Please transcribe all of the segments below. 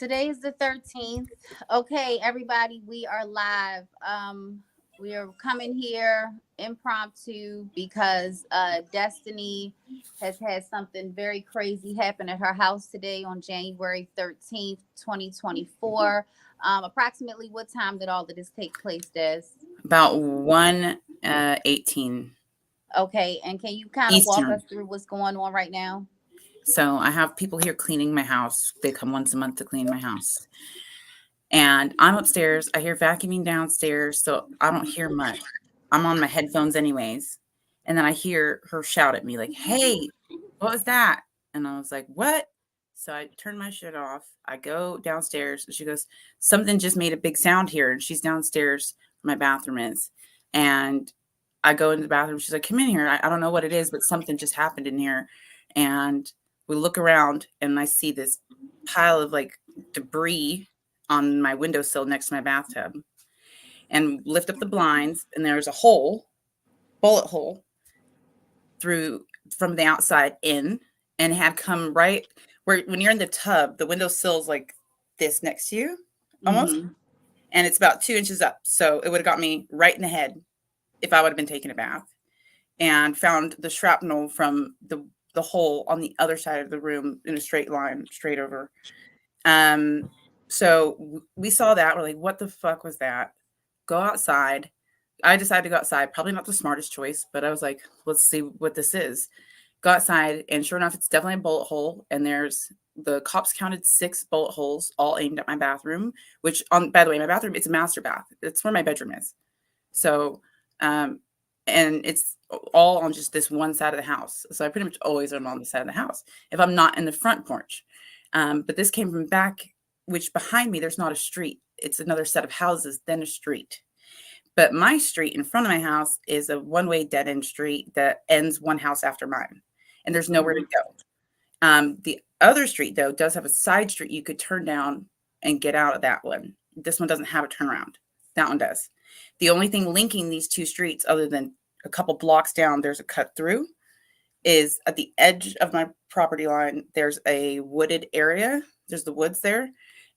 Today is the 13th. Okay, everybody, we are live. We are coming here impromptu because Destiny has had something very crazy happen at her house today on January 13th, 2024. Approximately what time did all of this take place, Des? About 1:18 Okay, and can you kind of walk Eastern. us through what's going on right now? So I have people here cleaning my house. They come once a month to clean my house. And I'm upstairs. I hear vacuuming downstairs, so I don't hear much. I'm on my headphones anyways. And then I hear her shout at me like, "Hey, what was that?" And I was like, "What?" So I turn my shit off. I go downstairs. And she goes, "Something just made a big sound here." And she's downstairs where my bathroom is. And I go into the bathroom. She's like, "Come in here. I don't know what it is, but something just happened in here." And we look around and I see this pile of like debris on my windowsill next to my bathtub, and lift up the blinds, and there's a hole, bullet hole through from the outside in, and had come right where when you're in the tub, the windowsill's like this next to you almost, Mm-hmm. and it's about 2 inches up. So it would have got me right in the head if I would have been taking a bath, and found the shrapnel from the hole on the other side of the room in a straight line, straight over. Um, so we saw that. We're like, what the fuck was that? Go outside. I decided to go outside. Probably not the smartest choice, but I was like, let's see what this is. Go outside, and sure enough, it's definitely a bullet hole. And the cops counted 6 bullet holes, all aimed at my bathroom. Which, by the way, my bathroom, it's a master bath. It's where my bedroom is. So, um, and it's all on just this one side of the house. So I pretty much always am on the side of the house if I'm not in the front porch. But this came from back, which behind me, there's not a street. It's another set of houses, then a street. But my street in front of my house is a one-way dead-end street that ends one house after mine, and there's nowhere to Mm-hmm. go. The other street, though, does have a side street you could turn down and get out of that one. This one doesn't have a turnaround. That one does. The only thing linking these two streets, other than a couple blocks down, there's a cut through, is at the edge of my property line. There's a wooded area. There's the woods there,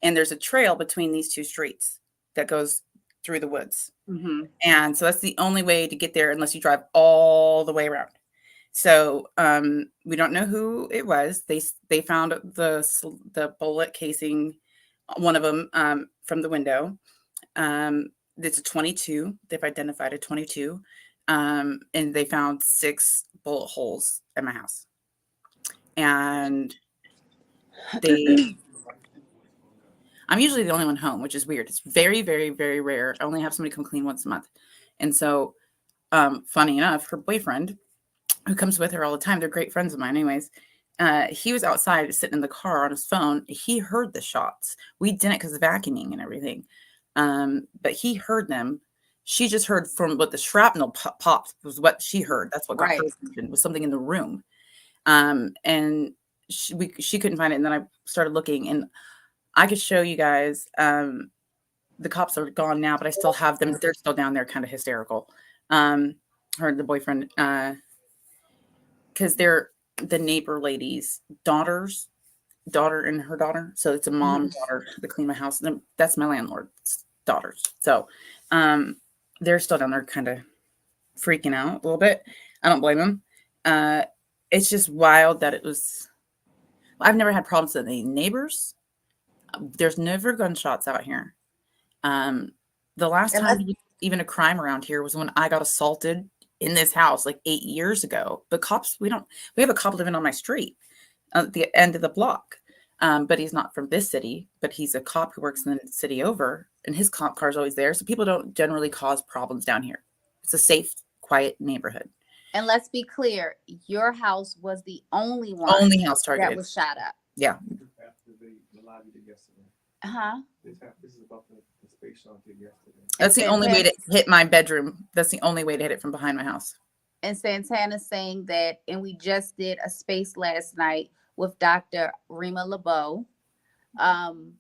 and there's a trail between these two streets that goes through the woods. Mm-hmm. And so that's the only way to get there unless you drive all the way around. So we don't know who it was. They found the bullet casing, one of them from the window. It's a 22. They've identified a 22, and they found 6 bullet holes at my house. And they I'm usually the only one home, which is weird. It's very, very, very rare. I only have somebody come clean once a month. And so, funny enough, her boyfriend, who comes with her all the time, they're great friends of mine, anyways. He was outside sitting in the car on his phone. He heard the shots. We didn't because of vacuuming and everything. But he heard them. She just heard from what the shrapnel popped was what she heard. That's what got her Right. attention, was something in the room. And she couldn't find it. And then I started looking, and I could show you guys. The cops are gone now, but I still have them. They're still down there, kind of hysterical. Her and the boyfriend, because they're the neighbor lady's daughter and her daughter. So it's a mom Mm-hmm. daughter that clean my house. And that's my landlord's daughters. So they're still down there, kind of freaking out a little bit. I don't blame them. It's just wild that it was. I've never had problems with any neighbors. There's never gunshots out here. Um, the last And time let's even a crime around here was when I got assaulted in this house like 8 years ago. But cops, we have a cop living on my street at the end of the block. But he's not from this city, but he's a cop who works in the city over, and his cop car is always there. So people don't generally cause problems down here. It's a safe, quiet neighborhood. And let's be clear, your house was the only Only one house that targeted. was shot up. Yeah. After the live you did yesterday. Uh-huh. This is about the space shot I did yesterday. And That's the only way Santana, to hit my bedroom. That's the only way to hit it from behind my house. and Santana saying that, and we just did a space last night with Dr. Rima LeBeau, um,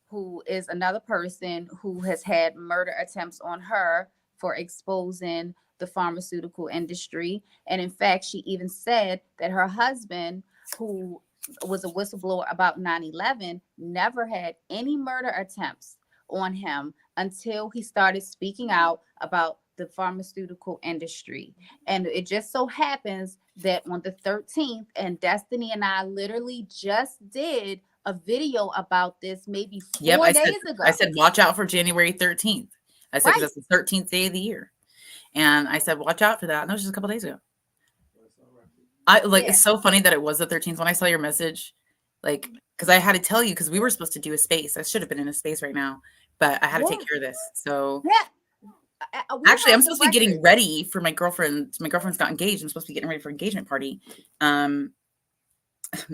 who is another person who has had murder attempts on her for exposing the pharmaceutical industry. And in fact, she even said that her husband, who was a whistleblower about 9/11, never had any murder attempts on him until he started speaking out about the pharmaceutical industry. And it just so happens that on the 13th, and Destiny and I literally just did a video about this maybe 4 days ago. I said, watch out for January 13th. I said, because that's the 13th day of the year. And I said, watch out for that. And that was just a couple days ago. It's so funny that it was the 13th when I saw your message, like, because I had to tell you, because we were supposed to do a space. I should have been in a space right now, but I had to take care of this. So actually, I'm supposed to be getting ready for my girlfriend. My girlfriend's got engaged. I'm supposed to be getting ready for engagement party. Matter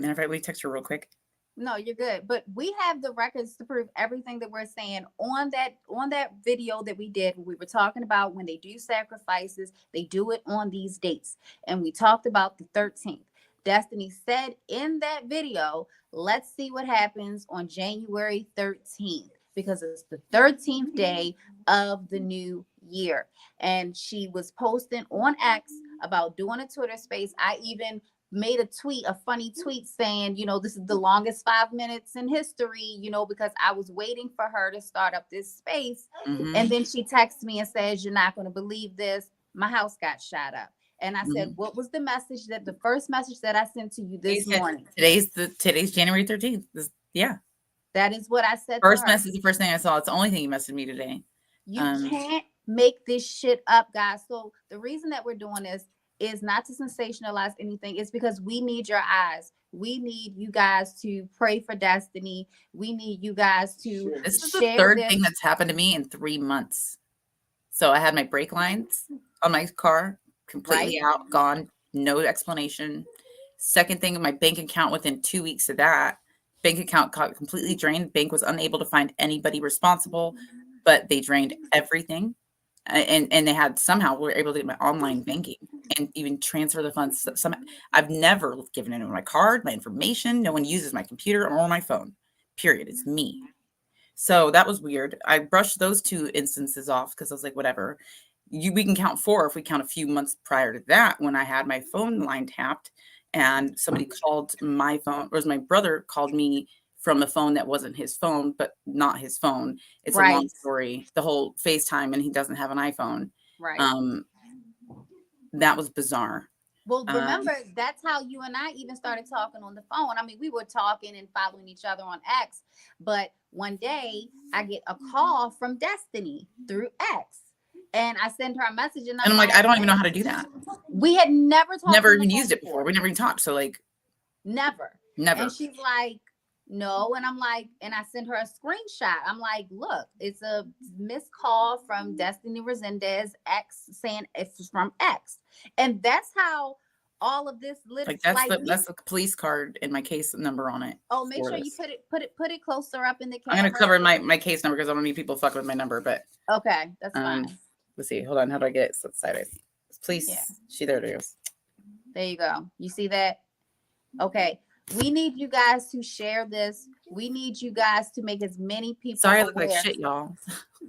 of fact, we text her real quick. No, you're good. But we have the records to prove everything that we're saying on that video that we did. We were talking about when they do sacrifices, they do it on these dates. And we talked about the 13th. Destiny said in that video, let's see what happens on January 13th, because it's the 13th day of the new year. And she was posting on X about doing a Twitter space. I even made a funny tweet saying, this is the longest 5 minutes in history, because I was waiting for her to start up this space. Mm-hmm. And then she texts me and says, you're not going to believe this. My house got shot up. And I said, what was the message the first message that I sent to you this morning? Today's January 13th. Yeah. That is what I said. First message, the first thing I saw. It's the only thing you messaged me today. You can't make this shit up, guys. So the reason that we're doing this is not to sensationalize anything. It's because we need your eyes. We need you guys to pray for Destiny. We need you guys to This is the third thing that's happened to me in 3 months. So I had my brake lines on my car completely out, gone, no explanation. Second thing, my bank account within 2 weeks of that, bank account got completely drained. Bank was unable to find anybody responsible, but they drained everything. And they had somehow were able to get my online banking and even transfer the funds. I've never given anyone my card, my information. No one uses my computer or my phone. Period. It's me. So that was weird. I brushed those 2 instances off because I was like, whatever. We can count 4 if we count a few months prior to that when I had my phone line tapped and somebody called my phone, or my brother called me from a phone that wasn't his phone, but not his phone. It's a long story, the whole FaceTime, and he doesn't have an iPhone. Right. That was bizarre. Well, remember, that's how you and I even started talking on the phone. I mean, we were talking and following each other on X, but one day I get a call from Destiny through X. And I send her a message, and I'm like, I don't even know how to do that. We had never even used it before. We never even talked. So like, never. And she's like, no. And I'm like, and I sent her a screenshot. I'm like, look, it's a missed call from Destiny Rezendes, X, saying it's from X. And that's how all of this like that's the police card and my case number on it. Oh, make sure you put it closer up in the camera. I'm gonna cover my case number because I don't need people fucking with my number. But okay, that's fine. Let's see. Hold on. How do I get it sideways? Please. Yeah. There it goes. There you go. You see that? Okay. We need you guys to share this. We need you guys to make as many people. Sorry, I look like shit, y'all.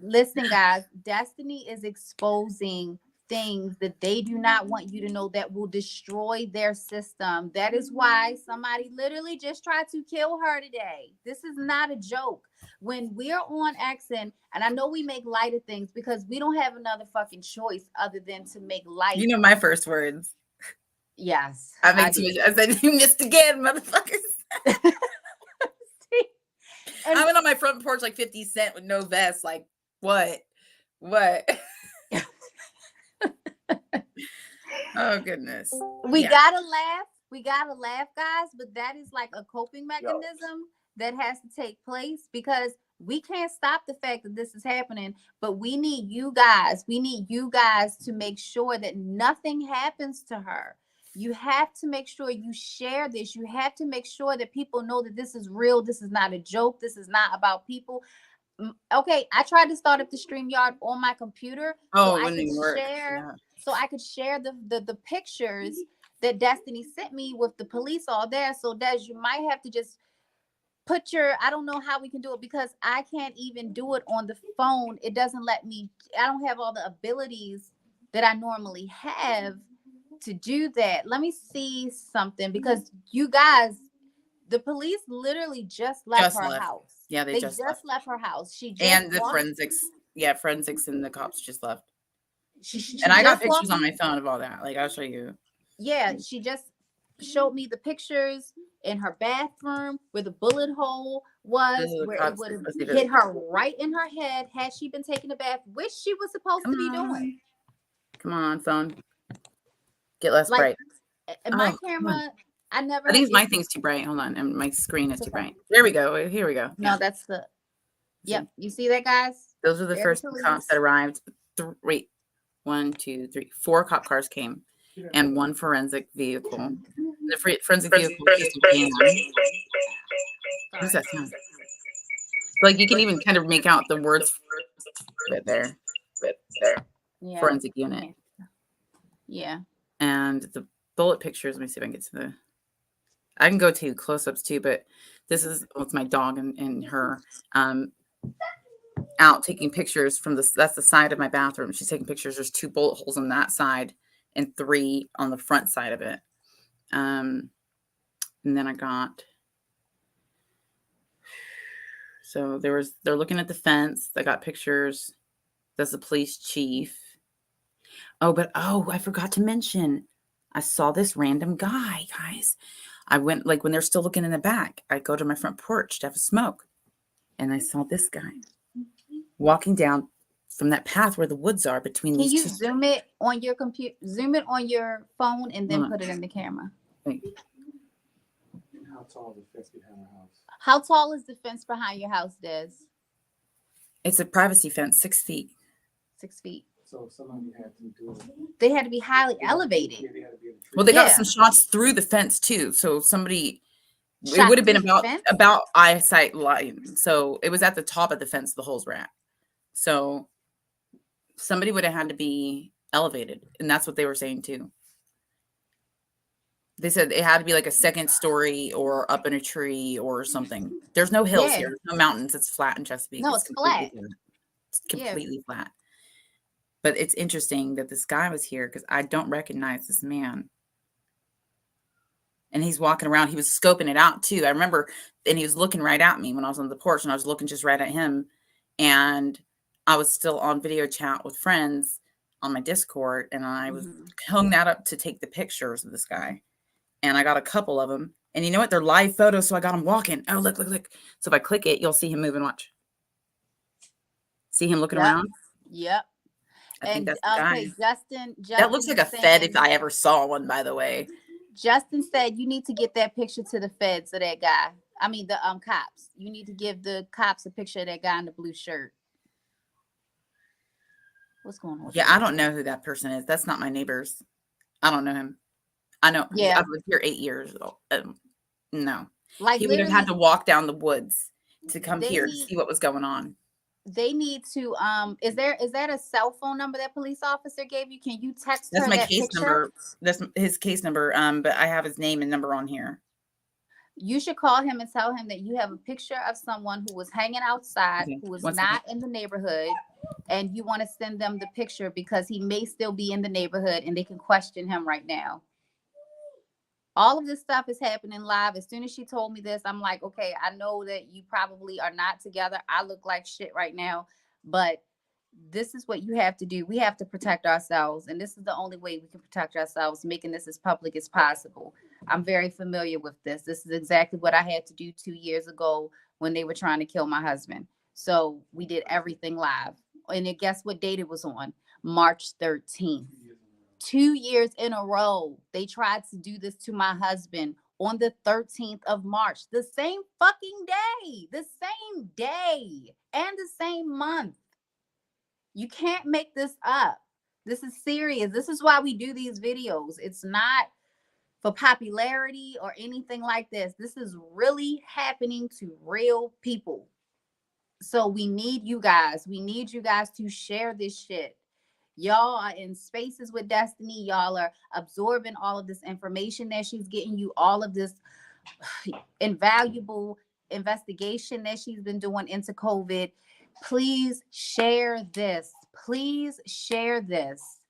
Listen, guys. Destiny is exposing things that they do not want you to know that will destroy their system. That is why somebody literally just tried to kill her today. This is not a joke. When we're on X, and I know we make light of things because we don't have another fucking choice other than to make light. You know my first words. Yes. I said, you missed again, motherfuckers. I went on my front porch like 50 Cent with no vest. Like, what? Oh, goodness. We gotta laugh, guys, but that is like a coping mechanism that has to take place because we can't stop the fact that this is happening, but we need you guys to make sure that nothing happens to her. You have to make sure you share this. You have to make sure that people know that this is real. This is not a joke. This is not about people. Okay, I tried to start up the StreamYard on my computer so I could share the pictures that Destiny sent me with the police all there. So Des, you might have to just put I don't know how we can do it because I can't even do it on the phone. It doesn't let me. I don't have all the abilities that I normally have to do that. Let me see something because you guys, The police literally just left Just her left. house. Yeah, they just left. left her house. She just And the walked, forensics. Yeah, forensics and the cops just left. she And I got just pictures walked on my phone of all that. Like, I'll show you. Yeah, she just showed me the pictures in her bathroom where the bullet hole was, Those are the where it cops. would have Let's see if hit it- her right in her head had she been taking a bath, which she was supposed to be doing. Come on, phone. Get less Like, bright. and my Oh, come on. camera, I never I think had it's my issues. thing's too bright. Hold on. And my screen is It's too okay. bright. There we go. Here we go. No, Yeah. that's the. See? Yep, you see that, guys? Those are the They're first police. cops that arrived. Wait. 1, 2, 3, 4 cop cars came and 1 forensic vehicle. The forensic vehicle was just a van. What does that sound? Like, you can even kind of make out the words right there. Yeah. Forensic unit. Yeah. And the bullet pictures. Let me see if I can get to the. I can go to close-ups too, but this is it's my dog and her out taking pictures from this. That's the side of my bathroom. She's taking pictures. There's 2 bullet holes on that side and 3 on the front side of it. And then I got. So they're looking at the fence. I got pictures. That's the police chief. I forgot to mention. I saw this random guy, guys. I went, like, when they're still looking in the back, I go to my front porch to have a smoke. And I saw this guy walking down from that path where the woods are between Can these you 2. zoom it on your computer? Zoom it on your phone and then Hold on. put it in the camera. And how tall is the fence behind her house? How tall is the fence behind your house, Des? It's a privacy fence, 6 feet. 6 feet. So somebody had to do it. They had to be highly elevated. Yeah, they had to be in the tree. Well, they got Yeah. some shots through the fence too. So somebody, it Shot would have been through the fence? about eyesight line. So it was at the top of the fence the holes were at. So somebody would have had to be elevated, and that's what they were saying too. They said it had to be like a 2nd story or up in a tree or something. There's no hills Yeah. here, there's no mountains. It's flat in Chesapeake. No, it's completely flat. It's Yeah. completely flat. But it's interesting that this guy was here because I don't recognize this man. And he's walking around. He was scoping it out too. I remember, and he was looking right at me when I was on the porch, and I was looking just right at him. And I was still on video chat with friends on my Discord, and I was hung that up to take the pictures of this guy. And I got a couple of them. And you know what? They're live photos, so I got him walking. Oh, look. So if I click it, you'll see him move and watch. See him looking Yep. around? Yep. I think that's the guy. Okay, Justin That looks like a is Fed if saying- I ever saw one, by the way. Justin said you need to get that picture to the feds of that guy. I mean the cops. You need to give the cops a picture of that guy in the blue shirt. What's going on? Yeah, I don't know who that person is. That's not my neighbors. I don't know him. I know. Yeah. I've lived here 8 years. No. Like He would have had to walk down the woods to come They here to need- see what was going on. they need to is that a cell phone number that police officer gave you? Can you text That's her my that case picture? number. That's his case number. But I have his name and number on here. You should call him and tell him that you have a picture of someone who was hanging outside, Okay, who was one not in the neighborhood, and you want to send them the picture because he may still be in the neighborhood and they can question him right now. All of this stuff is happening live. As soon as she told me this, I'm like, okay, I know that you probably are not together. I look like shit right now, but this is what you have to do. We have to protect ourselves, and this is the only way we can protect ourselves, making this as public as possible. I'm very familiar with this. This is exactly what I had to do 2 years ago when they were trying to kill my husband. So we did everything live. And then guess what date it was on? March 13th. 2 years in a row, they tried to do this to my husband on the 13th of March, the same fucking day, and the same month. You can't make this up. This is serious. This is why we do these videos. It's not for popularity or anything like this. This is really happening to real people. So we need you guys. We need you guys to share this shit. Y'all are in spaces with Destiny. Y'all are absorbing all of this information that she's getting you, all of this invaluable investigation that she's been doing into COVID. Please share this. Please share this.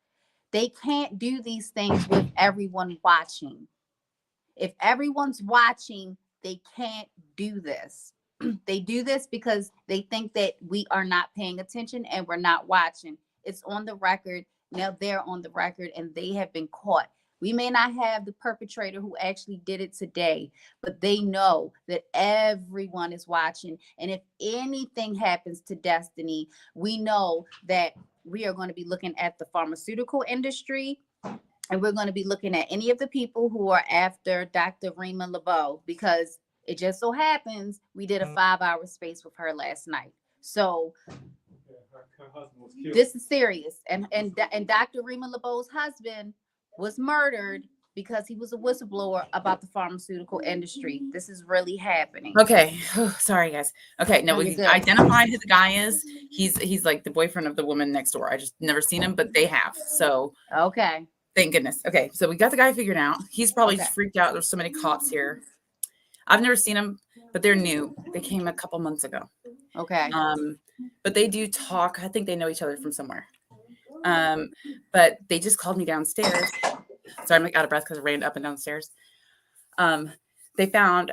They can't do these things with everyone watching. If everyone's watching, they can't do this. They do this because they think that we are not paying attention and we're not watching. It's on the record. Now they're on the record and they have been caught. We may not have the perpetrator who actually did it today, but they know that everyone is watching. And if anything happens to Destiny, we know that we are going to be looking at the pharmaceutical industry, and we're going to be looking at any of the people who are after Dr. Rima LeBeau, because it just so happens we did a 5-hour space with her last night. So her husband was killed. this is serious. And Dr. Rima LeBeau's husband was murdered because he was a whistleblower about the pharmaceutical industry. This is really happening. Okay. Sorry, guys. Okay. No, No, we you're good. identified who the guy is. He's like the boyfriend of the woman next door. I just never seen him, but they have. So Okay. thank goodness. Okay. So we got the guy figured out. He's probably Okay. just freaked out. There's so many cops here. I've never seen them, but they're new. They came a couple months ago. Okay. But they do talk. I think they know each other from somewhere. But they just called me downstairs. Sorry, I'm like out of breath because I ran up and downstairs. They found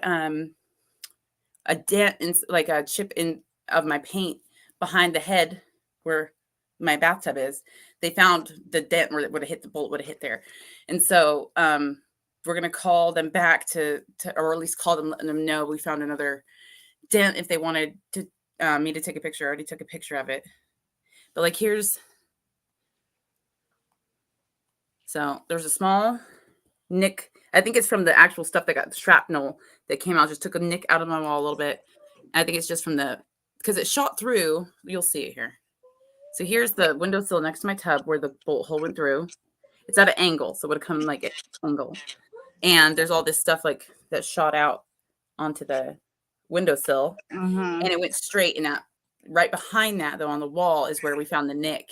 a dent in, like a chip in of my paint behind the head where my bathtub is. They found the dent where it would have hit, the bullet would have hit there. And so we're gonna call them back to or at least call them, letting them know we found another dent if they wanted to me to take a picture. I already took a picture of it. But like here's, so there's a small nick. I think it's from the actual stuff that got the shrapnel that came out. Just took a nick out of my wall a little bit. I think it's just from the, because it shot through. You'll see it here. So here's the windowsill next to my tub where the bolt hole went through. It's at an angle, so it would have come like an angle. And there's all this stuff like that shot out onto the windowsill, and it went straight. And that right behind that, though, on the wall is where we found the nick.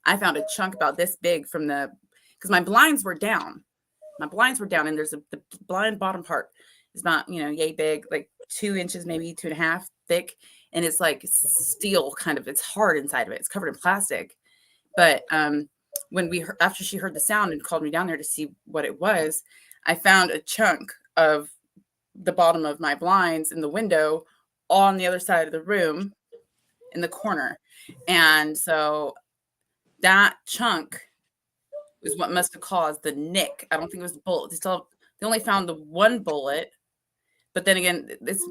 I found a chunk about this big from the, because my blinds were down. My blinds were down, and there's the blind bottom part is about, yay big, like 2 inches, maybe 2.5 thick. And it's like steel kind of, it's hard inside of it. It's covered in plastic. But when after she heard the sound and called me down there to see what it was, I found a chunk of the bottom of my blinds in the window on the other side of the room in the corner. And so that chunk is what must have caused the nick. I don't think it was the bullet. They only found the one bullet, but then again, it's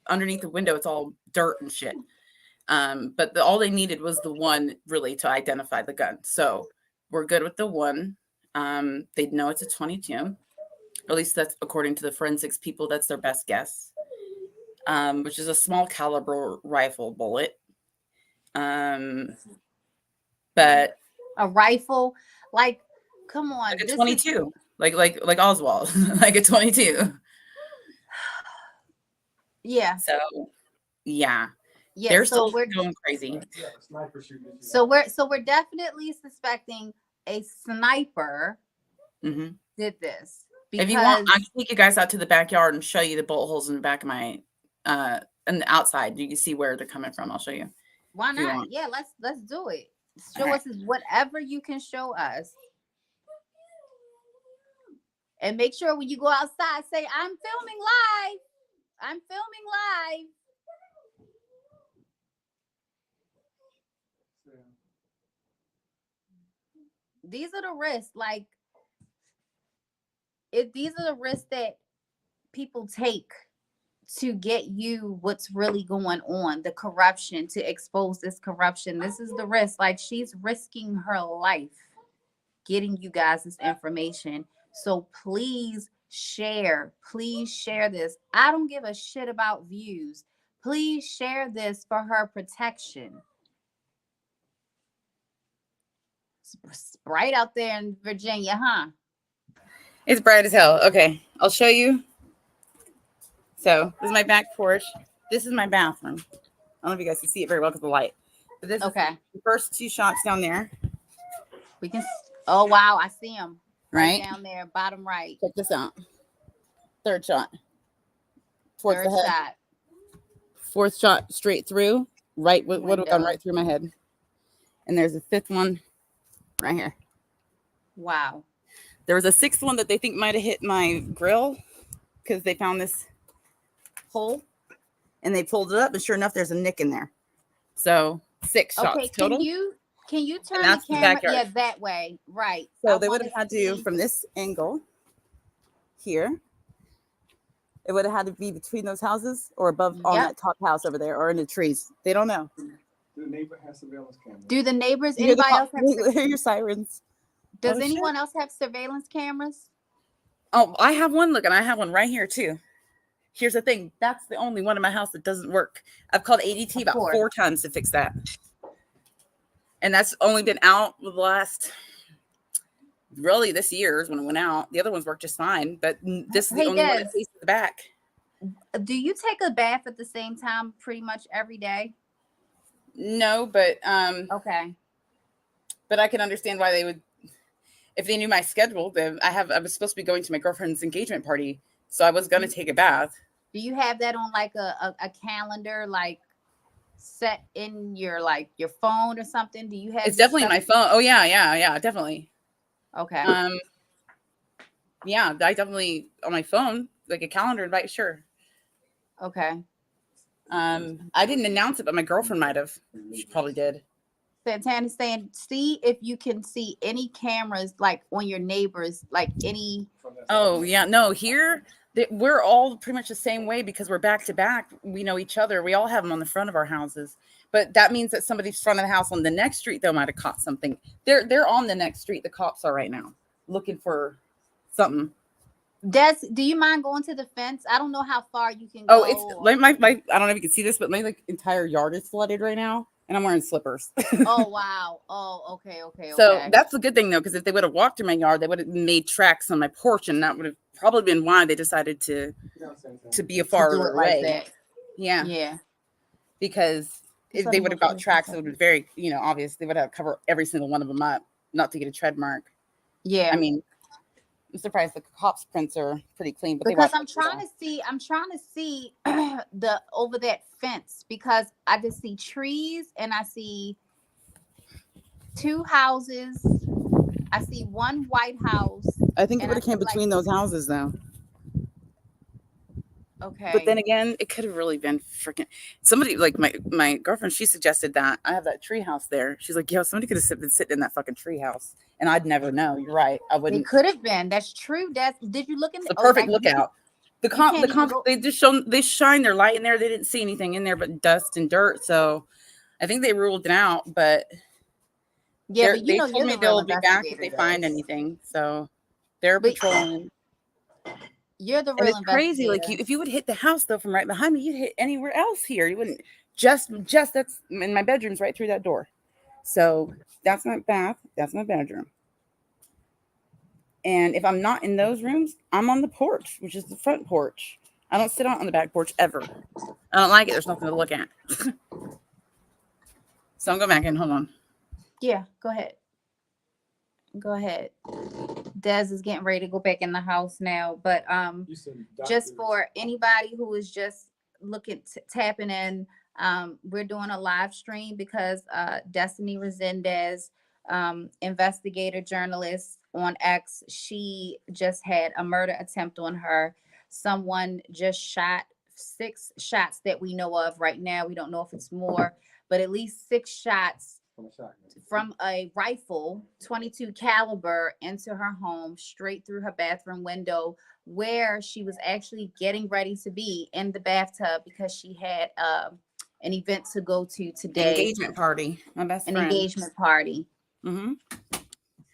underneath the window. It's all dirt and shit. But all they needed was the one really to identify the gun. So we're good with the one. They'd know it's a 22. Or at least that's according to the forensics people. That's their best guess. Which is a small caliber rifle bullet. But A rifle, like, come on, like a 22, like Oswald, like a 22. Yeah. So yeah, Yeah. they're So still we're going crazy. Yeah, sniper shooting. so we're definitely suspecting a sniper Mm-hmm. did this. If you want, I can take you guys out to the backyard and show you the bolt holes in the back of my and the outside. You can see where they're coming from. I'll show you. Why if you not? want. Yeah, let's do it. Show Okay. us whatever you can show us. And make sure when you go outside, say, I'm filming live. I'm filming live. These are the risks. Like, these are the risks that people take to get you what's really going on, the corruption, to expose this corruption. This is the risk. Like, she's risking her life getting you guys this information. So please share this. I don't give a shit about views. Please share this for her protection. It's bright out there in Virginia, huh? It's bright as hell. Okay, I'll show you. So this is my back porch. This is my bathroom. I don't know if you guys can see it very well because of the light. But this is the first 2 shots down there. We can. Oh wow, I see them Right down there, bottom right. Check this out. 3rd shot. Towards Third the head. shot. 4th shot straight through. Right, would have gone Window. right through my head. And there's a 5th one right here. Wow. There was a 6th one that they think might have hit my grill because they found this hole, and they pulled it up, and sure enough, there's a nick in there. So 6 Okay, shots total. can you turn the that's the camera? backyard. Yeah, that way. Right. So I they would wanna have had to, see- from this angle here, it would have had to be between those houses or above on Yep. that top house over there or in the trees. They don't know. Do the neighbor have surveillance cameras? Do the neighbors? You hear the Anybody else have? hear your sirens. Does Oh, anyone else have surveillance cameras? Oh, I have one. Look, and I have one right here too. Here's the thing. That's the only one in my house that doesn't work. I've called ADT Of about course. 4 times to fix that. And that's only been out the last, really this year is when it went out. The other ones work just fine. But this is the Hey, only one Des. that faces the back. Do you take a bath at the same time pretty much every day? No, but Okay. I can understand why they would, if they knew my schedule. I was supposed to be going to my girlfriend's engagement party, so I was going to take a bath. Do you have that on like a calendar, like set in your your phone or something? Do you have? It's definitely stuff- my phone. Oh yeah, definitely. Okay. Yeah, I definitely on my phone, like a calendar invite, sure. Okay. I didn't announce it, but my girlfriend might have. She probably did. Santana's saying, see if you can see any cameras like on your neighbors, like any. Oh yeah, no, here we're all pretty much the same way because we're back to back. We know each other. We all have them on the front of our houses, but that means that somebody's front of the house on the next street though might have caught something. They're on the next street. The cops are right now looking for something. Des, do you mind going to the fence? I don't know how far you can go. Oh, it's like my I don't know if you can see this, but my entire yard is flooded right now, and I'm wearing slippers. Oh wow. Oh, okay. So that's a good thing though, because if they would have walked through my yard, they would have made tracks on my porch, and that would have probably been why they decided to be a To do farther it like away. that. Yeah, Yeah. because if they would have got tracks, it would be very, obvious. They would have covered every single one of them up, not to get a tread mark. Yeah. I mean, I'm surprised the cops' prints are pretty clean, but because they I'm trying to see the over that fence because I just see trees and I see 2 houses. I see 1 white house. I think it and would have came feel between those houses though. Okay. But then again, it could have really been freaking somebody like my girlfriend. She suggested that I have that tree house there. She's like, yo, somebody could have been sitting in that fucking tree house, and I'd never know. You're right. I It wouldn't. could have been. That's true. Did you look in It's the perfect like, lookout. The can't even comp go- they shine their light in there. They didn't see anything in there but dust and dirt. So I think they ruled it out. But Yeah, but they you're told me the real they'll be back if they investigator, find Des. anything. So they're But- patrolling. You're the And real it's crazy. Like investigator. if you would hit the house though from right behind me, you'd hit anywhere else here. You wouldn't just that's in my bedroom's right through that door. So that's my bath. That's my bedroom. And if I'm not in those rooms, I'm on the porch, which is the front porch. I don't sit out on the back porch ever. I don't like it. There's nothing to look at. So I'm going back in. Hold on. Yeah, go ahead. Go ahead. Des is getting ready to go back in the house now, but just for anybody who is just looking tapping in, we're doing a live stream because Destiny Rezendes, investigator journalist on X, she just had a murder attempt on her. Someone just shot 6 shots that we know of right now. We don't know if it's more, but at least 6 shots from a rifle, 22 caliber, into her home, straight through her bathroom window, where she was actually getting ready to be in the bathtub because she had an event to go to today. Engagement party. My best friend. An engagement party. Mm-hmm.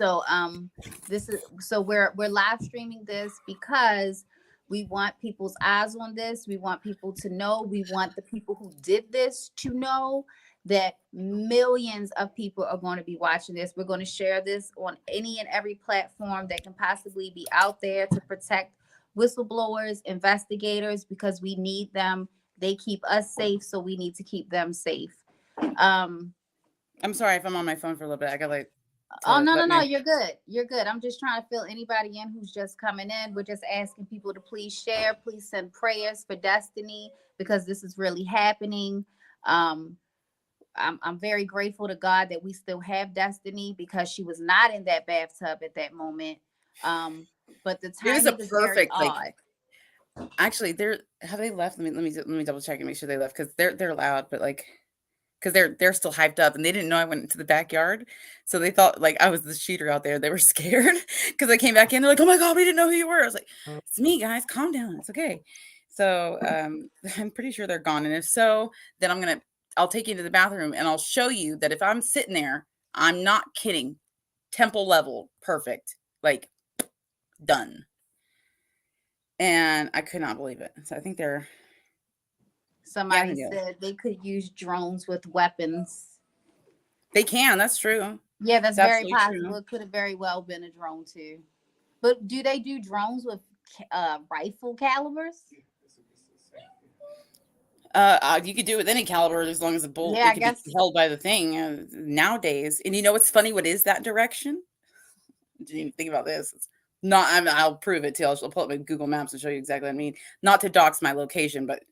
So we're live streaming this because we want people's eyes on this. We want people to know. We want the people who did this to know that millions of people are going to be watching this. We're going to share this on any and every platform that can possibly be out there to protect whistleblowers, investigators, because we need them. They keep us safe, so we need to keep them safe. I'm sorry if I'm on my phone for a little bit. I got like. Oh, no, you're good. You're good. I'm just trying to fill anybody in who's just coming in. We're just asking people to please share, please send prayers for Destiny because this is really happening. I'm very grateful to God that we still have Destiny because she was not in that bathtub at that moment. But the timing is very odd. Actually, have they left? Let me double check and make sure they left because they're loud, but like because they're still hyped up and they didn't know I went into the backyard, so they thought like I was the shooter out there. They were scared because I came back in. They're like, "Oh my god, we didn't know who you were." I was like, "It's me, guys. Calm down. It's okay." So I'm pretty sure they're gone, and if so, then I'll take you to the bathroom and I'll show you that if I'm sitting there, I'm not kidding, temple level, perfect, like done. And I could not believe it. So I think they're Somebody yeah. said they could use drones with weapons. They can. That's true. Yeah, that's It's very absolutely possible. true. It could have very well been a drone too. But do they do drones with rifle calibers? You could do it with any caliber as long as the bolt Yeah, it I could guess. be held by the thing nowadays. And you know what's funny? What is that direction? Didn't even think about this. It's not. I'll prove it too. I'll pull up my Google Maps and show you exactly what I mean. Not to dox my location, but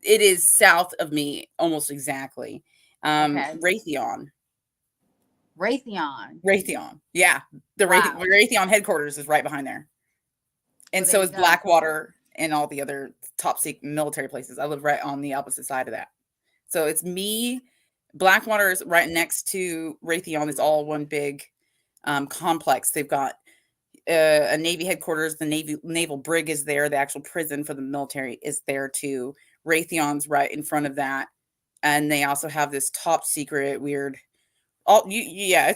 it is south of me almost exactly. Okay. Raytheon. Raytheon. Raytheon. Yeah, the Wow. Raytheon headquarters is right behind there. And Well, there so you is go. Blackwater and all the other top secret military places. I live right on the opposite side of that. So it's me. Blackwater is right next to Raytheon. It's all one big complex. They've got a Navy headquarters. The naval brig is there. The actual prison for the military is there too. Raytheon's right in front of that, and they also have this top secret weird. Yeah,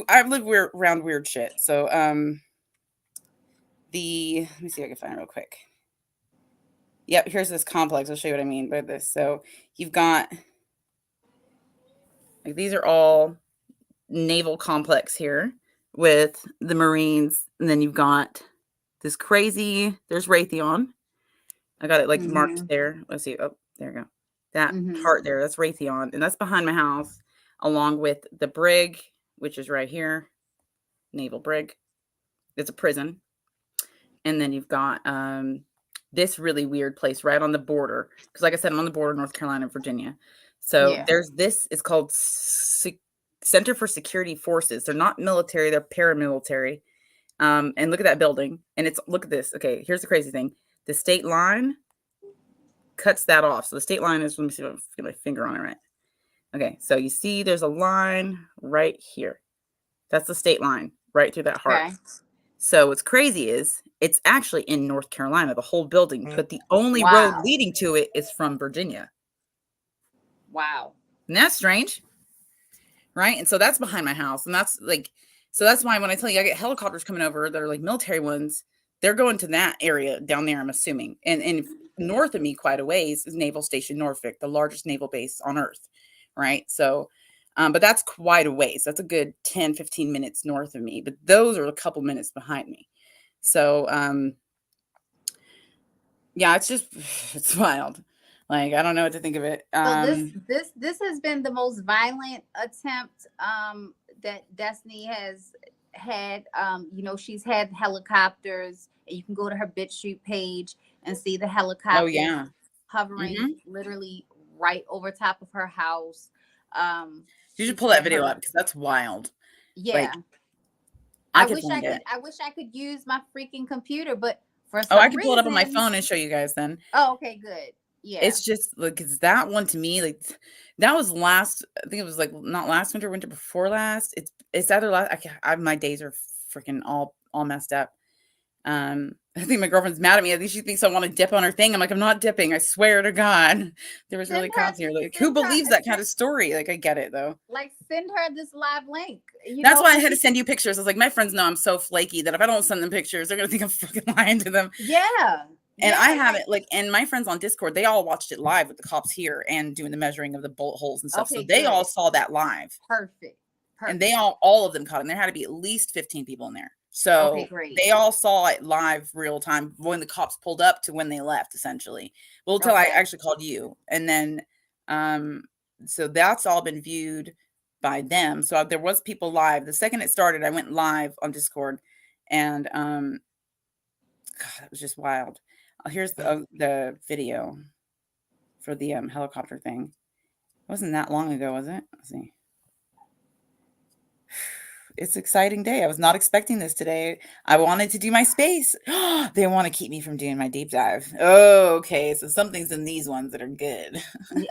I live around weird shit. So let me see if I can find it real quick. Yep, here's this complex. I'll show you what I mean by this. So you've got like these are all naval complex here with the Marines, and then you've got this crazy. There's Raytheon. I got it like marked there. Let's see. Oh, there we go. That part there. That's Raytheon, and that's behind my house, along with the brig, which is right here. Naval brig. It's a prison, and then you've got this really weird place right on the border. Because, like I said, I'm on the border of North Carolina and Virginia. So Yeah. there's this. It's called Center for Security Forces. They're not military. They're paramilitary. And look at that building. And look at this. Okay, here's the crazy thing. The state line cuts that off. So the state line is, let me see if I can get my finger on it right. Okay, so you see there's a line right here. That's the state line right through that heart. Okay. So what's crazy is it's actually in North Carolina, the whole building, but the only road Wow. leading to it is from Virginia. Wow. And that's strange, right? And so that's behind my house. And that's like, so that's why when I tell you I get helicopters coming over that are like military ones, they're going to that area down there, I'm assuming. And north of me quite a ways is Naval Station Norfolk, the largest naval base on Earth, right? So, but that's quite a ways. That's a good 10, 15 minutes north of me. But those are a couple minutes behind me. So, yeah, it's wild. Like, I don't know what to think of it. So this has been the most violent attempt that Destiny has had. She's had helicopters, and you can go to her BitChute page and see the helicopters Oh, yeah. hovering literally right over top of her house. You should pull that video up because that's wild. Yeah. Like, I wish I could use my freaking computer, but for some I can pull it up on my reason- phone and show you guys then. Oh, okay, good. Yeah. It's just like, it's that one to me, like that was I think it was like not last winter before last. It's either last, my days are freaking all messed up. I think my girlfriend's mad at me. I think she thinks I want to dip on her thing. I'm like, I'm not dipping. I swear to God. There was really cops here. Like, who believes that kind of story? Like, I get it though. Like, send her this live link. That's why I had to send you pictures. I was like, my friends know I'm so flaky that if I don't send them pictures, they're gonna think I'm fucking lying to them. Yeah. And I have it like, and my friends on Discord, they all watched it live with the cops here and doing the measuring of the bullet holes and stuff. Okay, so they good. all saw that live. Perfect. And they all of them caught it. And there had to be at least 15 people in there. So okay, great. They all saw it live real time when the cops pulled up to when they left, essentially. Well, until I actually called you. And then, so that's all been viewed by them. So there was people live. The second it started, I went live on Discord, and God, it was just wild. Here's the video for the helicopter thing. It wasn't that long ago, was it? Let's see. it's an exciting day. I was not expecting this today. I wanted to do my space. They want to keep me from doing my deep dive. Oh, okay. So something's in these ones that are good.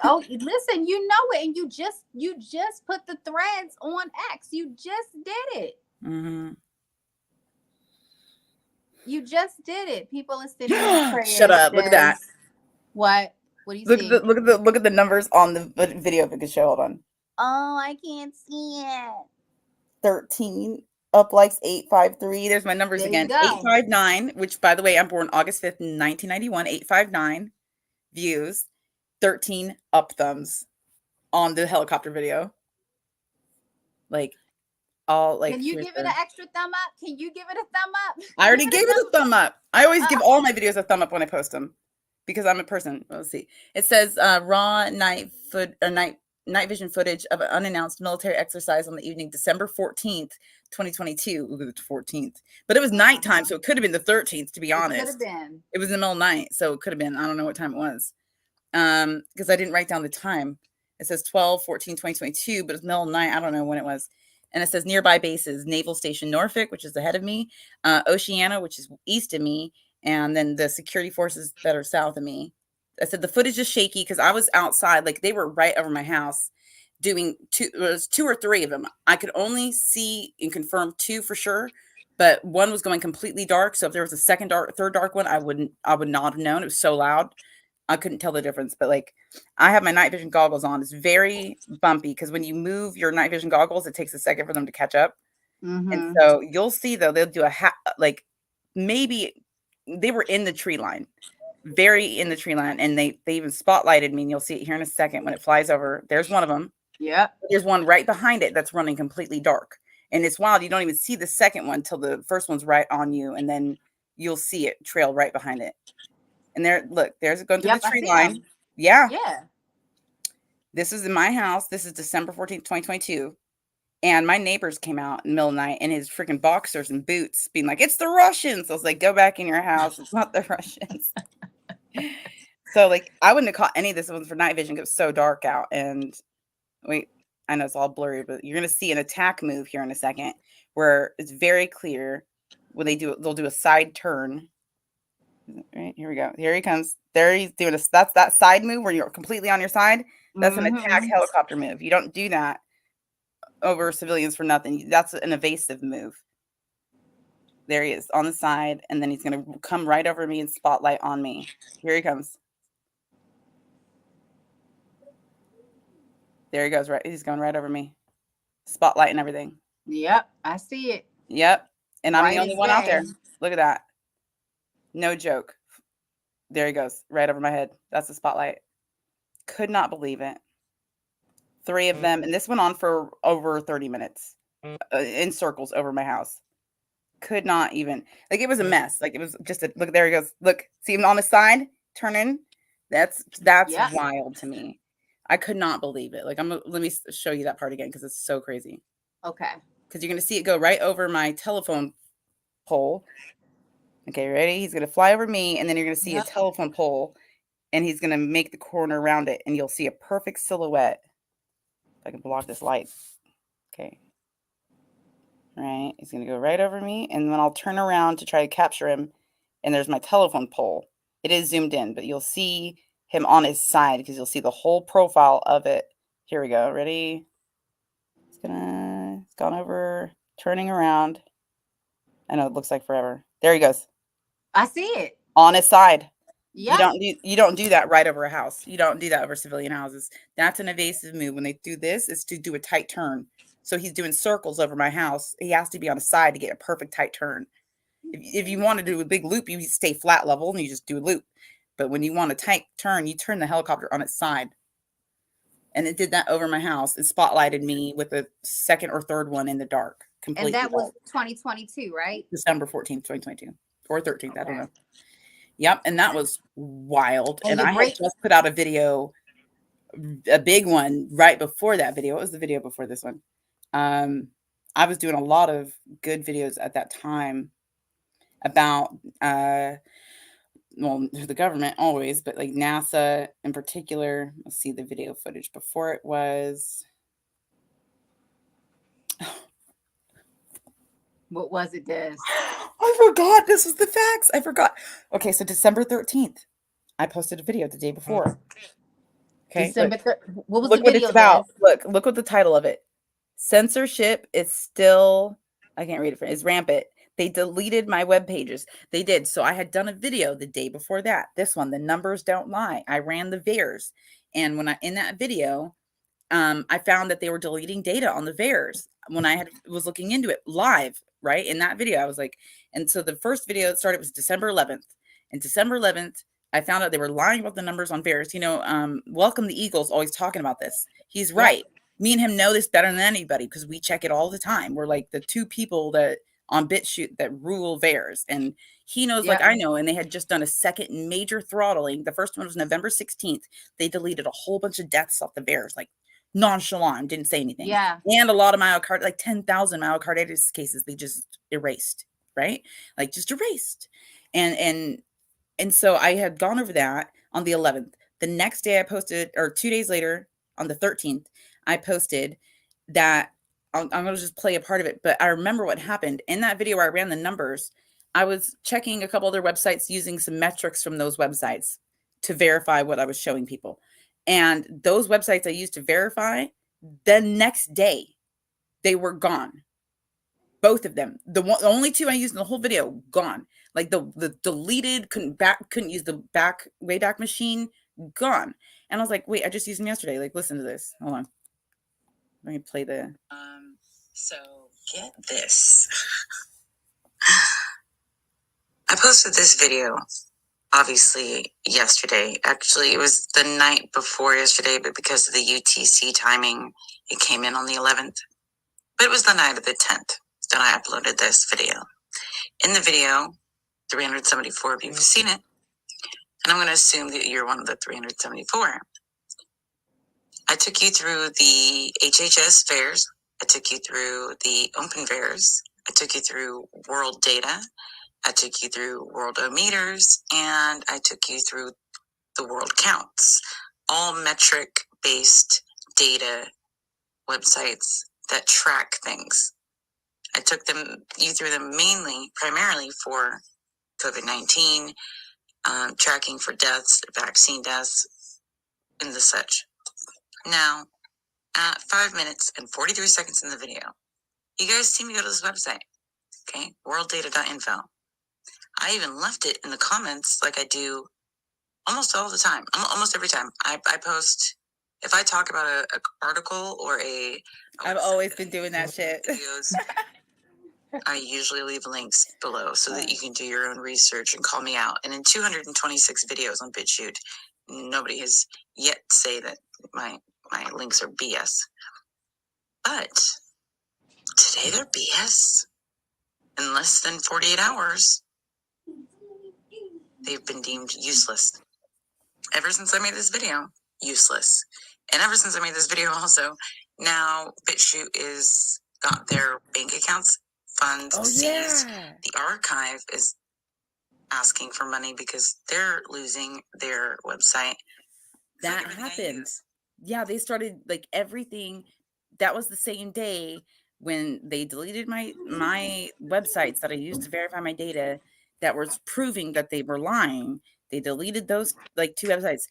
Oh, listen, you know it, and you just put the threads on X. You just did it. Mm-hmm. You just did it. People are sending you prayers. Shut up. Look at that. What? What do you Look see? at the numbers on the video if it could show. Hold on. Oh, I can't see it. 13 up likes 853. There's my numbers There you again. go. 859, which by the way, I'm born August 5th, 1991. 859 views. 13 up thumbs on the helicopter video. Like all like. Can you give it an extra thumb up? Can you give it a thumb up? I already gave it a thumb up. I always give all my videos a thumb up when I post them because I'm a person. Let's see. It says raw night vision footage of an unannounced military exercise on the evening December 14th, 2022. Look at the 14th. But it was nighttime, so it could have been the 13th, to be honest. It could have been. It was in the middle of the night, so it could have been. I don't know what time it was. Because I didn't write down the time. It says 12/14/2022, but it's middle of the night. I don't know when it was. And it says nearby bases: Naval Station Norfolk, which is ahead of me, Oceana, which is east of me, and then the security forces that are south of me. I said the footage is shaky because I was outside, like they were right over my house doing two. There was 2 or 3 of them. I could only see and confirm 2 for sure, but one was going completely dark. So if there was a third dark one, I would not have known. It was so loud. I couldn't tell the difference, but like I have my night vision goggles on. It's very bumpy because when you move your night vision goggles, it takes a second for them to catch up. Mm-hmm. And so you'll see though, they'll do like maybe they were in the tree line, very in the tree line. And they even spotlighted me, and you'll see it here in a second when it flies over. There's one of them. Yeah. There's one right behind it that's running completely dark. And it's wild. You don't even see the second one till the first one's right on you. And then you'll see it trail right behind it. And there, look, there's going through the tree line. Yeah. Yeah. This is in my house. This is December 14th, 2022. And my neighbors came out in the middle of the night in his freaking boxers and boots being like, it's the Russians. I was like, go back in your house. It's not the Russians. So like, I wouldn't have caught any of this one for night vision. It was so dark out. And wait, I know it's all blurry, but you're going to see an attack move here in a second where it's very clear when they'll do a side turn. Right, here we go. Here he comes. There he's doing that's that side move where you're completely on your side. That's an attack helicopter move. You don't do that over civilians for nothing. That's an evasive move. There he is on the side, and then he's going to come right over me and spotlight on me. Here he comes. There he goes. Right, he's going right over me. Spotlight and everything. Yep, I see it. Yep, and I'm the only one out there. Look at that. No joke. There he goes, right over my head. That's the spotlight. Could not believe it. 3 of them, and this went on for over 30 minutes in circles over my house. Could not even, like, it was a mess. Like, it was just look, there he goes. Look, see him on the side, turning. That's wild to me. I could not believe it. Like, let me show you that part again because it's so crazy. Okay. Because you're going to see it go right over my telephone pole. Okay, ready? He's going to fly over me, and then you're going to see a telephone pole, and he's going to make the corner around it, and you'll see a perfect silhouette. If I can block this light. Okay. Right. He's going to go right over me, and then I'll turn around to try to capture him, and there's my telephone pole. It is zoomed in, but you'll see him on his side because you'll see the whole profile of it. Here we go. Ready? It's gone over, turning around. I know it looks like forever. There he goes. I see it. On his side. Yeah. You don't do that right over a house. You don't do that over civilian houses. That's an evasive move. When they do this, it's to do a tight turn. So he's doing circles over my house. He has to be on his side to get a perfect tight turn. If you want to do a big loop, you stay flat level and you just do a loop. But when you want a tight turn, you turn the helicopter on its side. And it did that over my house. It spotlighted me with a second or third one in the dark. Completely. And that was 2022, right? December 14th, 2022. Or 13th, okay. I don't know. Yep, and that was wild. And I had just put out a video, a big one, right before that video. What was the video before this one? I was doing a lot of good videos at that time about, well, the government always, but like NASA in particular. Let's see the video footage before it was. What was it, Des? I forgot. This was the facts. I forgot. Okay, so December 13th, I posted a video the day before. Okay, December. What was the look what it's video, Des? about. Look what the title of it. Censorship is still, I can't read it, is rampant. They deleted my web pages. They did. So I had done a video the day before that. This one, the numbers don't lie. I ran the VAERS. And when in that video, I found that they were deleting data on the VAERS when I was looking into it live, right? In that video, I was like, and so the first video that started was December 11th. And December 11th, I found out they were lying about the numbers on VAERS. You know, Welcome the Eagle's always talking about this. He's right. Me and him know this better than anybody because we check it all the time. We're like the two people that on BitChute that rule VAERS. And he knows like I know, and they had just done a second major throttling. The first one was November 16th. They deleted a whole bunch of deaths off the VAERS, like nonchalant, didn't say anything. Yeah. And a lot of myocarditis, like 10,000 myocarditis cases, they just erased, right? Like just erased. And so I had gone over that on the 11th. The next day I posted, or 2 days later on the 13th, I posted that I'm going to just play a part of it. But I remember what happened in that video where I ran the numbers. I was checking a couple other websites using some metrics from those websites to verify what I was showing people. And those websites I used to verify, the next day, they were gone. Both of them. The only two I used in the whole video, gone. Like the deleted, couldn't use the Wayback Machine, gone. And I was like, wait, I just used them yesterday. Like, listen to this. Hold on. Let me play the. So get this. I posted this video, obviously, yesterday. Actually, it was the night before yesterday, but because of the UTC timing, it came in on the 11th. But it was the night of the 10th that I uploaded this video. In the video, 374 of you have seen it, and I'm going to assume that you're one of the 374. I took you through the HHS VAERS. I took you through the Open VAERS. I took you through world data. I took you through world meters, and I took you through the world counts, all metric-based data websites that track things. I took you through them primarily for COVID-19, tracking for deaths, vaccine deaths, and the such. Now, at 5 minutes and 43 seconds in the video, you guys see me go to this website, okay, worlddata.info. I even left it in the comments like I do almost all the time, almost every time. I post, if I talk about an article or I've always been doing that shit. Videos, I usually leave links below so that you can do your own research and call me out. And in 226 videos on BitChute, nobody has yet say that my links are BS. But today they're BS. In less than 48 hours, they've been deemed useless. Ever since I made this video, useless. And ever since I made this video also, now BitChute is got their bank accounts, funds seized. The archive is asking for money because they're losing their website. That happened. Yeah, they started like everything. That was the same day when they deleted my websites that I used to verify my data that was proving that they were lying. They deleted those like two websites.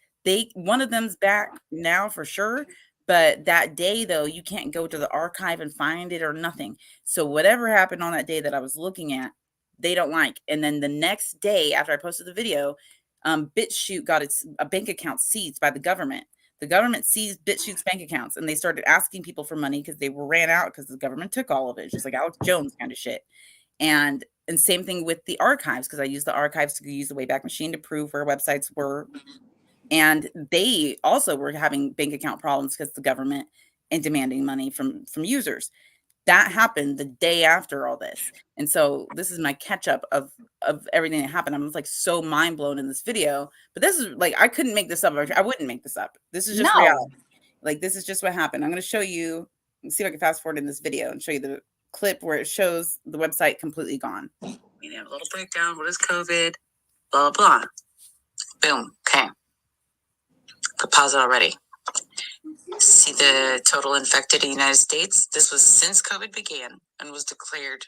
One of them's back now for sure, but that day though, you can't go to the archive and find it or nothing. So whatever happened on that day that I was looking at, they don't like. And then the next day after I posted the video, BitChute got a bank account seized by the government. The government seized BitChute's bank accounts and they started asking people for money because they ran out because the government took all of it, just like Alex Jones kind of shit. And same thing with the archives, because I used the archives to use the Wayback Machine to prove where websites were. And they also were having bank account problems because the government and demanding money from users. That happened the day after all this. And so this is my catch up of everything that happened. I'm like so mind blown in this video, but this is like, I couldn't make this up. I wouldn't make this up. This is just reality. Like, this is just what happened. I'm going to show you, see if I can fast forward in this video and show you the clip where it shows the website completely gone. We have a little breakdown. What is COVID? Blah, blah. Boom. Okay. Put pause already. See the total infected in the United States. This was since COVID began and was declared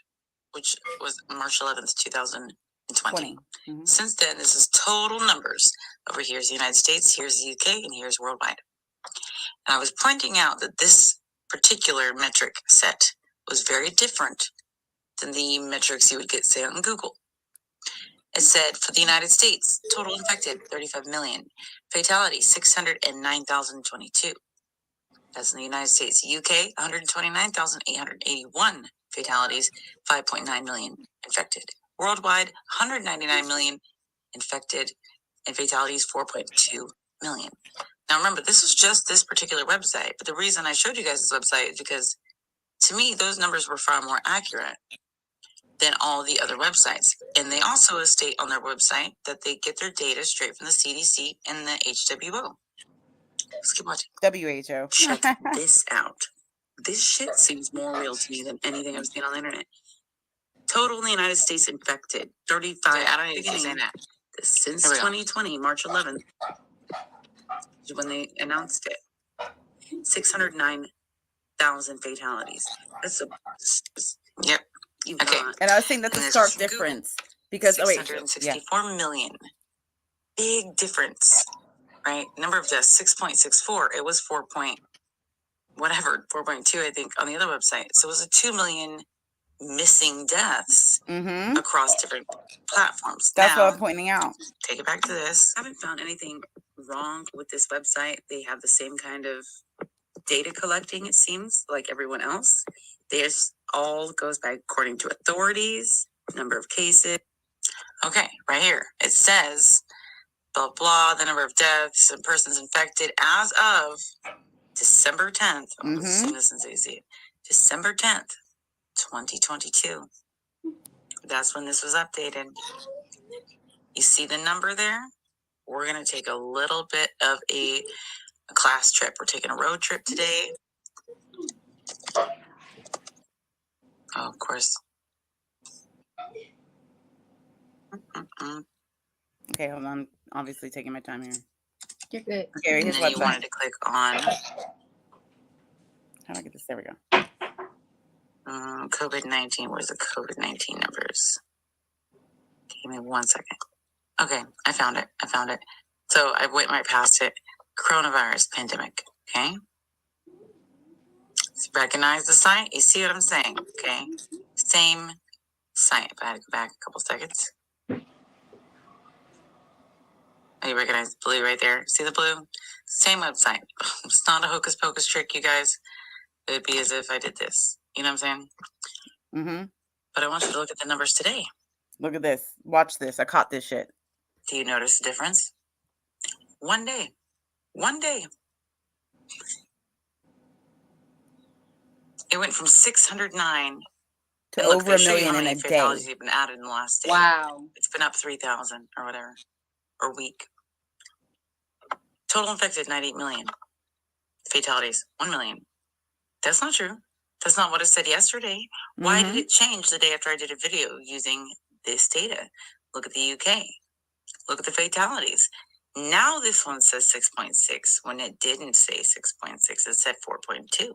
which was March 11th, 2020. 20. Mhm. Since then, this is total numbers. Over here's the United States, here's the UK, and here's worldwide. And I was pointing out that this particular metric set was very different than the metrics you would get, say, on Google. It said for the United States, total infected 35 million, fatality 609,022. That's in the United States. UK 129,881 fatalities, 5.9 million infected. Worldwide 199 million infected and fatalities 4.2 million. Now remember, this was just this particular website, but the reason I showed you guys this website is because to me, those numbers were far more accurate than all the other websites. And they also state on their website that they get their data straight from the CDC and the HWO. Let's keep watching. WHO. Check this out. This shit seems more real to me than anything I've seen on the internet. Total in the United States infected, 35. I don't need to keep saying that. Since 2020, March 11th, is when they announced it. 609,000 fatalities. That's a... Yep. Okay. And I was saying that's a And this stark is from Google. difference because, oh wait, yeah. 664 million. Big difference, right? Number of deaths, 6.64. It was 4.2, I think, on the other website. So it was a 2 million missing deaths Mm-hmm. across different platforms. That's Now, what I'm pointing out. take it back to this. I haven't found anything wrong with this website. They have the same kind of data collecting, it seems, like everyone else. There's all goes by according to authorities, number of cases. Okay, right here. It says, blah, blah, the number of deaths and persons infected as of December 10th. I'm going to zoom this and so you see it. December 10th, 2022. That's when this was updated. You see the number there? We're going to take a little bit of a class trip. We're taking a road trip today. Oh, of course. Okay, hold on. Obviously taking my time here. You're good. Okay, And his then you website. wanted to click on How do I get this? There we go. COVID-19. Where's the COVID-19 numbers? Give me 1 second. Okay, I found it. So I went right past it. Coronavirus pandemic. Okay. Recognize the site? You see what I'm saying? Okay. Same site. If I had to go back a couple seconds. Oh, you recognize the blue right there? See the blue? Same website. It's not a hocus pocus trick, you guys. It'd be as if I did this. You know what I'm saying? Mm-hmm. But I want you to look at the numbers today. Look at this. Watch this. I caught this shit. Do you notice the difference? One day. It went from 609 To and look, over they a show you how million in many a day. fatalities have been added in the last day. Wow. It's been up 3,000 or whatever, or week. Total infected 98 million. Fatalities 1 million. That's not true. That's not what it said yesterday. Why did it change the day after I did a video using this data? Look at the UK. Look at the fatalities. Now this one says 6.6 when it didn't say 6.6. It said 4.2.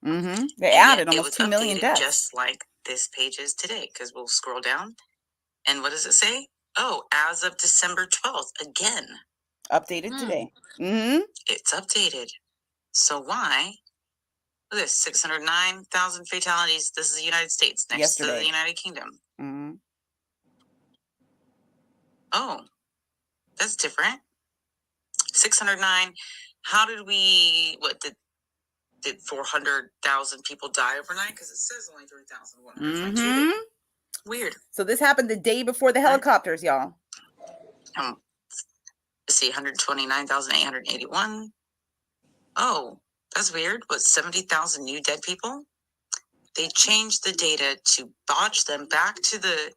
Mm-hmm. They And added yet it almost was 2 million updated deaths. just like this page is today, because we'll scroll down. And what does it say? Oh, as of December 12th, again. Updated today. Mm-hmm. It's updated. So why? Look at this, 609,000 fatalities. This is the United States next to Yesterday. the United Kingdom. Mm-hmm. Oh, that's different. 609. How did we, did 400,000 people die overnight? Because it says only 3,100. Mm-hmm. Weird. So this happened the day before the helicopters, y'all. Let's see, 129,881. Oh, that's weird. What, 70,000 new dead people? They changed the data to botch them back to the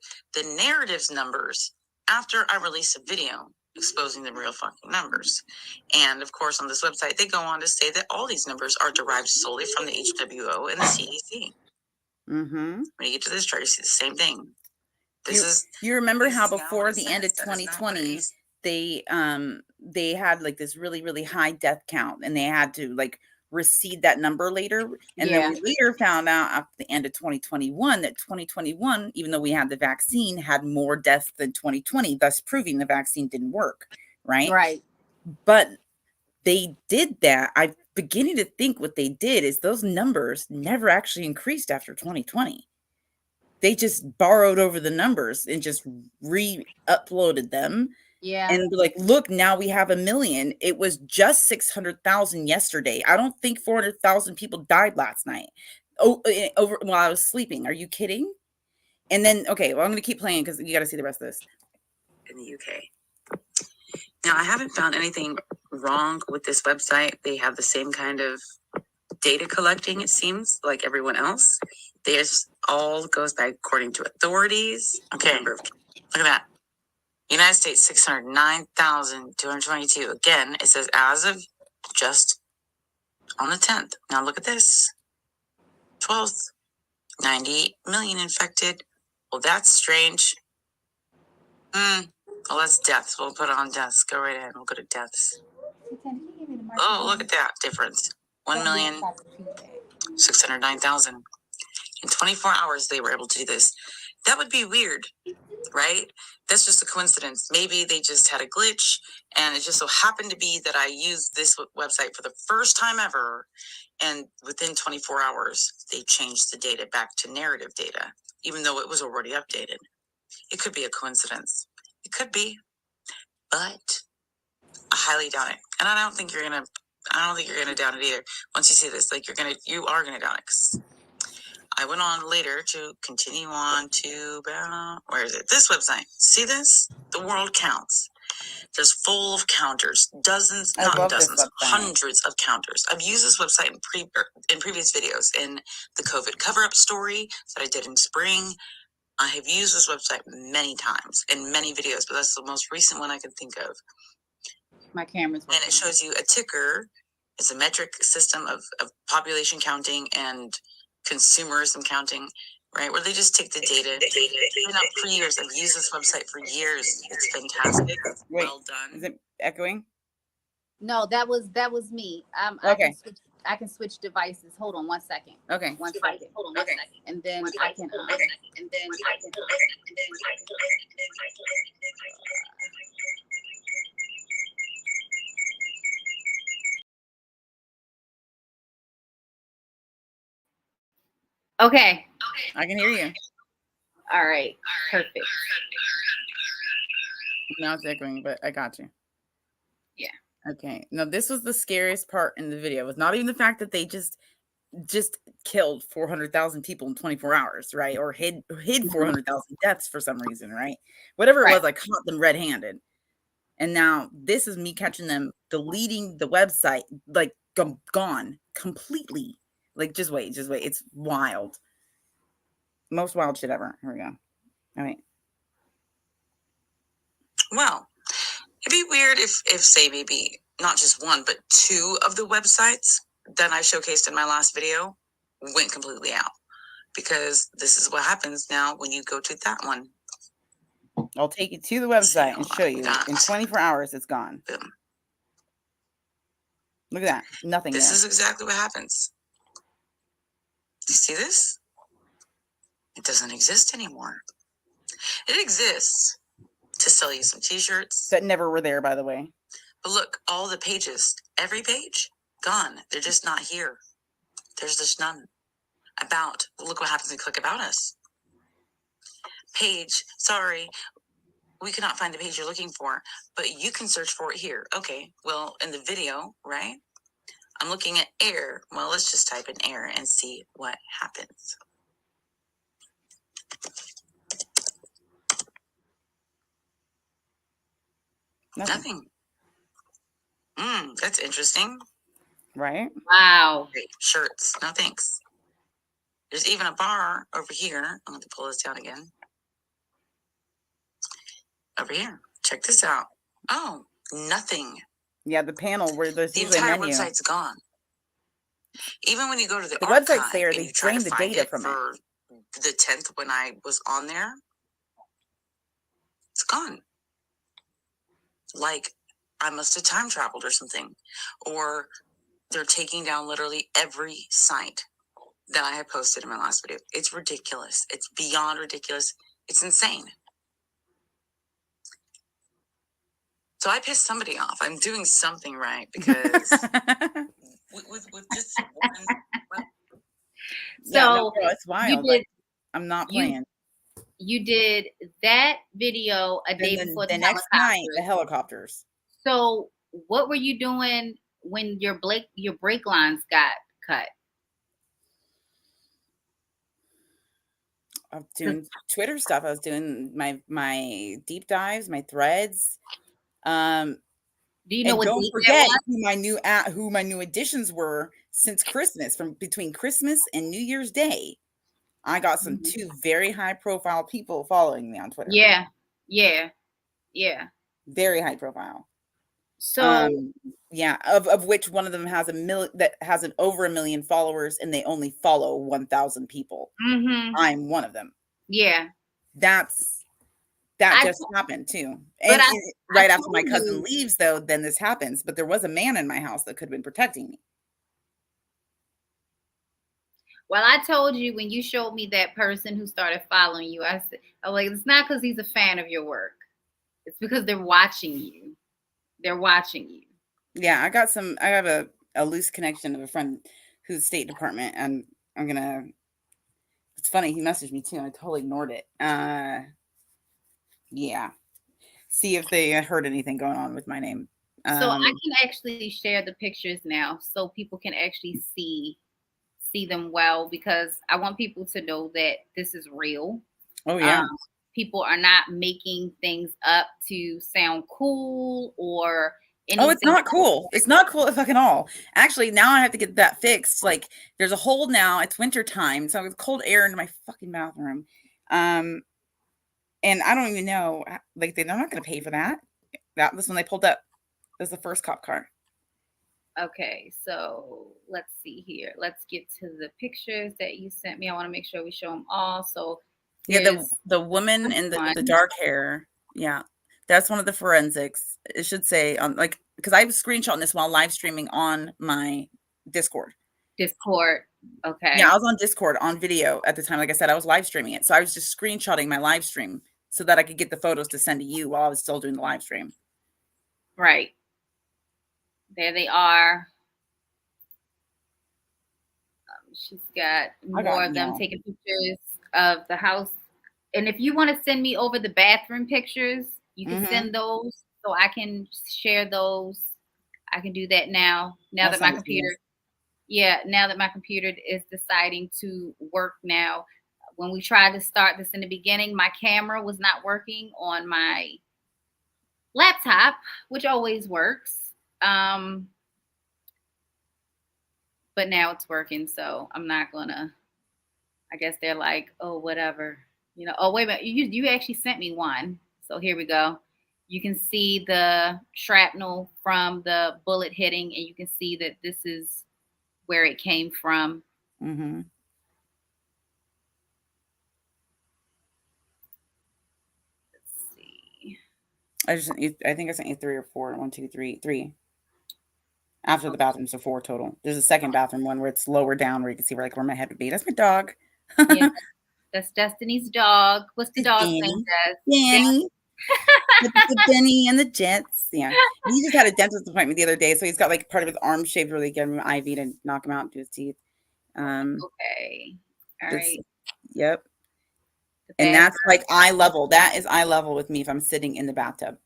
narratives numbers after I released a video exposing the real fucking numbers. And of course, on this website, they go on to say that all these numbers are derived solely from the HWO and the CDC. Mm-hmm. When you get to this chart, you see the same thing. You remember this how is not before what it the end of says. That is not what it 2020 they had like this really, really high death count, and they had to like recede that number later. And then we later found out at the end of 2021 that 2021, even though we had the vaccine, had more deaths than 2020, thus proving the vaccine didn't work. Right. But they did that. I'm beginning to think what they did is those numbers never actually increased after 2020. They just borrowed over the numbers and just re-uploaded them. Yeah. And like, look, now we have 1 million. It was just 600,000 yesterday. I don't think 400,000 people died last night. Over while I was sleeping. Are you kidding? And then, okay, well, I'm going to keep playing because you got to see the rest of this. In the UK. Now, I haven't found anything wrong with this website. They have the same kind of data collecting, it seems, like everyone else. There's all goes by according to authorities. Okay, look at that. United States, 609,222. Again, it says as of just on the 10th. Now look at this. 12th, 98 million infected. Well, that's strange. Well, that's deaths. We'll put it on deaths. Go right ahead. We'll go to deaths. Oh, look at that difference. 1,609,000. In 24 hours, they were able to do this. That would be weird, right? That's just a coincidence. Maybe they just had a glitch, and it just so happened to be that I used this website for the first time ever, and within 24 hours, they changed the data back to narrative data, even though it was already updated. It could be a coincidence. It could be, but I highly doubt it. And I don't think you're gonna doubt it either. Once you see this, like you are gonna doubt it. 'Cause I went on later to continue on to where is it? This website. See this? The world counts. There's full of counters, dozens, not dozens, hundreds of counters. I've used this website in previous videos. In the COVID cover-up story that I did in spring, I have used this website many times in many videos, but that's the most recent one I can think of. My camera's working. And it shows you a ticker. It's a metric system of population counting and consumerism counting, right? Where they just take the data. They've been up for years. I've used this website for years. It's fantastic. Wait, well done. Is it echoing? No, that was me. Okay. I can switch devices. Hold on 1 second. Okay. 1 second. Hold on 1 second. And then I can. Okay. I can hear you. All right. Perfect. Now it's echoing, but I got you. Yeah. Okay. Now this was the scariest part in the video. It was not even the fact that they just killed 400,000 people in 24 hours, right? Or hid 400,000 deaths for some reason, right? Whatever it was, I caught them red-handed. And now this is me catching them deleting the website, like gone completely. Like, just wait. It's wild. Most wild shit ever. Here we go. All right. Well, it'd be weird if say maybe not just one, but two of the websites that I showcased in my last video went completely out, because this is what happens now when you go to that one. I'll take you to the website and show you. In 24 hours, it's gone. Boom. Look at that. Nothing This there. is exactly what happens. You see this? It doesn't exist anymore. It exists to sell you some t-shirts. That never were there, by the way. But look, all the pages, every page, gone. They're just not here. There's just none. About, look what happens when you click about us. Page, sorry, we cannot find the page you're looking for, but you can search for it here. Okay, well, in the video, right? I'm looking at air. Well, let's just type in air and see what happens. Nothing. That's interesting. Right? Wow. Great. Shirts. No thanks. There's even a bar over here. I'm going to pull this down again. Over here. Check this out. Oh, nothing. Yeah, the panel where there's The usually a entire menu. website's gone. Even when you go to the website's archive there, and they you try drained to the find data it from for the 10th when I was on there, it's gone. Like I must have time traveled or something. Or They're taking down literally every site that I have posted in my last video. It's ridiculous. It's beyond ridiculous. It's insane. So I pissed somebody off. I'm doing something right because with just one. Yeah, no, So girl, it's you wild. did Like, I'm not you playing. you did that video a day Then before the the next night, helicopters. the helicopters. So what were you doing when your brake lines got cut? I was doing Twitter stuff. I was doing my deep dives, my threads. Do you know And what don't date that forget was? who my new additions were since Christmas. From between Christmas and New Year's Day, I got some Mhm. 2 very high profile people following me on Twitter. Yeah. Very high profile. So Yeah, of which one of them has over 1 million followers, and they only follow 1,000 people. mhm. I'm one of them. Yeah. That I just happened too. but And I right after told my cousin you, leaves, though, then this happens. But there was a man in my house that could have been protecting me. well, I told you when you showed me that person who started following you, I said, "Oh, like it's not because he's a fan of your work. It's because they're watching you. They're watching you." Yeah, I have a loose connection of a friend who's State Department, and I'm gonna. It's funny, he messaged me too. I totally ignored it. Yeah. See if they heard anything going on with my name. So I can actually share the pictures now, so people can actually see them well, because I want people to know that this is real. Oh yeah. People are not making things up to sound cool or anything. Oh, it's not cool. It's not cool at fucking all. Actually, now I have to get that fixed. Like, there's a hole now. It's winter time, so it's cold air into my fucking bathroom. And I don't even know. Like, they're not going to pay for that. This one they pulled up. This was the first cop car. Okay, so let's see here. Let's get to the pictures that you sent me. I want to make sure we show them all. So yeah, the woman in the dark hair. Yeah, that's one of the forensics. It should say on because I was screenshotting this while live streaming on my Discord. Okay. Yeah, I was on Discord on video at the time. Like I said, I was live streaming it, so I was just screenshotting my live stream so that I could get the photos to send to you while I was still doing the live stream. Right. There they are. She's got more of them taking pictures of the house. And if you want to send me over the bathroom pictures, you can send those so I can share those. I can do that now. Now that my computer is deciding to work now. When we tried to start this in the beginning, my camera was not working on my laptop, which always works. But now it's working, so I'm not gonna. I guess they're like, oh, whatever, you know. Oh, wait a minute, you actually sent me one, so here we go. You can see the shrapnel from the bullet hitting, and you can see that this is where it came from. Mm-hmm. Let's see. I think I sent you 3 or 4. 1, 2, 3, 3. After the bathroom, so 4 total. There's a second bathroom one where it's lower down, where you can see where my head would be. That's my dog. Yeah, that's Destiny's dog. What's the dog's name? Danny. the Benny and the Jets. Yeah. He just had a dentist appointment the other day, so he's got like part of his arm shaved where they give him an IV to knock him out and do his teeth. Okay. All right. Yep. And that's like eye level. That is eye level with me if I'm sitting in the bathtub.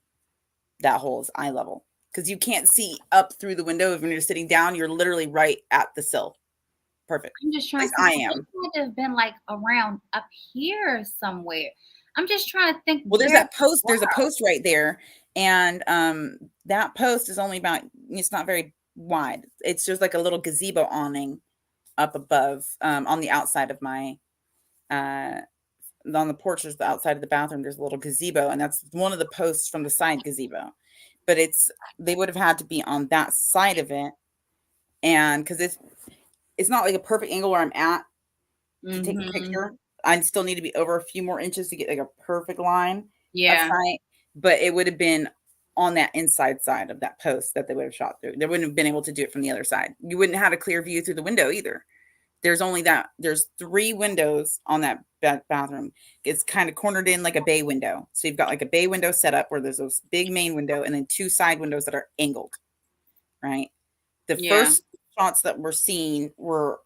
That hole is eye level. Because you can't see up through the window. When you're sitting down, you're literally right at the sill. Perfect. I'm just trying to think. It would have been like around up here somewhere. I'm just trying to think. Well, there's that post. There's a post right there. And that post is only it's not very wide. It's just like a little gazebo awning up above on the outside of my on the porch. There's the outside of the bathroom. There's a little gazebo. And that's one of the posts from the side gazebo. But they would have had to be on that side of it. And because it's not like a perfect angle where I'm at to take a picture. I still need to be over a few more inches to get like a perfect line. Yeah. But it would have been on that inside side of that post that they would have shot through. They wouldn't have been able to do it from the other side. You wouldn't have had a clear view through the window either. There's 3 windows on that bathroom. It's kind of cornered in like a bay window. So you've got like a bay window set up where there's those big main window and then 2 side windows that are angled, right? The first shots that we're seeing were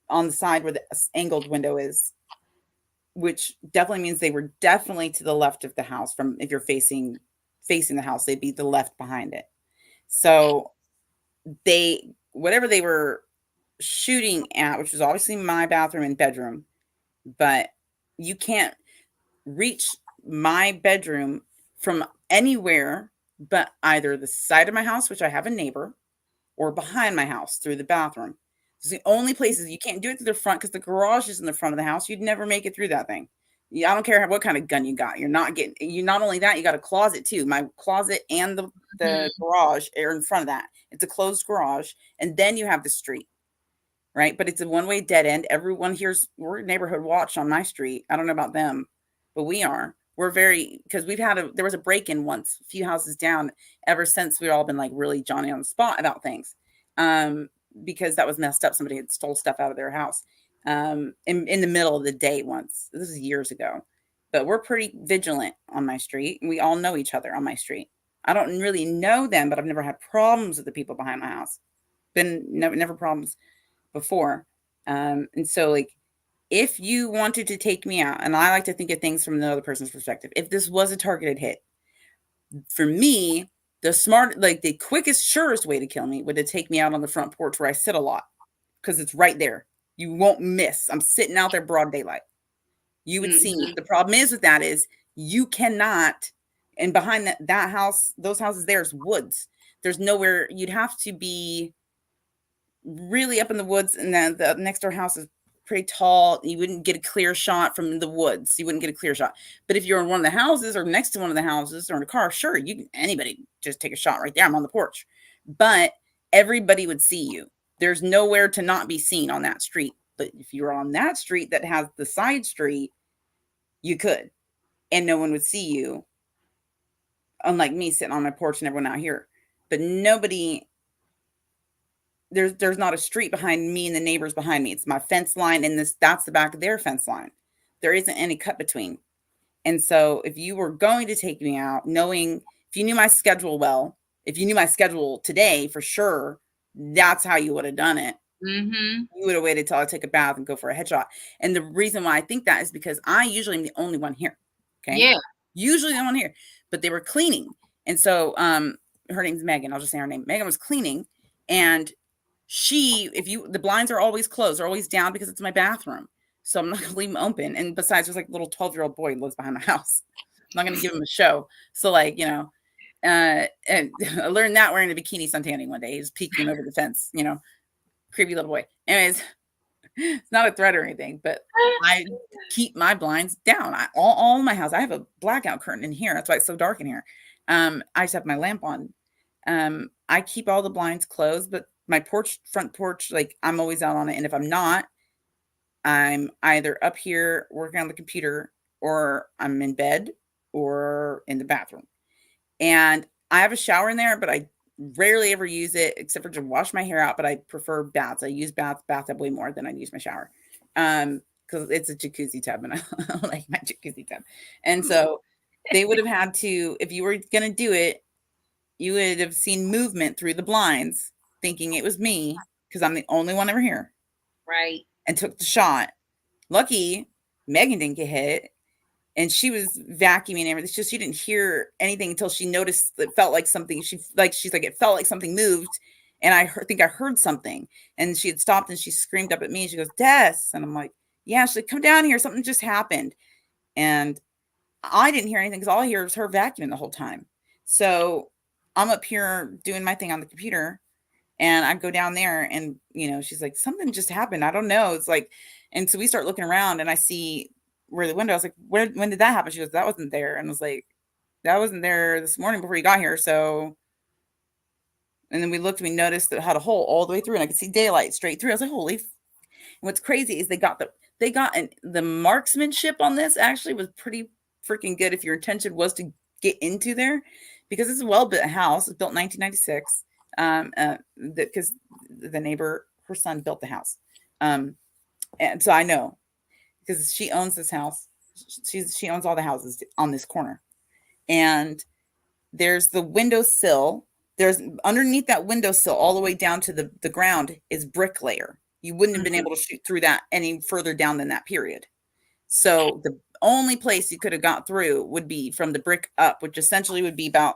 on the side where the angled window is, which definitely means they were definitely to the left of the house. From if you're facing the house, they'd be the left behind it. So whatever they were shooting at, which was obviously my bathroom and bedroom, but you can't reach my bedroom from anywhere but either the side of my house, which I have a neighbor, or behind my house through the bathroom. It's the only places you can't do it through the front because the garage is in the front of the house. You'd never make it through that thing. I don't care what kind of gun you got. Not only that, you got a closet too. My closet and the garage are in front of that. It's a closed garage. And then you have the street, right? But it's a one-way dead end. Everyone here's, we're neighborhood watch on my street. I don't know about them, but we are. We're because there was a break-in once, a few houses down. Ever since, we've all been like really Johnny on the spot about things. Because that was messed up. Somebody had stole stuff out of their house in the middle of the day once. This is years ago. But we're pretty vigilant on my street. And we all know each other on my street. I don't really know them, but I've never had problems with the people behind my house. Never problems before. And so like, if you wanted to take me out, and I like to think of things from another person's perspective, if this was a targeted hit, for me, the quickest, surest way to kill me would to take me out on the front porch where I sit a lot, because it's right there. You won't miss. I'm sitting out there broad daylight. You would see me. The problem is with that is you cannot, and behind that house, those houses, there's woods. There's nowhere. You'd have to be really up in the woods, and then the next door house is pretty tall. You wouldn't get a clear shot from the woods. You wouldn't get a clear shot. But if you're in one of the houses or next to one of the houses or in a car, sure, anybody just take a shot right there. I'm on the porch. But everybody would see you. There's nowhere to not be seen on that street. But if you're on that street that has the side street, you could. And no one would see you. Unlike me sitting on my porch and everyone out here. But nobody... There's not a street behind me and the neighbors behind me. It's my fence line, and that's the back of their fence line. There isn't any cut between. And so if you were going to take me out, if you knew my schedule well, if you knew my schedule today for sure, that's how you would have done it. You would have waited till I take a bath and go for a headshot. And the reason why I think that is because I usually am the only one here. Okay. Yeah. Usually the only one here, but they were cleaning. And so her name's Megan. I'll just say her name. Megan was cleaning, and the blinds are always closed, they're always down because it's my bathroom. So I'm not going to leave them open. And besides, there's like a little 12-year-old boy who lives behind my house. I'm not going to give him a show. So like, and I learned that wearing a bikini suntanning one day. He was peeking over the fence, creepy little boy. Anyways, it's not a threat or anything, but I keep my blinds down. All my house, I have a blackout curtain in here. That's why it's so dark in here. I just have my lamp on. I keep all the blinds closed, but my front porch, like I'm always out on it. And if I'm not, I'm either up here working on the computer, or I'm in bed or in the bathroom. And I have a shower in there, but I rarely ever use it except for to wash my hair out. But I prefer baths. I use bathtub way more than I use my shower. Because it's a jacuzzi tub, and I like my jacuzzi tub. And so they would have had to, if you were going to do it, you would have seen movement through the blinds, thinking it was me because I'm the only one ever here. Right. And took the shot. Lucky Megan didn't get hit, and she was vacuuming and everything. She didn't hear anything until she noticed it felt like something. She's like, it felt like something moved, and I think I heard something. And she had stopped, and she screamed up at me. And she goes, "Des," and I'm like, "Yeah." She's like, "Come down here. Something just happened." And I didn't hear anything because all I hear was her vacuuming the whole time. So I'm up here doing my thing on the computer. And I go down there, and, she's like, "Something just happened. I don't know." It's like, and so we start looking around, and I see where the window, I was like, when did that happen? She goes, "That wasn't there." And I was like, "That wasn't there this morning before you got here." So, and then we looked, and we noticed that it had a hole all the way through, and I could see daylight straight through. I was like, holy. And what's crazy is the marksmanship on this actually was pretty freaking good if your intention was to get into there, because it's a well-built house. It's built in 1996. Because the neighbor, her son built the house. And so I know because she owns this house. She owns all the houses on this corner. And there's the windowsill. There's underneath that windowsill all the way down to the ground is brick layer. You wouldn't have been able to shoot through that any further down than that period. So the only place you could have got through would be from the brick up, which essentially would be about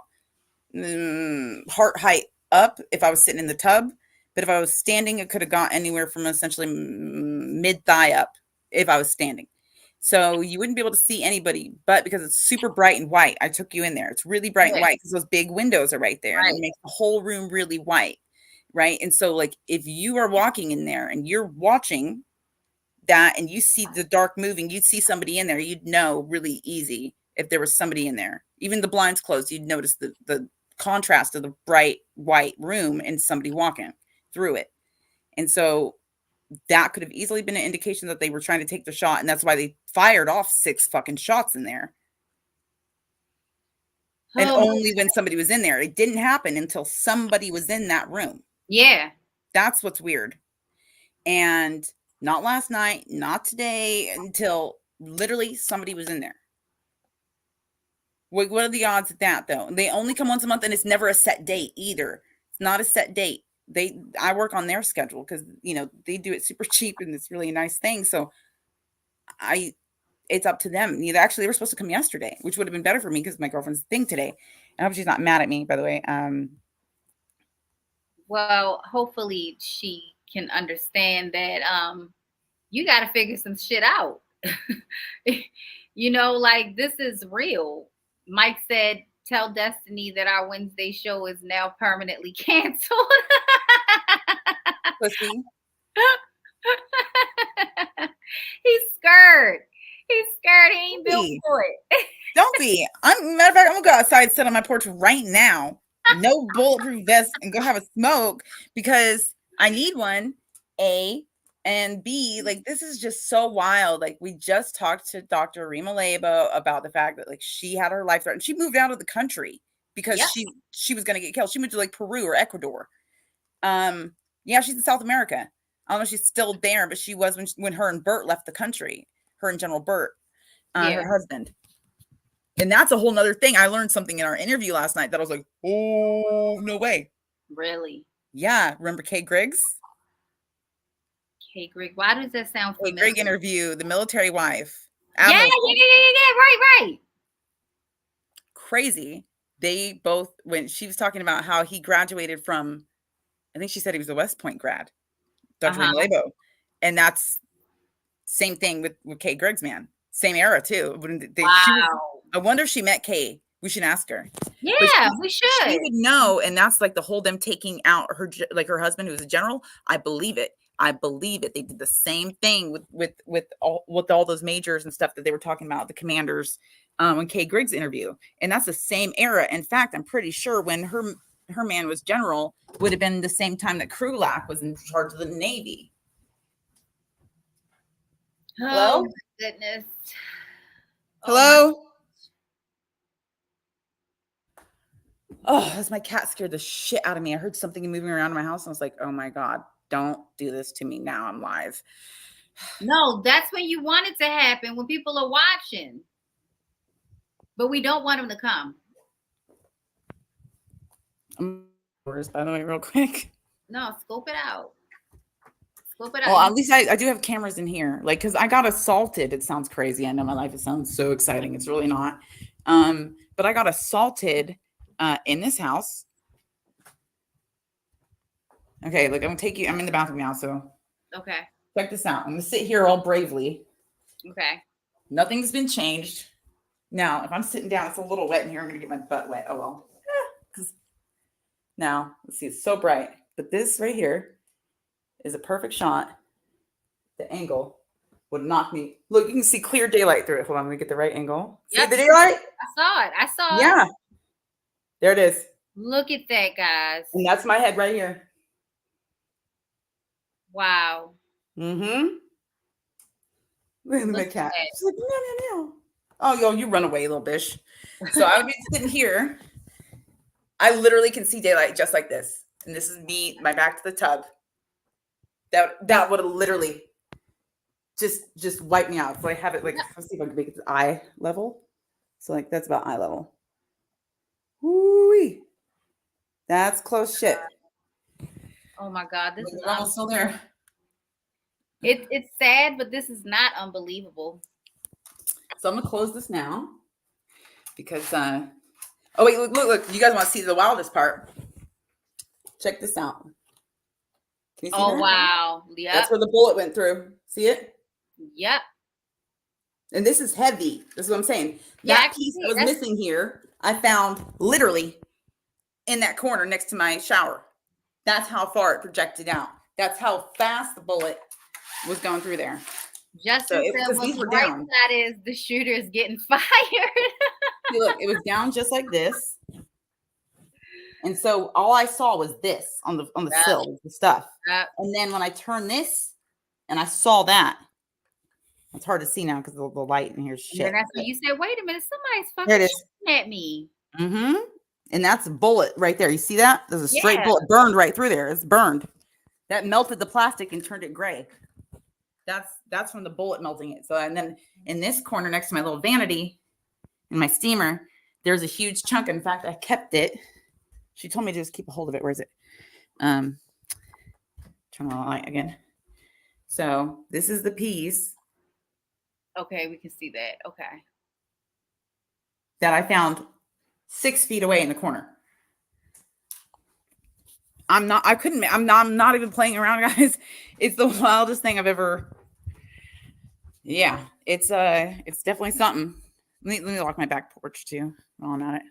heart height up if I was sitting in the tub. But if I was standing, it could have got anywhere from essentially mid thigh up if I was standing. So you wouldn't be able to see anybody, but because it's super bright and white, I took you in there. It's really bright and white because those big windows are right there. Right. And it makes the whole room really white. Right. And so like if you are walking in there and you're watching that and you see the dark moving, you'd see somebody in there, you'd know really easy if there was somebody in there. Even the blinds closed, you'd notice the contrast of the bright white room and somebody walking through it. And so that could have easily been an indication that they were trying to take the shot. And that's why they fired off 6 fucking shots in there. And only when somebody was in there. It didn't happen until somebody was in that room. Yeah. That's what's weird. And not last night, not today, until literally somebody was in there. What are the odds of that, though? They only come once a month, and it's never a set date either. It's not a set date. I work on their schedule because, you know, they do it super cheap, and it's really a nice thing. So it's up to them. Actually, they were supposed to come yesterday, which would have been better for me because my girlfriend's thing today. I hope she's not mad at me, by the way. Well, hopefully she can understand that you got to figure some shit out. You know, like this is real. Mike said, tell Destiny that our Wednesday show is now permanently canceled. Pussy. He's scared. He's scared. He ain't built for it. Don't be. Matter of fact, I'm going to go outside and sit on my porch right now. No bulletproof vest and go have a smoke because I need one. A and B, like this is just so wild. Like we just talked to Dr. Rima Lebo about the fact that like she had her life threatened. She moved out of the country because she was going to get killed. She moved to like Peru or Ecuador. Yeah, she's in South America. I don't know if she's still there, but she was when her and Bert left the country. Her and General Bert, her husband. And that's a whole nother thing. I learned something in our interview last night that I was like, oh, no way. Really? Yeah. Remember Kay Griggs? Kay Griggs. Why does that sound familiar? Kay Griggs interview, the military wife. Yeah. Right. Crazy. They both, when she was talking about how he graduated from, I think she said he was a West Point grad, Dr. Lebo. And that's same thing with Kay Griggs, man. Same era too. I wonder if she met Kay. We should ask her. Yeah, we should. She would know, and that's like the whole them taking out her husband, who was a general. I believe it. They did the same thing with all those majors and stuff that they were talking about, the commanders, when Kay Griggs interview, and that's the same era. In fact, I'm pretty sure when her man was general would have been the same time that Krulak was in charge of the Navy. Hello? Oh, my goodness. Hello? Oh, that's my cat scared the shit out of me. I heard something moving around in my house and I was like, oh my God, don't do this to me now. I'm live. No, that's when you want it to happen, when people are watching. But we don't want them to come. By the way, real quick. No, scope it out. Well, at least I do have cameras in here. Like, because I got assaulted. It sounds crazy. I know my life, it sounds so exciting. It's really not. But I got assaulted in this house. Okay, look, I'm gonna take you. I'm in the bathroom now, so okay. Check this out. I'm gonna sit here all bravely. Okay. Nothing's been changed. Now, if I'm sitting down, it's a little wet in here. I'm gonna get my butt wet. Oh well. Now, let's see. It's so bright, but this right here is a perfect shot. The angle would knock me. Look, you can see clear daylight through it. Hold on, let me get the right angle. Yep. See the daylight? I saw it. Yeah. There it is. Look at that, guys. And that's my head right here. Wow. Mm-hmm. Look at my cat. She's like, no. Oh, yo, you run away, little bitch. So I would be sitting here, I literally can see daylight just like this. And this is me, my back to the tub. That would have literally just wiped me out. So I have it like, let's see if I can make it to eye level. So like that's about eye level. Woo-wee. That's close shit. Oh my God, this is almost still there. It's sad, but this is not unbelievable. So I'm gonna close this now because oh wait, look, you guys want to see the wildest part? Check this out. Can you see that? Wow. Yep. That's where the bullet went through. See it? Yep. And this is heavy. This is what I'm saying. Yeah, That piece that was missing here, I found literally in that corner next to my shower. That's how far it projected out. That's how fast the bullet was going through there. Justin said, these "Well, the were right down. side is the shooter is getting fired." See, look, it was down just like this. And so all I saw was this on the sill, the stuff. And then when I turned this and I saw that, it's hard to see now because the light in here is shit. And that's when you said, "Wait a minute, somebody's There it fucking is. shooting at me." Mm-hmm. And that's a bullet right there. You see that? There's a straight bullet burned right through there. It's burned. That melted the plastic and turned it gray. That's from the bullet melting it. So, and then in this corner next to my little vanity in my steamer, there's a huge chunk. In fact, I kept it. She told me to just keep a hold of it. Where is it? Turn on the light again. So this is the piece. Okay, we can see that. Okay. That I found 6 feet away in the corner. I'm not even playing around, guys. It's the wildest thing I've ever. Yeah, it's definitely something. Let me lock my back porch too while I'm at it.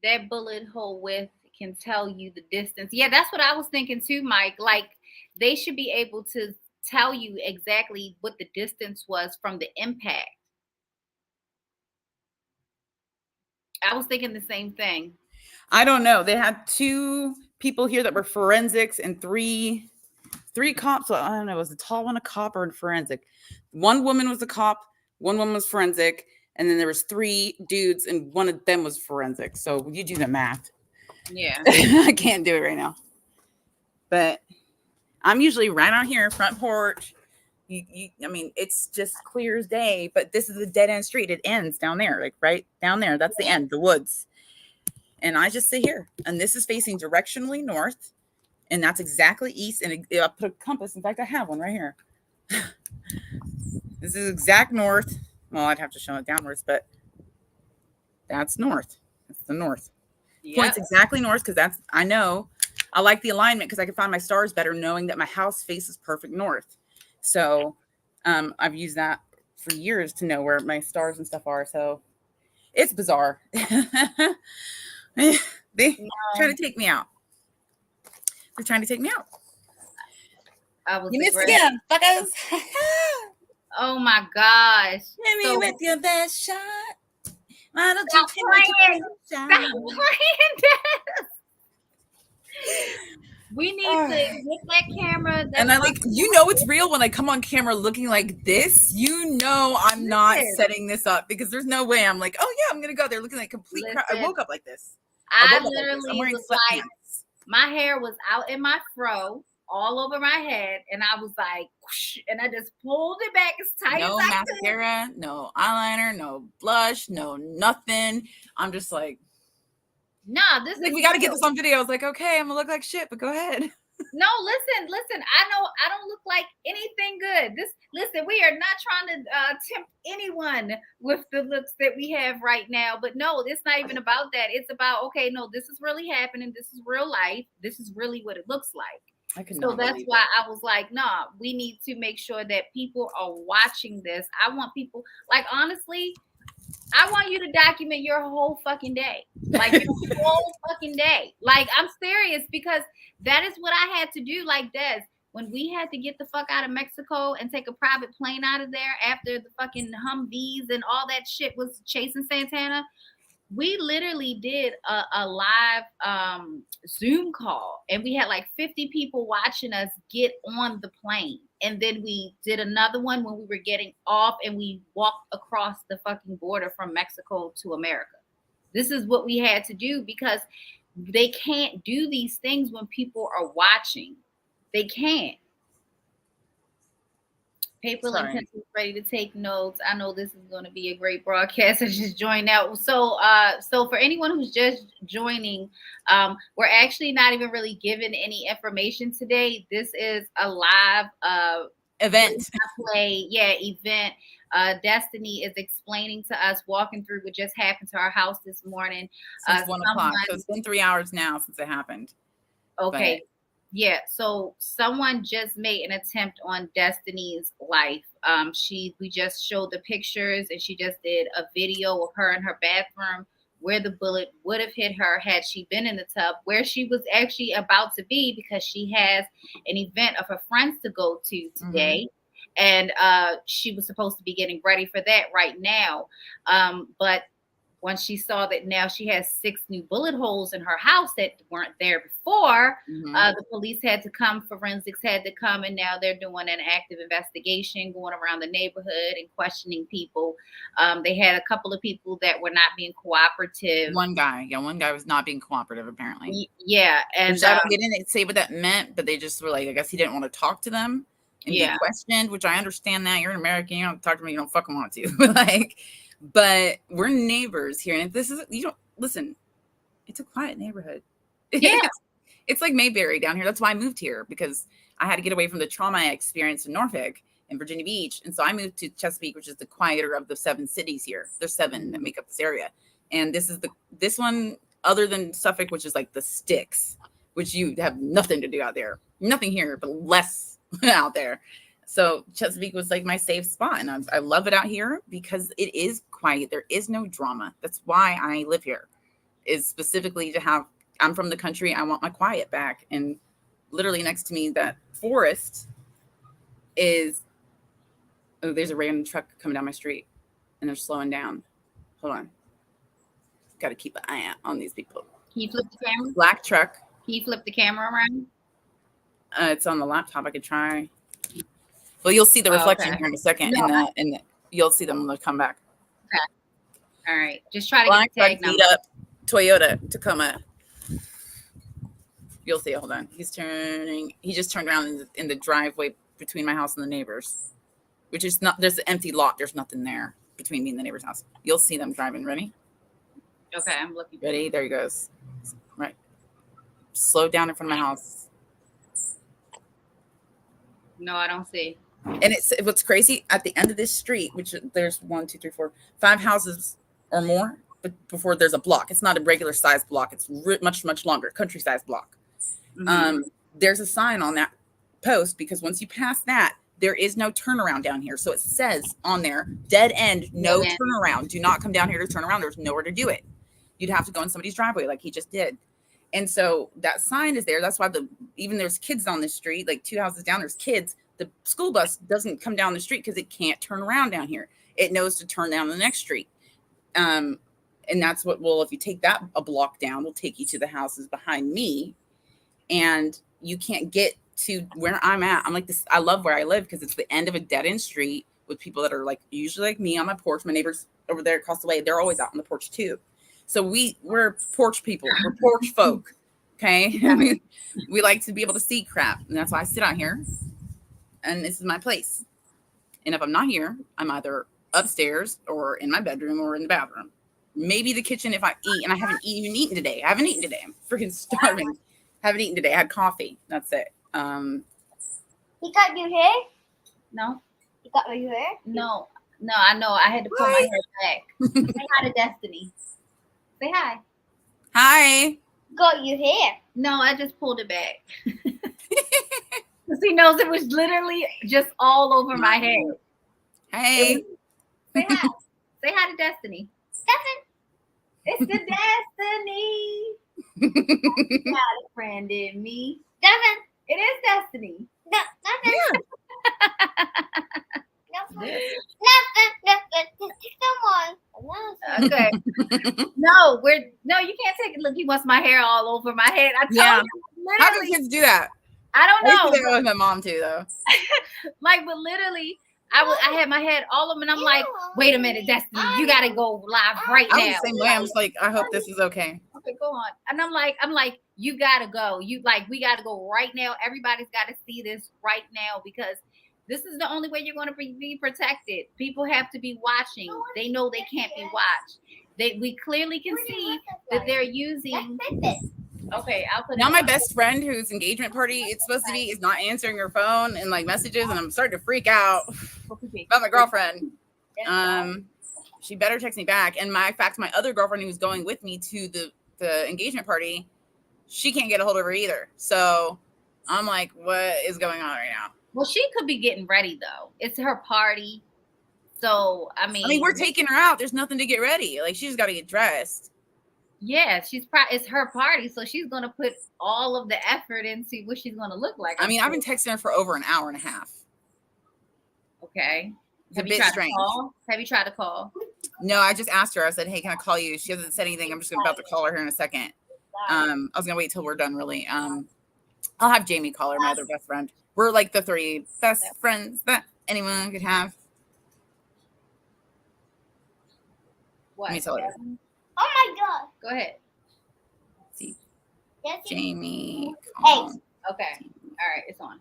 That bullet hole width can tell you the distance. Yeah, that's what I was thinking too, Mike. Like they should be able to tell you exactly what the distance was from the impact. I was thinking the same thing. I don't know. They had 2 people here that were forensics and three cops. I don't know. It was a tall one, a cop, or a forensic. One woman was a cop, one woman was forensic, and then there was 3 dudes, and one of them was forensic. So you do the math. Yeah. I can't do it right now. But I'm usually right out here, front porch. I mean, it's just clear as day, but this is a dead end street. It ends down there, like right down there. That's the end, the woods. And I just sit here, and this is facing directionally north, and that's exactly east. And I put a compass. In fact, I have one right here. This is exact north. Well, I'd have to show it downwards, but that's north. That's the north. Yep. Points exactly north because I know. I like the alignment because I can find my stars better knowing that my house faces perfect north. So I've used that for years to know where my stars and stuff are. So it's bizarre. They trying to take me out. They're trying to take me out. You missed again, fuckers. Oh my gosh. Hit me with your best shot. Why don't Stop you playing? Stop playing this. We need to get that camera. And I like, it's real when I come on camera looking like this. I'm not setting this up because there's no way I'm like, oh yeah, I'm gonna go there looking like complete crap. I woke up like this. I literally was like, my hair was out in my fro, all over my head, and I was like, whoosh, and I just pulled it back as tight as I could. No mascara, no eyeliner, no blush, no nothing. I'm just like, nah, this like we got to get this on video. I was like, okay, I'm gonna look like shit, but go ahead. No, listen. I know I don't look like anything good. Listen, we are not trying to tempt anyone with the looks that we have right now. But no, it's not even about that. It's about, okay, no, this is really happening. This is real life. This is really what it looks like. So that's why I was like, nah, we need to make sure that people are watching this. I want people, like, honestly, I want you to document your whole fucking day. Like your whole fucking day. Like, I'm serious because that is what I had to do. Like Des, when we had to get the fuck out of Mexico and take a private plane out of there after the fucking Humvees and all that shit was chasing Santana, we literally did a live Zoom call, and we had like 50 people watching us get on the plane. And then we did another one when we were getting off, and we walked across the fucking border from Mexico to America. This is what we had to do because they can't do these things when people are watching. They can't. Paper and Sorry. pencils ready to take notes. I know this is going to be a great broadcast. I just joined out. So for anyone who's just joining, we're actually not even really given any information today. This is a live Event. event. Destiny is explaining to us, walking through what just happened to our house this morning. Since 1 o'clock. So it's been 3 hours now since it happened. Okay. Yeah, so someone just made an attempt on Destiny's life. We just showed the pictures, and she just did a video of her in her bathroom where the bullet would have hit her had she been in the tub, where she was actually about to be because she has an event of her friends to go to today. And she was supposed to be getting ready for that right now. But once she saw that now she has 6 new bullet holes in her house that weren't there before, the police had to come, forensics had to come, and now they're doing an active investigation, going around the neighborhood and questioning people. They had a couple of people that were not being cooperative. One guy was not being cooperative, apparently. Yeah, and they didn't say what that meant, but they just were like, I guess he didn't want to talk to them and be questioned, which I understand that. You're an American, you don't talk to me, you don't fucking want to. But we're neighbors here, and this is, you don't listen. It's a quiet neighborhood. Yeah, it's like Mayberry down here. That's why I moved here, because I had to get away from the trauma I experienced in Norfolk and Virginia Beach, and so I moved to Chesapeake, which is the quieter of the 7 cities here. There's 7 that make up this area, and this one, other than Suffolk, which is like the sticks, which you have nothing to do out there, nothing here, but less out there. So Chesapeake was like my safe spot, and I love it out here because it is quiet. There is no drama. That's why I live here, is specifically to have, I'm from the country. I want my quiet back. And literally next to me, that forest is, oh, there's a random truck coming down my street and they're slowing down. Hold on. Got to keep an eye out on these people. Can you flip the camera? Black truck. Can you flip the camera around? It's on the laptop. I could try. Well, you'll see the reflection here in a second, and you'll see them when they come back. Okay. All right. Just try to Black get the tag number. up Toyota Tacoma. You'll see. Hold on. He just turned around in the driveway between my house and the neighbors, which is not, there's an empty lot. There's nothing there between me and the neighbor's house. You'll see them driving. Ready? Okay, I'm looking. Ready? There he goes. Right. Slow down in front of my house. No, I don't see. And it's what's crazy at the end of this street, which there's 1, 2, 3, 4, 5 houses or more, but before there's a block. It's not a regular size block. It's much longer, country size block. There's a sign on that post, because once you pass that, there is no turnaround down here. So it says on there, dead end, no turnaround. Do not come down here to turn around. There's nowhere to do it. You'd have to go in somebody's driveway like he just did. And so that sign is there. That's why even there's kids on this street, like 2 houses down, there's kids. The school bus doesn't come down the street because it can't turn around down here. It knows to turn down the next street. And that's what, if you take that a block down, we'll take you to the houses behind me. And you can't get to where I'm at. I'm like this. I love where I live because it's the end of a dead end street with people that are like, usually like me on my porch. My neighbors over there across the way, they're always out on the porch too. So we're porch people. We're porch folk. Okay. We like to be able to see crap. And that's why I sit out here. And this is my place. And if I'm not here, I'm either upstairs or in my bedroom or in the bathroom. Maybe the kitchen if I eat. And I haven't even eaten today. I'm freaking starving. Haven't eaten today. I had coffee. That's it. He cut your hair? No. He cut your hair? No, I know. I had to pull my hair back. Say hi to Destiny. Say hi. Hi. Got your hair? No, I just pulled it back. Because he knows it was literally just all over my head. Hey. Say hi. Say hi to Destiny. Devin. It's the Destiny. Got a friend in me. Devin. It is Destiny. Devin. Yeah. Devin. Okay. No, you can't take it. Look, he wants my hair all over my head. I told you. How do kids do that? I don't know. I used to do that with my mom too, though. But literally, I had my head all of them, and I'm like, wait a minute, Destiny, you gotta go live right I now. was the same way. I was like, I hope this is okay. Okay, go on. And I'm like, you gotta go. We gotta go right now. Everybody's got to see this right now because this is the only way you're going to be protected. People have to be watching. They know they can't be watched. We clearly can see that they're using. Okay, I'll put Now it my on. best friend whose engagement party it's supposed to be is not answering her phone and like messages, and I'm starting to freak out about my girlfriend. She better text me back. And my other girlfriend who's going with me to the engagement party, she can't get a hold of her either. So I'm like, what is going on right now? Well, she could be getting ready though. It's her party. So I mean we're taking her out. There's nothing to get ready. Like she just got to get dressed. Yeah, it's her party, so she's gonna put all of the effort into what she's gonna look like. I mean, I've been texting her for over an hour and a half. Okay. It's a bit strange. Have you tried to call? No, I just asked her. I said, hey, can I call you? She hasn't said anything. I'm just about to call her here in a second. I was gonna wait till we're done, really. I'll have Jamie call her, my other best friend. We're like the 3 best friends that anyone could have. What? Let me tell her. Oh my god. Go ahead. See, Yes, Jamie. Hey. Okay. All right, it's on.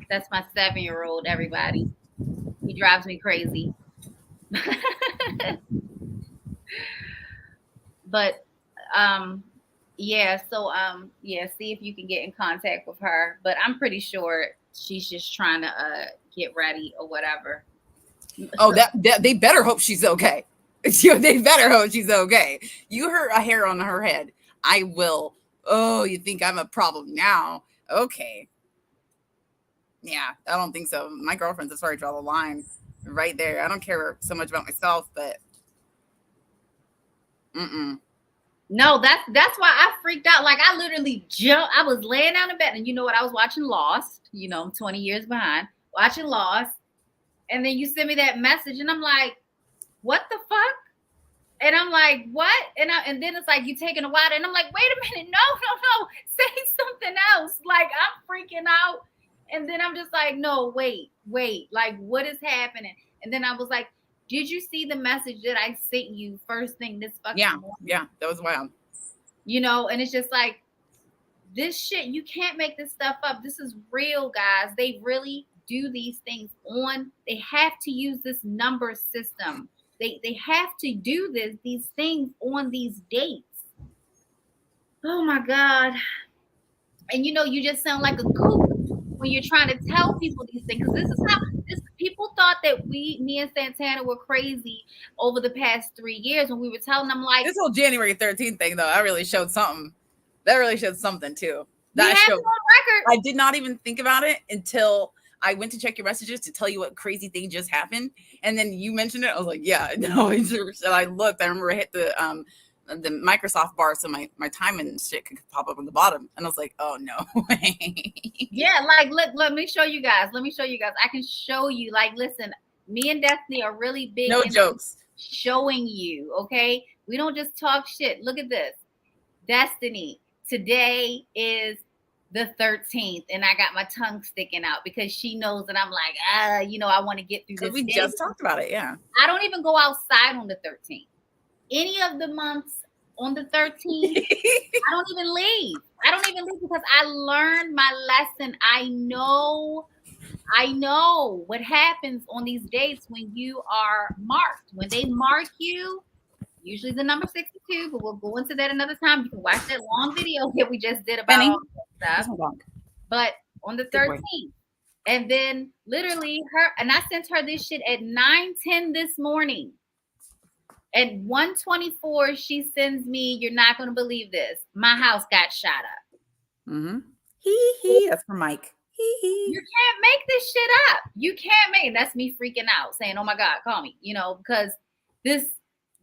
That's my 7-year-old, everybody. He drives me crazy. But yeah, so yeah, see if you can get in contact with her. But I'm pretty sure she's just trying to get ready or whatever. Oh, that they better hope she's okay. They better hope she's okay. You hurt a hair on her head. I will. Oh, you think I'm a problem now? Okay. Yeah, I don't think so. My girlfriend's as far as draw the line right there. I don't care so much about myself, but No, that's why I freaked out. Like I literally jumped. I was laying down in bed, and you know what? I was watching Lost. You know, I'm 20 years behind watching Lost, and then you send me that message, and I'm like, "What the fuck?" And I'm like, "What?" And then it's like you taking a while, and I'm like, "Wait a minute, no, say something else." Like I'm freaking out, and then I'm just like, "No, wait, like what is happening?" And then I was like, did you see the message that I sent you first thing this fucking morning? Yeah, that was wild. You know, and it's just like this shit, you can't make this stuff up. This is real, guys. They really do these things they have to use this number system. They have to do these things on these dates. Oh my God. And you know, you just sound like a kook when you're trying to tell people these things. Because people thought that me and Santana were crazy over the past 3 years when we were telling them like this whole January 13th thing though, that really showed something. That really showed something too. That showed. On record. I did not even think about it until I went to check your messages to tell you what crazy thing just happened, and then you mentioned it. I was like, yeah, no. And I looked. I remember I hit the Microsoft bar so my time and shit could pop up on the bottom, and I was like, oh no way. Yeah, like let me show you guys. I can show you. Like, listen, me and Destiny are really big. No jokes. Showing you, okay? We don't just talk shit. Look at this, Destiny. Today is the 13th, and I got my tongue sticking out because she knows that I'm like, you know, I want to get through this. We just talked about it, yeah. I don't even go outside on the 13th. Any of the months on the 13th, I don't even leave. Because I learned my lesson. I know what happens on these dates when you are marked. When they mark you, usually the number 62, but we'll go into that another time. You can watch that long video that we just did about all that stuff. But on the 13th, and then literally and I sent her this shit at 9:10 this morning. At 1:24, she sends me, you're not going to believe this. My house got shot up. Mm-hmm. Hee. That's for Mike. Hee. You can't make this shit up. You can't make it. That's me freaking out saying, oh my God, call me, you know, because this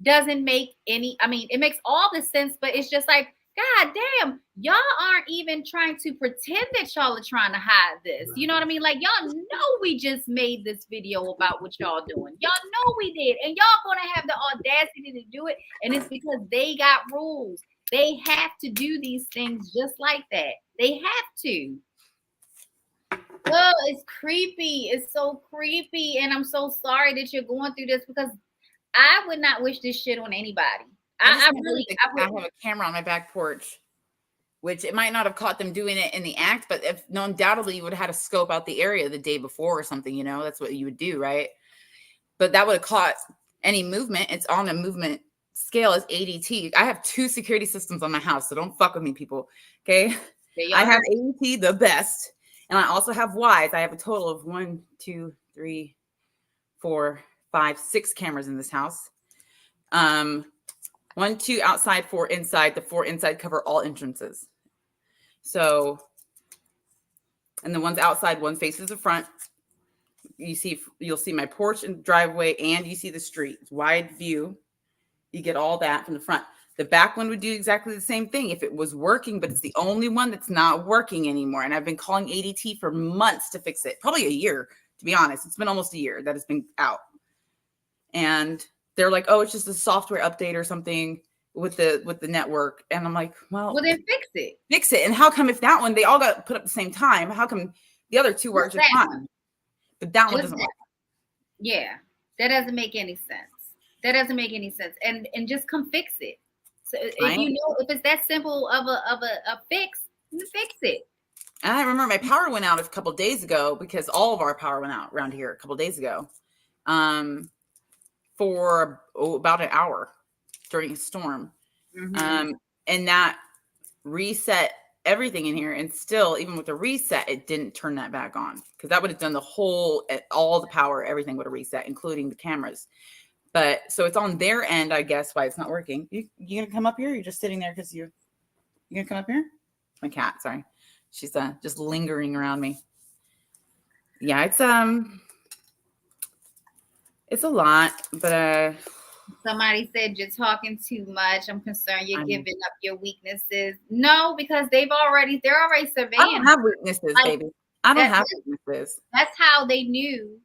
doesn't make any, I mean, it makes all the sense, but it's just like, God damn, y'all aren't even trying to pretend that y'all are trying to hide this. You know what I mean? Like, y'all know we just made this video about what y'all doing. Y'all know we did. And y'all gonna have the audacity to do it. And it's because they got rules. They have to do these things just like that. They have to. Oh, it's creepy. It's so creepy. And I'm so sorry that you're going through this because I would not wish this shit on anybody. I have a camera on my back porch, which it might not have caught them doing it in the act, but if no, undoubtedly you would have had to scope out the area the day before or something, you know, that's what you would do, right? But that would have caught any movement. It's on a movement scale as ADT. I have 2 security systems on my house, so don't fuck with me, people. Okay. I have ADT, the best. And I also have Ys. I have a total of 1, 2, 3, 4, 5, 6 cameras in this house. 1, 2 outside, 4 inside. The 4 inside cover all entrances. So, and the ones outside, one faces the front. You'll see my porch and driveway, and you see the street. It's wide view. You get all that from the front. The back one would do exactly the same thing if it was working, but it's the only one that's not working anymore. And I've been calling ADT for months to fix it. Probably a year, to be honest. It's been almost a year that it's been out. And they're like, oh, it's just a software update or something with the network. And I'm like, well, then fix it. Fix it. And how come if that one, they all got put up at the same time, how come the other 2 work just fine? But that one doesn't work. Yeah, that doesn't make any sense. That doesn't make any sense. And just come fix it. So if you know, if it's that simple of a fix, you fix it. And I remember my power went out a couple of days ago because all of our power went out around here a couple of days ago, for about an hour during a storm. And that reset everything in here, and still, even with the reset, it didn't turn that back on, because that would have done all the power, everything would have reset, including the cameras. But so it's on their end, I guess, why it's not working. You gonna come up here? You're just sitting there because you gonna come up here? My cat, sorry, she's just lingering around me. Yeah, it's a lot, but somebody said you're talking too much. I'm concerned you're giving up your weaknesses. No, because they're already surveying. I don't have weaknesses, baby. I don't have weaknesses. That's how they knew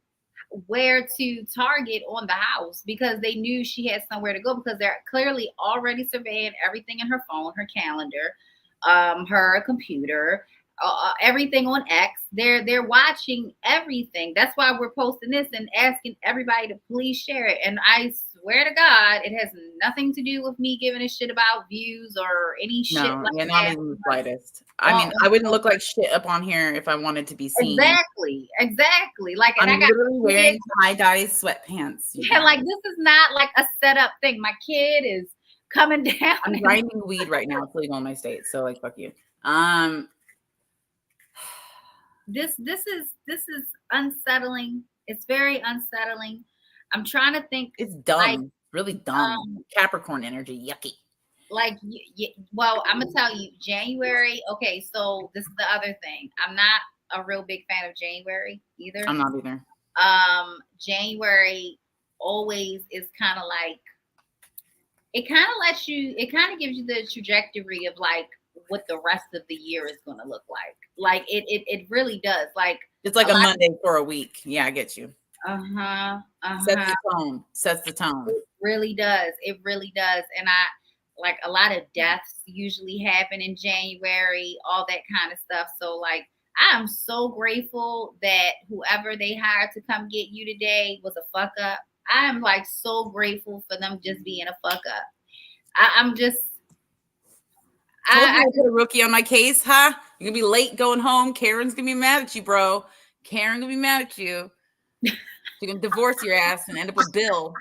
where to target on the house, because they knew she had somewhere to go, because they're clearly already surveying everything in her phone, her calendar, her computer, everything on X. They're watching everything. That's why we're posting this and asking everybody to please share it. And I swear to God, it has nothing to do with me giving a shit about views or any shit like that. Not even the slightest. I mean, I wouldn't look like shit up on here if I wanted to be seen. Exactly. Like, and I'm literally wearing tie-dye sweatpants. Yeah, like this is not like a setup thing. My kid is coming down. I'm grinding weed right now. It's legal in my state, so like, fuck you. This is unsettling. It's very unsettling. I'm trying to think. It's dumb. Like, really dumb. Capricorn energy. Yucky. Like, well, I'm gonna tell you, January. Okay, so this is the other thing. I'm not a real big fan of January either. I'm not either. January always is kind of like, it kind of gives you the trajectory of like what the rest of the year is going to look like. Like it really does. Like, it's like a Monday for a week. Yeah, I get you. Sets the tone. It really does. It really does. And like a lot of deaths usually happen in January, all that kind of stuff. So like, I am so grateful that whoever they hired to come get you today was a fuck up. I am like so grateful for them just being a fuck up. I'm just. I put a rookie on my case, huh? You're gonna be late going home. Karen's gonna be mad at you, bro. Karen gonna be mad at you. She's gonna divorce your ass and end up with Bill.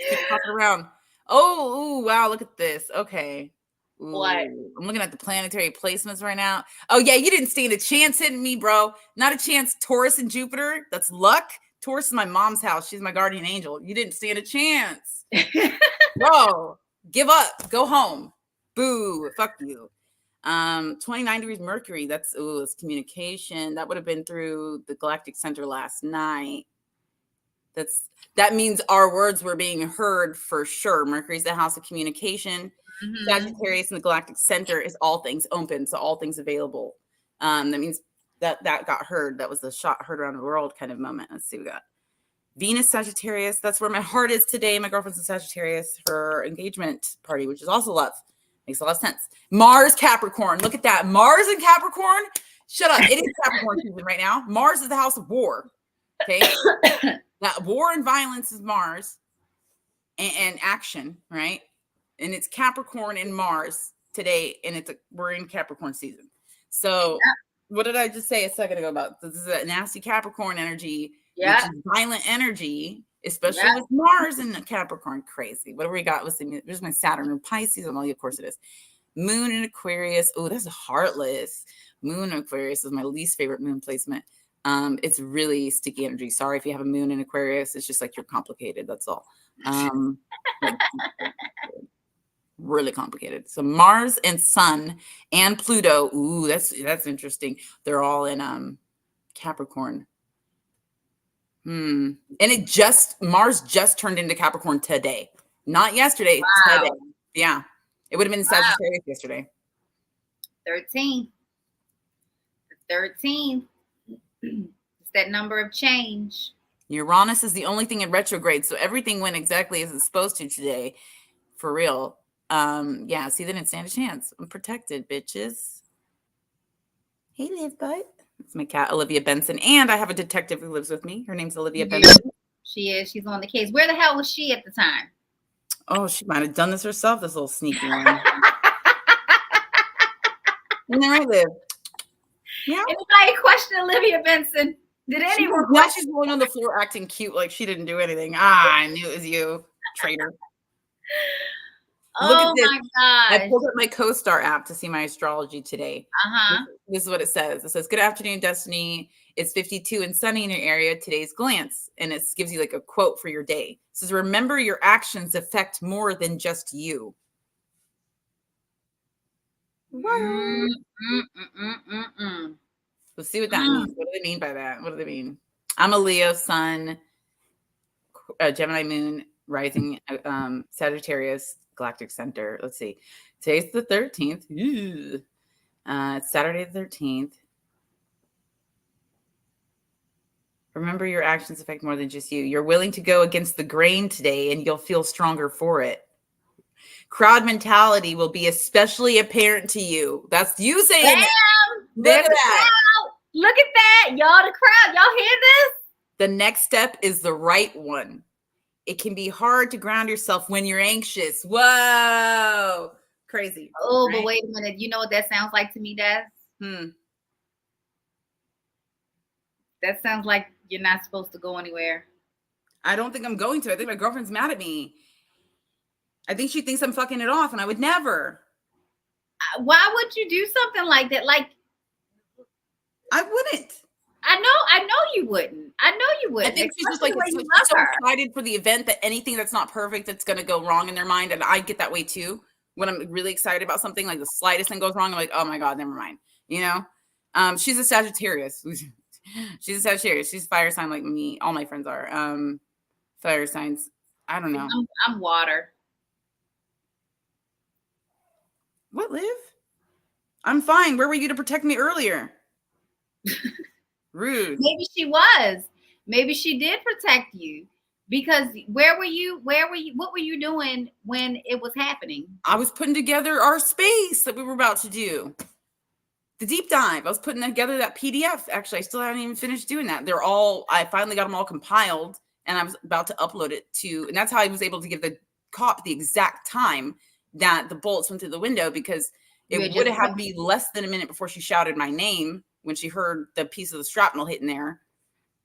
Keep talking around. Oh, wow, look at this. Okay. Ooh, what? I'm looking at the planetary placements right now. Oh, yeah, you didn't stand a chance hitting me, bro. Not a chance. Taurus and Jupiter. That's luck. Taurus is my mom's house. She's my guardian angel. You didn't stand a chance. Bro, give up. Go home. Boo. Fuck you. 29 degrees Mercury. It's communication. That would have been through the galactic center last night. That means our words were being heard for sure. Mercury's the house of communication. Mm-hmm. Sagittarius in the galactic center is all things open, so all things available. That means that got heard. That was the shot heard around the world kind of moment. Let's see what we got. Venus Sagittarius. That's where my heart is today. My girlfriend's in Sagittarius for her engagement party, which is also love. Makes a lot of sense. Mars Capricorn. Look at that. Mars and Capricorn. Shut up. It is Capricorn season right now. Mars is the house of war. Okay. That war and violence is Mars and action, right? And it's Capricorn and Mars today. And we're in Capricorn season. So what did I just say a second ago about this? Is a nasty Capricorn energy, which is violent energy, especially with Mars and Capricorn. Crazy. What do we got? Let's see. There's my Saturn and Pisces. Of course it is. Moon in Aquarius. Oh, that's heartless. Moon in Aquarius is my least favorite moon placement. It's really sticky energy. Sorry if you have a moon in Aquarius. It's just like you're complicated. That's all. Really complicated. So Mars and Sun and Pluto. Ooh, that's interesting. They're all in Capricorn. And Mars just turned into Capricorn today. Not yesterday. Wow. Today. Yeah. It would have been Sagittarius yesterday. 13. 13. It's that number of change. Uranus is the only thing in retrograde. So everything went exactly as it's supposed to today. For real. Yeah, see, they didn't stand a chance. I'm protected, bitches. Hey, live butt. It's my cat, Olivia Benson. And I have a detective who lives with me. Her name's Olivia Benson. She is. She's on the case. Where the hell was she at the time? Oh, she might have done this herself, this little sneaky one. And there I live. Yeah. Anybody question Olivia Benson? Did anyone? Now she's going on the floor acting cute like she didn't do anything. I knew it was you, traitor. Look at this. My God. I pulled up my CoStar app to see my astrology today. Uh-huh. This is what it says. It says, good afternoon, Destiny. It's 52 and sunny in your area. Today's glance. And it gives you like a quote for your day. It says, remember your actions affect more than just you. We'll see what that means. What do they mean by that? What do they mean? I'm a Leo sun, Gemini moon, rising, Sagittarius, galactic center. Let's see. Today's the 13th. It's Saturday the 13th. Remember your actions affect more than just you. You're willing to go against the grain today and you'll feel stronger for it. Crowd mentality will be especially apparent to you. That's you saying it. Look at that. Look at that. Y'all, the crowd. Y'all hear this? The next step is the right one. It can be hard to ground yourself when you're anxious. Whoa. Crazy. Oh, right? But wait a minute. You know what that sounds like to me, Des? That sounds like you're not supposed to go anywhere. I don't think I'm going to. I think my girlfriend's mad at me. I think she thinks I'm fucking it off, and I would never. Why would you do something like that? Like, I wouldn't. I know you wouldn't. I know you wouldn't. I think she's just like so excited for the event that anything that's not perfect, that's going to go wrong in their mind. And I get that way too. When I'm really excited about something, like the slightest thing goes wrong, I'm like, oh my God, never mind. You know? She's a Sagittarius. She's a Sagittarius. She's fire sign like me. All my friends are. Fire signs. I don't know. I'm water. What, Liv? I'm fine. Where were you to protect me earlier? Rude. Maybe she was. Maybe she did protect you. Because where were you? What were you doing when it was happening? I was putting together our space that we were about to do. The deep dive. I was putting together that PDF. Actually, I still haven't even finished doing that. I finally got them all compiled and I was about to upload it and that's how I was able to give the cop the exact time that the bullets went through the window, because it would have had to be less than a minute before she shouted my name when she heard the piece of the shrapnel hitting there.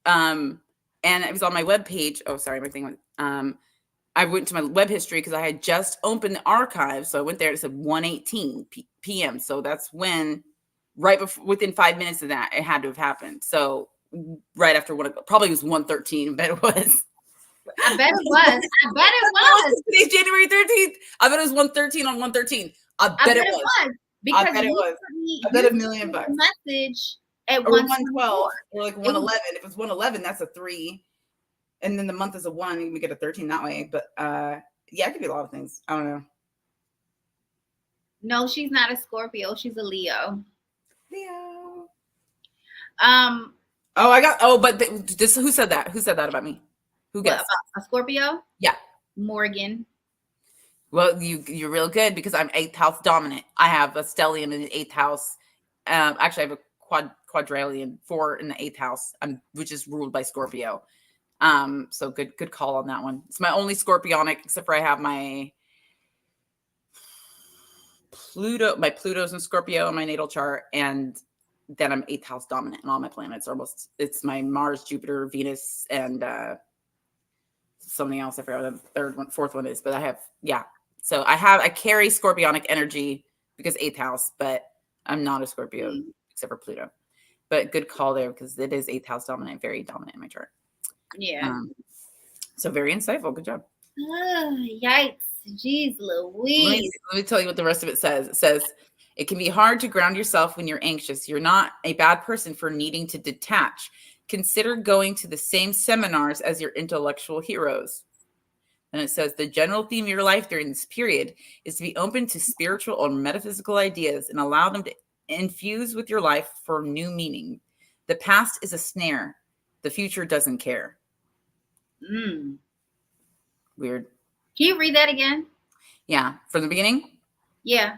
And it was on my webpage. Oh, sorry, my thing went. I went to my web history because I had just opened the archive. So I went there and it said 1:18 p.m. So that's when, right before, within 5 minutes of that, it had to have happened. So right after probably was 1:13. I bet it was. I bet it was. Today's January 13th. I bet it was 1:13 on 1:13. I bet it was. Because I bet it was. I bet $1 million. Message at or 112 or like 111. If it's 111, that's a 3. And then the month is a 1, and we get a 13 that way. But yeah, it could be a lot of things. I don't know. No, she's not a Scorpio. She's a Leo. Oh, but this, who said that? Who said that about me? Who What guessed? about a Scorpio? Yeah. Morgan. Well, you're real good because I'm 8th house dominant. I have a stellium in the 8th house. Actually, I have a quadrillion 4 in the 8th house, which is ruled by Scorpio. So good call on that one. It's my only scorpionic, except for I have my Pluto's in Scorpio in my natal chart, and then I'm 8th house dominant, and all my planets are it's my Mars, Jupiter, Venus, and something else. I forgot what the 4th one is, but I have, yeah. So I carry scorpionic energy because 8th house, but I'm not a Scorpio except for Pluto. But good call there because it is 8th house dominant, very dominant in my chart. Yeah. So very insightful. Good job. Yikes. Jeez Louise. Let me tell you what the rest of it says. It says, it can be hard to ground yourself when you're anxious. You're not a bad person for needing to detach. Consider going to the same seminars as your intellectual heroes. And it says, the general theme of your life during this period is to be open to spiritual or metaphysical ideas and allow them to infuse with your life for new meaning. The past is a snare. The future doesn't care. Weird. Can you read that again? Yeah. From the beginning? Yeah.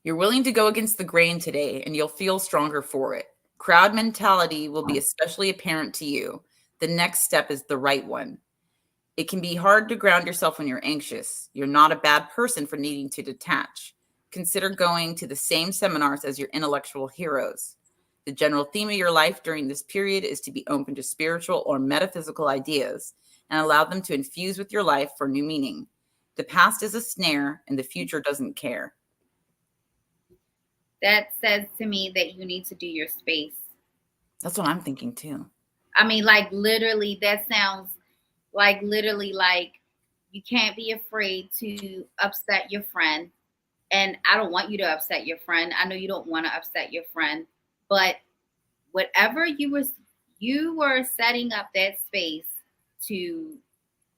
You're willing to go against the grain today, and you'll feel stronger for it. Crowd mentality will be especially apparent to you. The next step is the right one. It can be hard to ground yourself when you're anxious. You're not a bad person for needing to detach. Consider going to the same seminars as your intellectual heroes. The general theme of your life during this period is to be open to spiritual or metaphysical ideas and allow them to infuse with your life for new meaning. The past is a snare, and the future doesn't care. That says to me that you need to do your space. That's what I'm thinking too. I mean, like literally, that sounds like literally like you can't be afraid to upset your friend. And I don't want you to upset your friend. I know you don't want to upset your friend, but whatever you were setting up that space to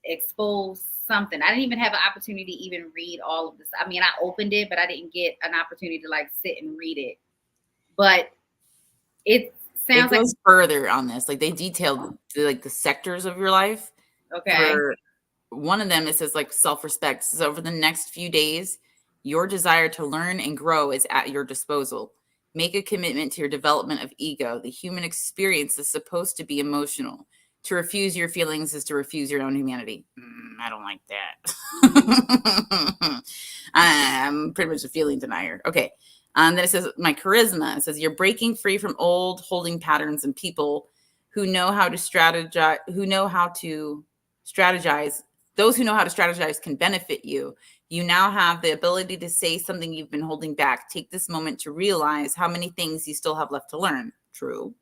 expose something. I didn't even have an opportunity to even read all of this. I mean, I opened it, but I didn't get an opportunity to like sit and read it. But it sounds goes further on this. Like they detailed the sectors of your life. Okay. For one of them, it says like self-respect. So over the next few days, your desire to learn and grow is at your disposal. Make a commitment to your development of ego. The human experience is supposed to be emotional. To refuse your feelings is to refuse your own humanity. I don't like that. I'm pretty much a feeling denier. Okay. Then it says my charisma. It says you're breaking free from old holding patterns and people who know how to strategize, Those who know how to strategize can benefit you. You now have the ability to say something you've been holding back. Take this moment to realize how many things you still have left to learn. True.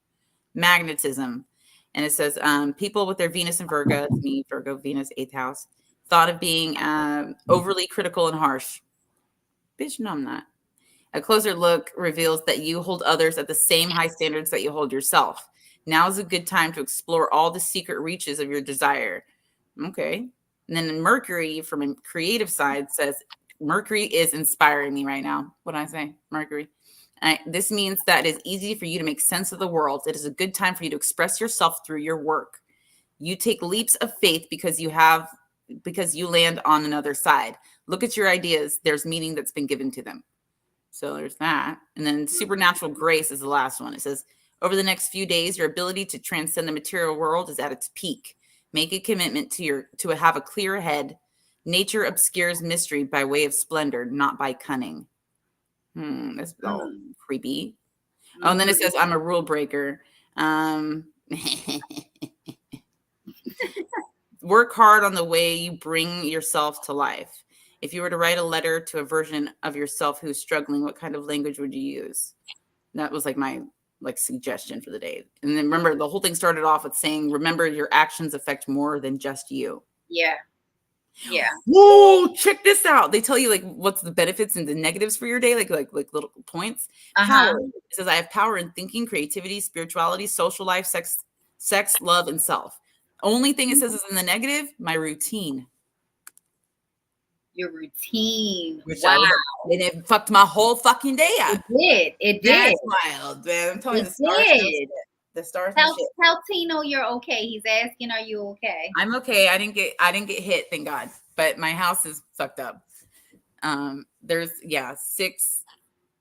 Magnetism. And it says people with their Venus and Virgo, it's me, Virgo, Venus, 8th house, thought of being overly critical and harsh. Bitch, no, I'm not. A closer look reveals that you hold others at the same high standards that you hold yourself. Now is a good time to explore all the secret reaches of your desire. Okay. And then Mercury, from a creative side, says Mercury is inspiring me right now. What did I say? Mercury. This means that it is easy for you to make sense of the world. It is a good time for you to express yourself through your work. You take leaps of faith because you land on another side. Look at your ideas. There's meaning that's been given to them. So there's that. And then supernatural grace is the last one. It says, over the next few days, your ability to transcend the material world is at its peak. Make a commitment to have a clear head. Nature obscures mystery by way of splendor, not by cunning. That's all creepy. Oh, and then it says, I'm a rule breaker. Work hard on the way you bring yourself to life. If you were to write a letter to a version of yourself who's struggling, what kind of language would you use? That was like my suggestion for the day. And then remember, the whole thing started off with saying, remember, your actions affect more than just you. Yeah. Yeah. Whoa, check this out. They tell you like what's the benefits and the negatives for your day, like little points. Power. It says I have power in thinking, creativity, spirituality, social life, sex, love, and self. Only thing it says is in the negative, my routine. Your routine. Wow. And it fucked my whole fucking day up. It did. That's wild, man. I'm telling you, The stars and the shit. Tell Tino you're okay. He's asking, are you okay? I'm okay. I didn't get hit, thank God. But my house is fucked up. There's 6,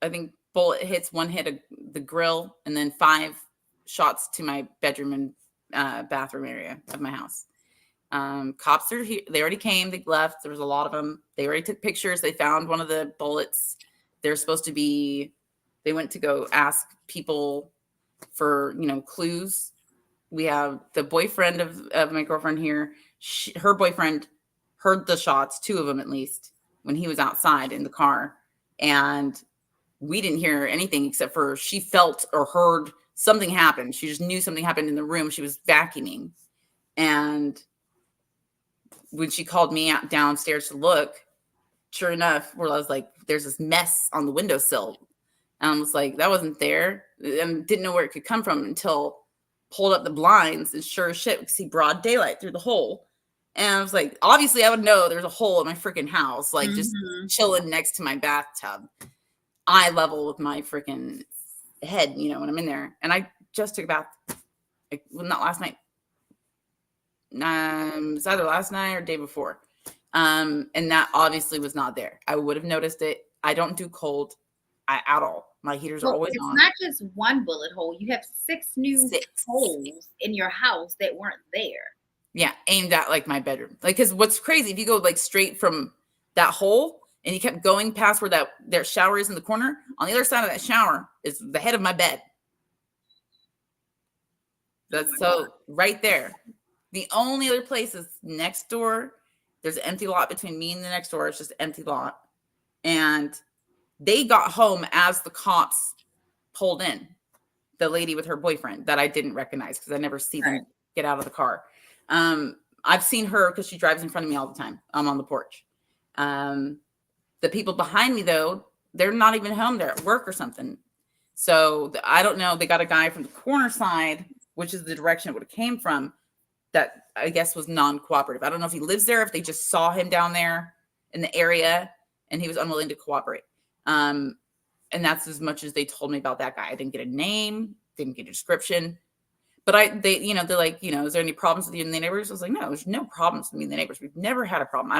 I think, bullet hits. One hit the grill, and then 5 shots to my bedroom and bathroom area of my house. Cops are here. They already came. They left. There was a lot of them. They already took pictures. They found one of the bullets. They're supposed to be. They went to go ask people for clues. We have the boyfriend of my girlfriend here. Her boyfriend heard the shots, 2 of them at least, when he was outside in the car, and we didn't hear anything except for she felt or heard something happen. She just knew something happened in the room. She was vacuuming, and when she called me out downstairs to look, sure enough, where I was like, there's this mess on the windowsill. And I was like, that wasn't there, and didn't know where it could come from until pulled up the blinds, and sure as shit, we could see broad daylight through the hole. And I was like, obviously I would know there's a hole in my freaking house, like just chilling next to my bathtub, eye level with my freaking head, when I'm in there. And I just took a bath, not last night. It was either last night or day before. And that obviously was not there. I would have noticed it. I don't do cold at all. My heaters are always on. It's not just one bullet hole. You have 6 new holes in your house that weren't there. Yeah, aimed at like my bedroom. Like, because what's crazy, if you go like straight from that hole and you kept going past where their shower is in the corner, on the other side of that shower is the head of my bed. That's so right there. The only other place is next door. There's an empty lot between me and the next door. It's just an empty lot. And they got home as the cops pulled in. The lady with her boyfriend that I didn't recognize because I never see them get out of the car. I've seen her because she drives in front of me all the time. I'm on the porch. The people behind me, though, they're not even home. They're at work or something. So I don't know. They got a guy from the corner side, which is the direction it would have came from, that I guess was non-cooperative. I don't know if he lives there, if they just saw him down there in the area and he was unwilling to cooperate. And that's as much as they told me about that guy. I didn't get a name, didn't get a description. But they're like, is there any problems with you and the neighbors? I was like, no, there's no problems with me and the neighbors. We've never had a problem.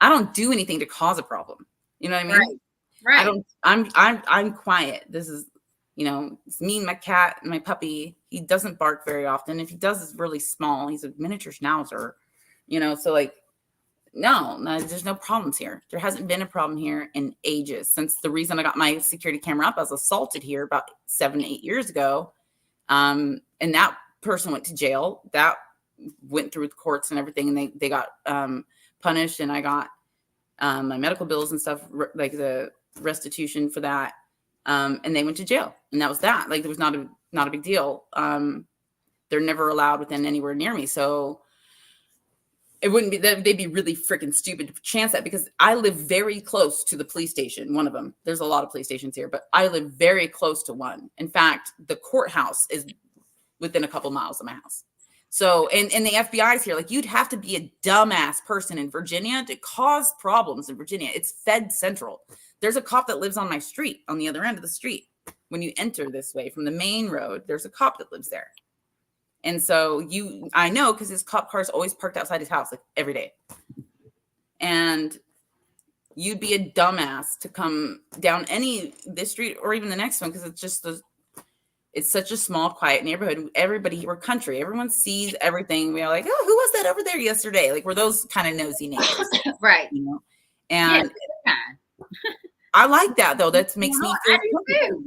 I don't do anything to cause a problem. You know what I mean? Right. I'm quiet. This is, it's me and my cat and my puppy. He doesn't bark very often. If he does, it's really small. He's a miniature schnauzer, so like, no, there's no problems here. There hasn't been a problem here in ages. Since the reason I got my security camera up, I was assaulted here about 7-8 years ago. And that person went to jail. That went through the courts and everything. And they got punished. And I got my medical bills and stuff, like the restitution for that. And they went to jail. And that was that. Like, there was not a big deal. They're never allowed within anywhere near me. So it wouldn't be that they'd be really freaking stupid to chance that, because I live very close to the police station. One of them. There's a lot of police stations here, but I live very close to one. In fact, the courthouse is within a couple miles of my house. So, and the FBI's here. Like, you'd have to be a dumbass person in Virginia to cause problems in Virginia. It's Fed Central. There's a cop that lives on my street, on the other end of the street. When you enter this way from the main road, there's a cop that lives there. And so I know, because his cop car is always parked outside his house, like every day. And you'd be a dumbass to come down this street or even the next one, because it's just it's such a small, quiet neighborhood. Everybody, we're country. Everyone sees everything. We are like, oh, who was that over there yesterday? Like, we're those kind of nosy neighbors, right? And I like that, though. That makes me feel comfortable.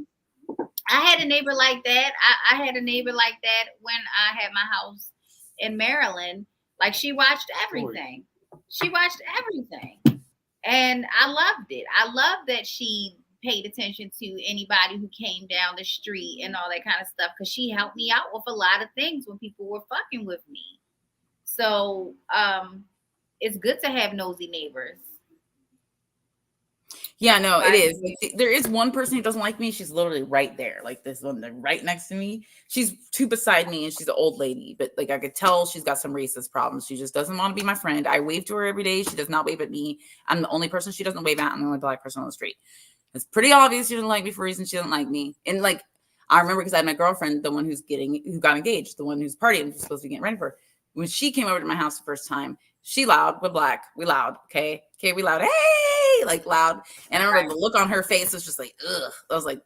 I had a neighbor like that. I had a neighbor like that when I had my house in Maryland. Like, she watched everything. She watched everything. And I loved it. I loved that she paid attention to anybody who came down the street and all that kind of stuff, because she helped me out with a lot of things when people were fucking with me. So it's good to have nosy neighbors. Yeah, no, it is. Like, there is one person who doesn't like me. She's literally right there, like this one, right next to me. She's two beside me, and she's an old lady, but like, I could tell she's got some racist problems. She just doesn't want to be my friend. I wave to her every day. She does not wave at me. I'm the only person she doesn't wave at. I'm the only black person on the street. It's pretty obvious she doesn't like me for a reason she doesn't like me. And like, I remember because I had my girlfriend, the one who got engaged, the one who's partying, who's supposed to be getting ready for her. When she came over to my house the first time, she loud, we're black, we loud, okay, we loud, hey, like loud. And I remember the look on her face was just like, ugh. I was like,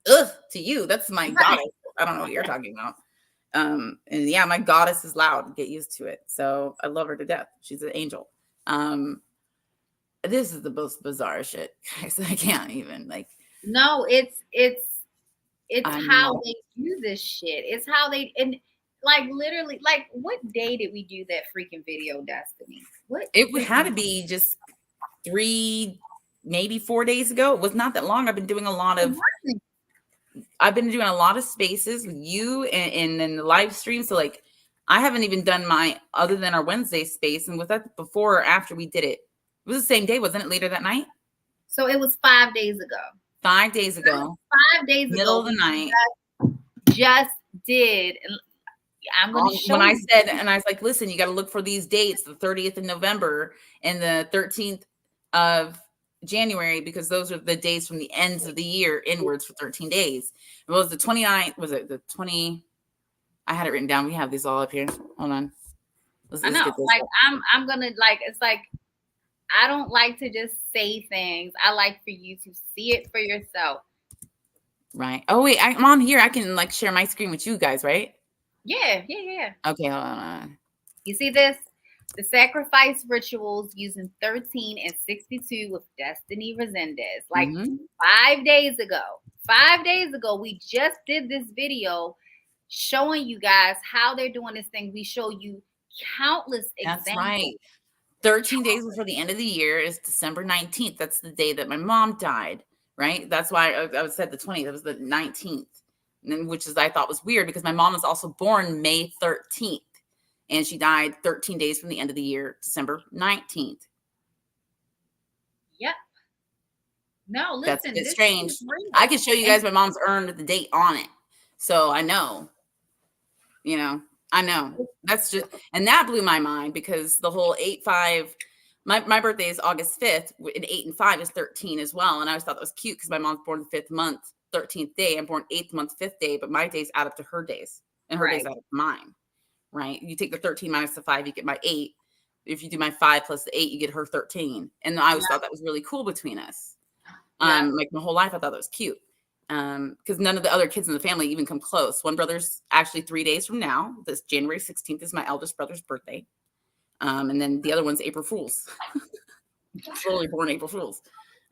ugh, to you, that's my goddess. I don't know what you're talking about. And yeah, my goddess is loud. Get used to it. So I love her to death. She's an angel. This is the most bizarre shit, guys. I can't even like. No, it's I how know. they do this shit. It's how they, and like literally, like what day did we do that freaking video, Destiny? What It had to be just 3, maybe 4 days ago. It was not that long. I've been doing a lot of spaces with you and then the live stream. So like I haven't even done my other than our Wednesday space. And was that before or after we did it? It was the same day, wasn't it? Later that night. So it was 5 days ago. 5 days ago. 5 days Middle ago. of the night. Just did. I'm going to show when you. I said, and I was like, listen, you got to look for these dates, the 30th of November and the 13th of January, because those are the days from the ends of the year inwards for 13 days. It was the 29th. Was it the 20? I had it written down. We have these all up here. Hold on. Let's I know. get this Like up. I'm going to like, it's like, I don't like to just say things. I like for you to see it for yourself. Right. Oh, wait. I'm on here. I can like share my screen with you guys, right? Yeah. Okay. Hold on. You see this? The sacrifice rituals using 13 and 62 with Destiny Rezendes. Like 5 days ago. 5 days ago, we just did this video showing you guys how they're doing this thing. We show you countless examples. That's right. 13 days before the end of the year is December 19th. That's the day that my mom died, right? That's why I said the 20th. It was the 19th, which is I thought was weird because my mom was also born May 13th, and she died 13 days from the end of the year, December 19th. Yep. No, listen. That's a bit strange. I can show you guys my mom's earned the date on it, so I know. You know. I know. That's just, and that blew my mind because the whole 8-5, my birthday is August 5th, and 8 and 5 is 13 as well. And I always thought that was cute because my mom's born the 5th month, 13th day. I'm born 8th month, 5th day, but my days add up to her days and her days add up to mine, right? You take the 13 minus the 5, you get my 8. If you do my 5 plus the 8, you get her 13. And I always thought that was really cool between us. Like my whole life, I thought that was cute. Because none of the other kids in the family even come close. One brother's actually 3 days from now. This January 16th is my eldest brother's birthday. And then the other one's April Fool's. Slowly born April Fool's.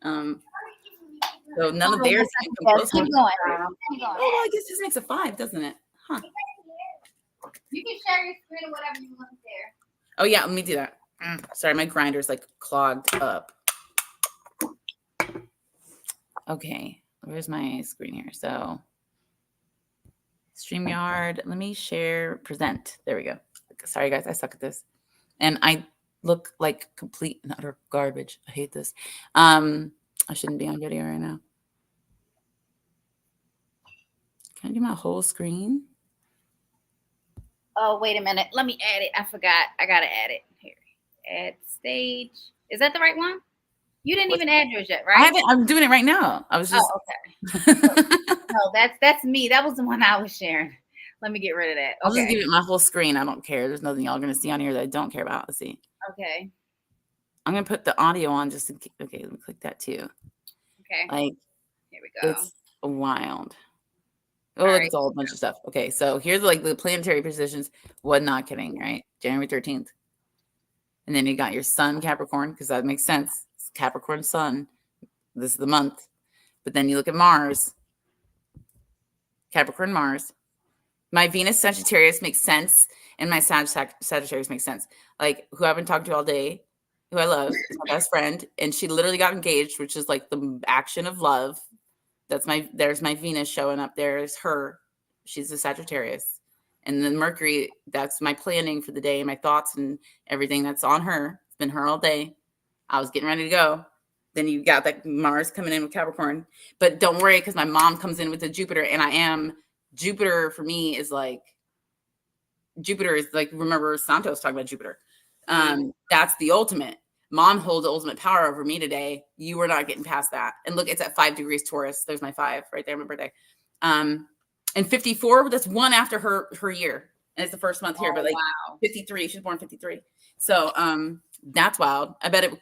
So none of theirs even come close. Keep going. Oh, well, I guess this makes a 5, doesn't it? Huh. You can share your screen or whatever you want there. Oh, yeah, let me do that. Sorry, my grinder's like clogged up. Okay. Where's my screen here? So StreamYard, let me share, present. There we go. Sorry, guys, I suck at this. And I look like complete and utter garbage. I hate this. I shouldn't be on video right now. Can I do my whole screen? Oh, wait a minute. Let me add it. I forgot. I got to add it. Here. Add stage. Is that the right one? You didn't even add yours yet, right? I haven't. I'm doing it right now. I was just. Oh, okay. No, that's me. That was the one I was sharing. Let me get rid of that. Okay. I'll just give it my whole screen. I don't care. There's nothing y'all going to see on here that I don't care about. Let's see. Okay. I'm going to put the audio on just in case. Okay, let me click that too. Okay. Like, here we go. It's wild. Oh, look, it's all a bunch of stuff. Okay, so here's like the planetary positions. What, not kidding, right? January 13th. And then you got your sun, Capricorn, because that makes sense. It's Capricorn sun. This is the month. But then you look at Mars. Capricorn, Mars. My Venus, Sagittarius makes sense. And my Sagittarius makes sense. Like, who I've been talking to all day, who I love, is my best friend. And she literally got engaged, which is like the action of love. There's my Venus showing up. There's her. She's a Sagittarius. And then Mercury, that's my planning for the day, my thoughts and everything that's on her. It's been her all day. I was getting ready to go. Then you got that Mars coming in with Capricorn. But don't worry, because my mom comes in with the Jupiter, and Jupiter for me is like, remember Santos talking about Jupiter. That's the ultimate. Mom holds the ultimate power over me today. You were not getting past that. And look, it's at 5 degrees Taurus. There's my 5 right there, my birthday. And 54, that's one after her year. And it's the first month here, but like wow. 53, she's born 53. So that's wild. I bet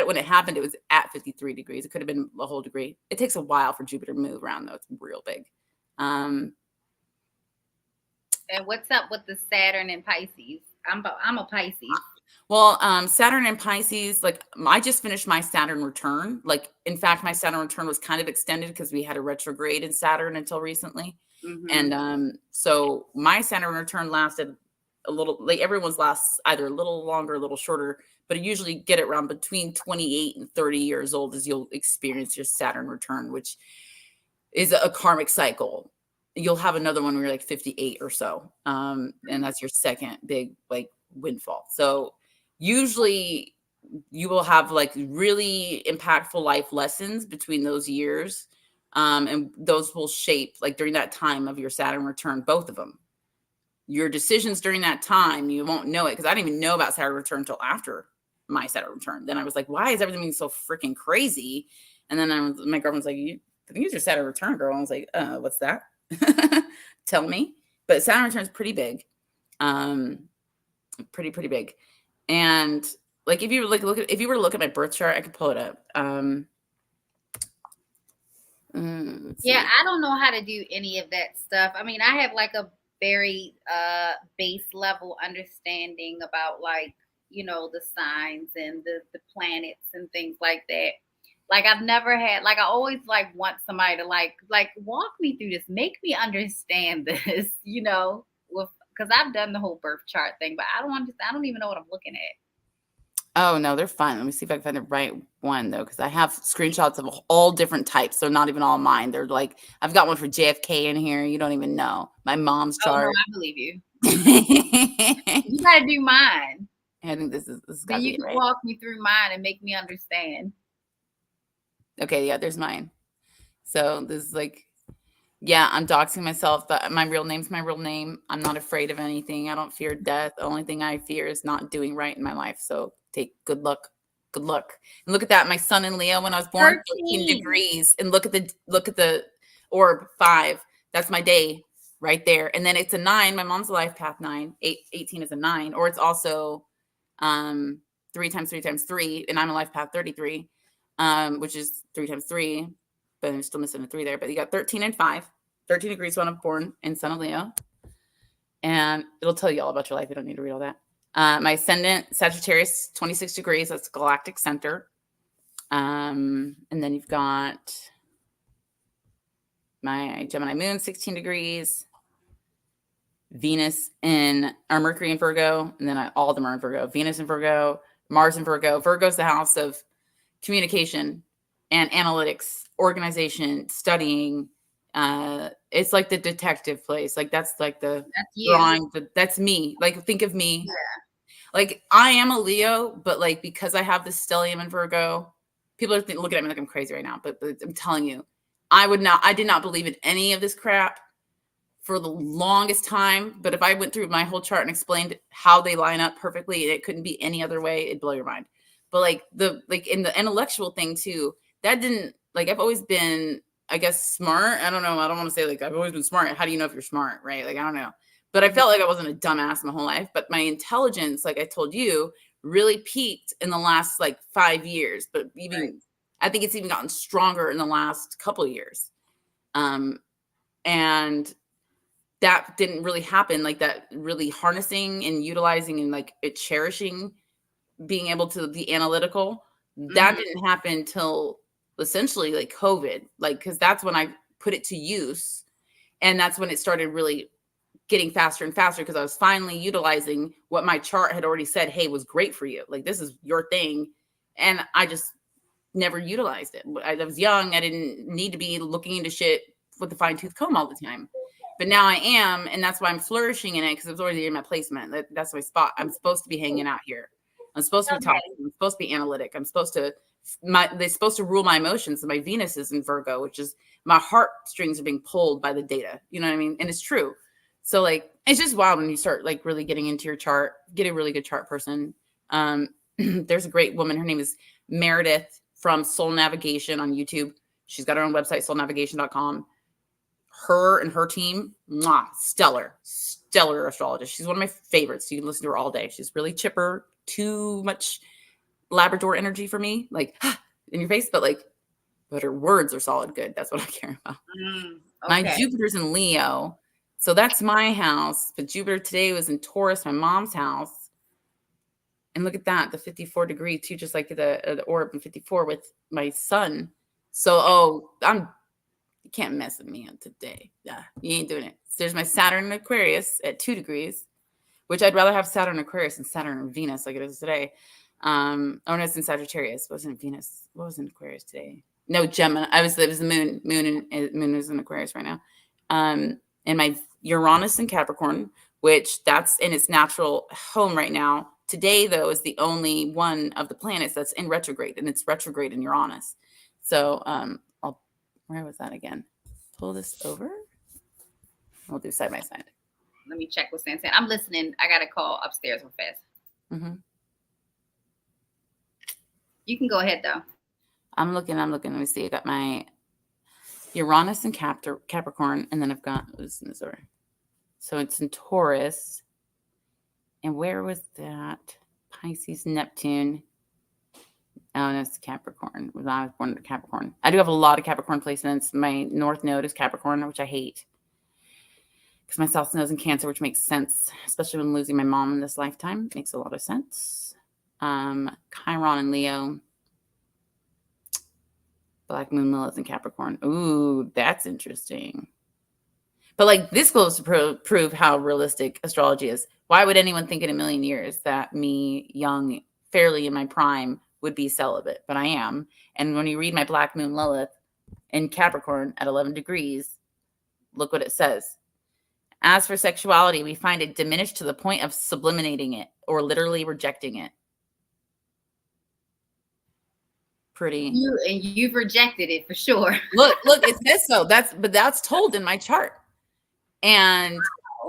when it happened, it was at 53 degrees. It could have been a whole degree. It takes a while for Jupiter to move around, though. It's real big. And what's up with the Saturn and Pisces? I'm a Pisces. Well, Saturn and Pisces, like I just finished my Saturn return. Like, in fact, my Saturn return was kind of extended because we had a retrograde in Saturn until recently. Mm-hmm. And so my Saturn return lasted a little, like everyone's lasts either a little longer, a little shorter, but you usually get it around between 28 and 30 years old as you'll experience your Saturn return, which is a karmic cycle. You'll have another one where you're like 58 or so. And that's your second big like windfall. So usually you will have like really impactful life lessons between those years. And those will shape like during that time of your Saturn return, both of them. Your decisions during that time, you won't know it because I didn't even know about Saturn return until after my Saturn return. Then I was like, why is everything being so freaking crazy? And then my girlfriend's like, I think it's your Saturn return, girl. I was like, what's that? Tell me. But Saturn return is pretty big. Pretty big. And like if you were to look at my birth chart, I could pull it up. Yeah, I don't know how to do any of that stuff. I mean, I have like a very base level understanding about like, you know, the signs and the planets and things like that. Like I've never had, like I always like want somebody to like walk me through this, make me understand this, you know, because I've done the whole birth chart thing, but I don't even know what I'm looking at. Oh, no, they're fun. Let me see if I can find the right one, though, because I have screenshots of all different types. They're not even all mine. They're like, I've got one for JFK in here. You don't even know. My mom's chart. Oh, no, I believe you. You got to do mine. I think this is Then you can walk me through mine and make me understand. Okay, yeah, there's mine. So this is like, yeah, I'm doxing myself, but my real name's my real name. I'm not afraid of anything. I don't fear death. The only thing I fear is not doing right in my life. So take good luck. Good luck. And look at that. My sun in Leo when I was born, 13 degrees. And look at the orb 5. That's my day right there. And then it's a 9. My mom's a life path 9. 18 is a 9. Or it's also 3 times 3 times 3. And I'm a life path 33, which is 3 times 3. But I'm still missing a 3 there. But you got 13 and 5. 13 degrees when I'm born in Sun of Leo. And it'll tell you all about your life. You don't need to read all that. My ascendant, Sagittarius, 26 degrees. That's galactic center. And then you've got my Gemini moon, 16 degrees. Venus or Mercury in Virgo. And then all of them are in Virgo. Venus in Virgo, Mars in Virgo. Virgo's the house of communication and analytics, organization, studying. It's like the detective place. Like that's like the drawing. That's me. Like think of me. Yeah. Like I am a Leo, but like because I have this stellium in Virgo, people are looking at me like I'm crazy right now. But I'm telling you, I did not believe in any of this crap for the longest time. But if I went through my whole chart and explained how they line up perfectly, and it couldn't be any other way, it'd blow your mind. But like in the intellectual thing too, that didn't like I've always been, I guess, smart. I don't know. I don't want to say like I've always been smart. How do you know if you're smart, right? Like I don't know. But I felt like I wasn't a dumbass my whole life. But my intelligence, like I told you, really peaked in the last like 5 years. But even right. I think it's even gotten stronger in the last couple of years. And that didn't really happen, like that really harnessing and utilizing and like it cherishing being able to be analytical. That didn't happen till essentially like COVID, like, cause that's when I put it to use. And that's when it started really getting faster and faster. Cause I was finally utilizing what my chart had already said, hey, was great for you. Like, this is your thing. And I just never utilized it. I was young. I didn't need to be looking into shit with the fine tooth comb all the time. But now I am. And that's why I'm flourishing in it. Cause it was already in my placement. That's my spot. I'm supposed to be hanging out here. I'm supposed to be talking. I'm supposed to be analytic. I'm supposed to, they're supposed to rule my emotions. And my Venus is in Virgo, which is my heartstrings are being pulled by the data. You know what I mean? And it's true. So like, it's just wild when you start like really getting into your chart, get a really good chart person. There's a great woman. Her name is Meredith from Soul Navigation on YouTube. She's got her own website, soulnavigation.com. her and her team, stellar astrologist. She's one of my favorites. You can listen to her all day. She's really chipper, too much Labrador energy for me, like in your face, but her words are solid good. That's what I care about. My Jupiter's in Leo, so that's my house. But Jupiter today was in Taurus, my mom's house. And look at that, the 54 degree too, just like the orb in 54 with my sun. So, you can't mess with me on today. Yeah, you ain't doing it. So there's my Saturn in Aquarius at 2 degrees, which I'd rather have Saturn in Aquarius than Saturn in Venus like it is today. No, it's in Sagittarius. It wasn't Venus. What was in Aquarius today? No, Gemini. It was the moon. Moon is in Aquarius right now. And my Uranus in Capricorn, which that's in its natural home right now. Today, though, is the only one of the planets that's in retrograde, and it's retrograde in Uranus. So, where was that again? Pull this over. We'll do side by side. Let me check what Sam said. I'm listening. I got a call upstairs real fast. Mm-hmm. You can go ahead, though. I'm looking. Let me see. I got my Uranus in Capricorn, and then I've got, listen to this over. So it's in Taurus. And where was that? Pisces, Neptune. Oh, no, it's Capricorn. I was born into Capricorn. I do have a lot of Capricorn placements. My North Node is Capricorn, which I hate. Because my South Node's in Cancer, which makes sense, especially when losing my mom in this lifetime. It makes a lot of sense. Chiron in Leo. Black Moon Lilith in Capricorn. Ooh, that's interesting. But this goes to prove how realistic astrology is. Why would anyone think in a million years that me, young, fairly in my prime, would be celibate? But I am. And when you read my Black Moon Lilith in Capricorn at 11 degrees, look what it says. As for sexuality, we find it diminished to the point of subliminating it or literally rejecting it. Pretty. You've rejected it for sure. Look, it says so. That's told in my chart. And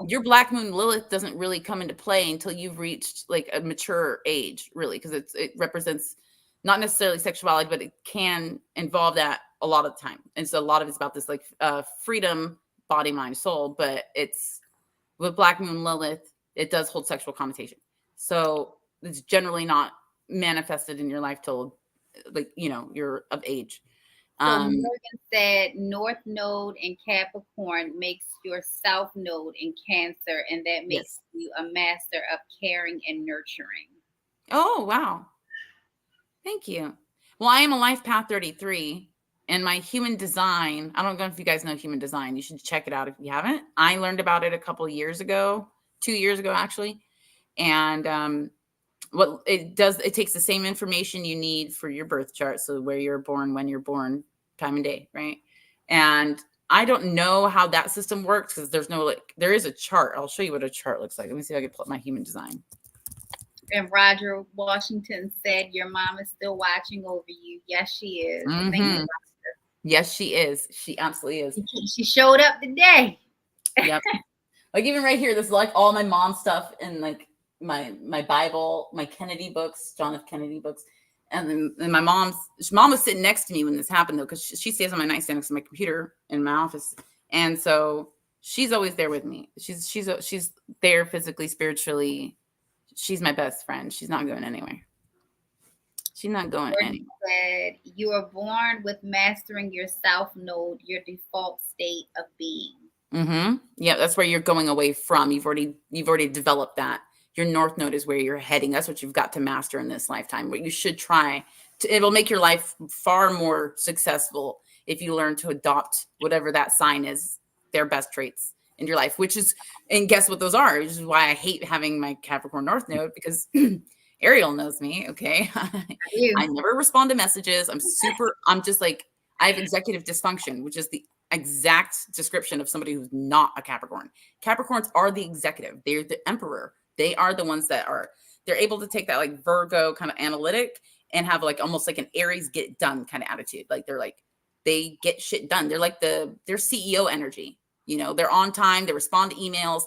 your Black Moon Lilith doesn't really come into play until you've reached a mature age, really, because it represents not necessarily sexuality, but it can involve that a lot of the time. And so a lot of it's about this freedom, body, mind, soul. But it's with Black Moon Lilith, it does hold sexual connotation. So it's generally not manifested in your life till you're of age. So Morgan said North Node in Capricorn makes your South Node in Cancer, and that makes you a master of caring and nurturing. Oh, wow. Thank you. Well, I am a Life Path 33, and my human design, I don't know if you guys know human design. You should check it out if you haven't. I learned about it a couple of years ago, 2 years ago, actually. And what it does, it takes the same information you need for your birth chart. So where you're born, when you're born, time and day, right? And I don't know how that system works because there's no there is a chart. I'll show you what a chart looks like. Let me see if I can pull up my human design. And Roger Washington said your mom is still watching over you. Yes, she is. Mm-hmm. Yes, she is. She absolutely is. She showed up today. Yep. Even right here, this is all my mom stuff and my Bible, my Kennedy books, John F. Kennedy books. And then my mom was sitting next to me when this happened, though, because she stays on my nightstand next to my computer in my office. And so she's always there with me. She's there physically, spiritually. She's my best friend. She's not going anywhere. She's not going anywhere. Said, you are born with mastering your South Node, your default state of being. Mm-hmm. Yeah, that's where you're going away from. You've already developed that. Your North Node is where you're heading. That's what you've got to master in this lifetime. What you should try to, it will make your life far more successful if you learn to adopt whatever that sign is, their best traits in your life, and guess what those are, which is why I hate having my Capricorn North Node, because Ariel knows me. Okay. I never respond to messages. I'm just I have executive dysfunction, which is the exact description of somebody who's not a Capricorn. Capricorns are the executive. They're the emperor. They are the ones they're able to take that Virgo kind of analytic and have almost an Aries get done kind of attitude. They get shit done. They're their CEO energy. They're on time. They respond to emails.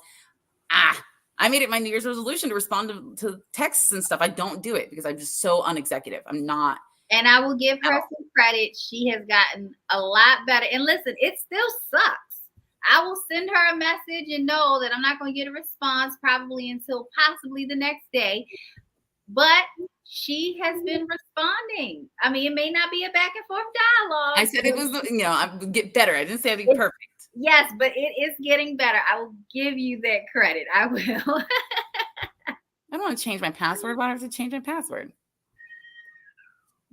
I made it my New Year's resolution to respond to texts and stuff. I don't do it because I'm just so unexecutive. I'm not. And I will give her some credit. She has gotten a lot better. And listen, it still sucks. I will send her a message and know that I'm not going to get a response probably until possibly the next day. But she has been responding. I mean, it may not be a back and forth dialogue. I said it was, I would get better. I didn't say it'd be perfect. Yes, but it is getting better. I will give you that credit. I will. I don't want to change my password. Why do I have to change my password?